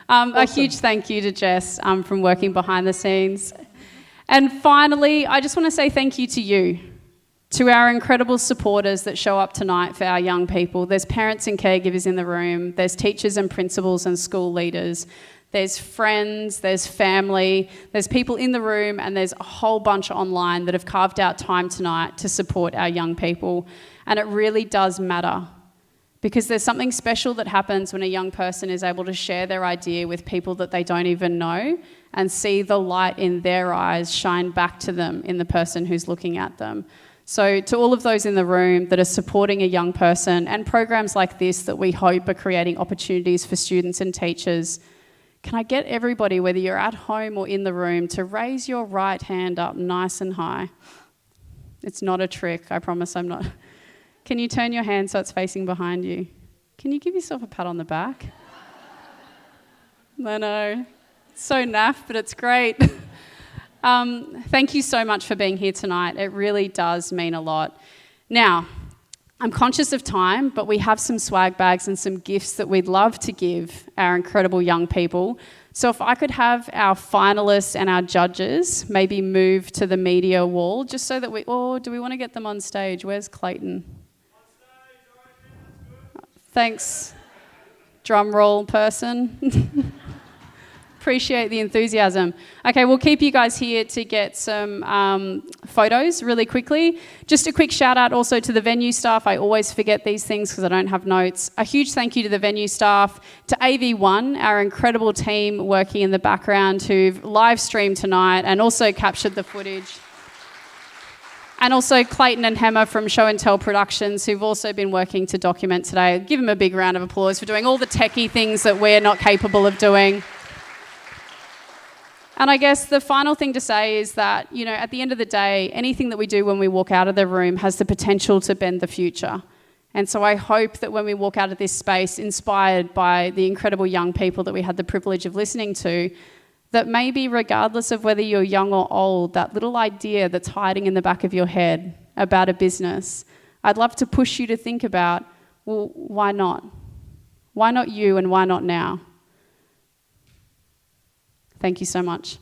Awesome. A huge thank you to Jess from working behind the scenes. And finally, I just want to say thank you to you, to our incredible supporters that show up tonight for our young people. There's parents and caregivers in the room. There's teachers and principals and school leaders. There's friends, there's family, there's people in the room, and there's a whole bunch online that have carved out time tonight to support our young people. And it really does matter, because there's something special that happens when a young person is able to share their idea with people that they don't even know and see the light in their eyes shine back to them in the person who's looking at them. So to all of those in the room that are supporting a young person and programs like this that we hope are creating opportunities for students and teachers, can I get everybody, whether you're at home or in the room, to raise your right hand up nice and high? It's not a trick, I promise I'm not. Can you turn your hand so it's facing behind you? Can you give yourself a pat on the back? I know, it's so naff, but it's great. Thank you so much for being here tonight. It really does mean a lot. Now, I'm conscious of time, but we have some swag bags and some gifts that we'd love to give our incredible young people. So if I could have our finalists and our judges maybe move to the media wall, just so that do we want to get them on stage? Where's Clayton? Thanks, drum roll person. Appreciate the enthusiasm. Okay, we'll keep you guys here to get some photos really quickly. Just a quick shout out also to the venue staff. I always forget these things because I don't have notes. A huge thank you to the venue staff, to AV1, our incredible team working in the background who've live streamed tonight and also captured the footage. And also Clayton and Hema from Show and Tell Productions, who've also been working to document today. Give them a big round of applause for doing all the techie things that we're not capable of doing. And I guess the final thing to say is that, at the end of the day, anything that we do when we walk out of the room has the potential to bend the future. And so I hope that when we walk out of this space, inspired by the incredible young people that we had the privilege of listening to, that maybe regardless of whether you're young or old, that little idea that's hiding in the back of your head about a business, I'd love to push you to think about, well, why not? Why not you and why not now? Thank you so much.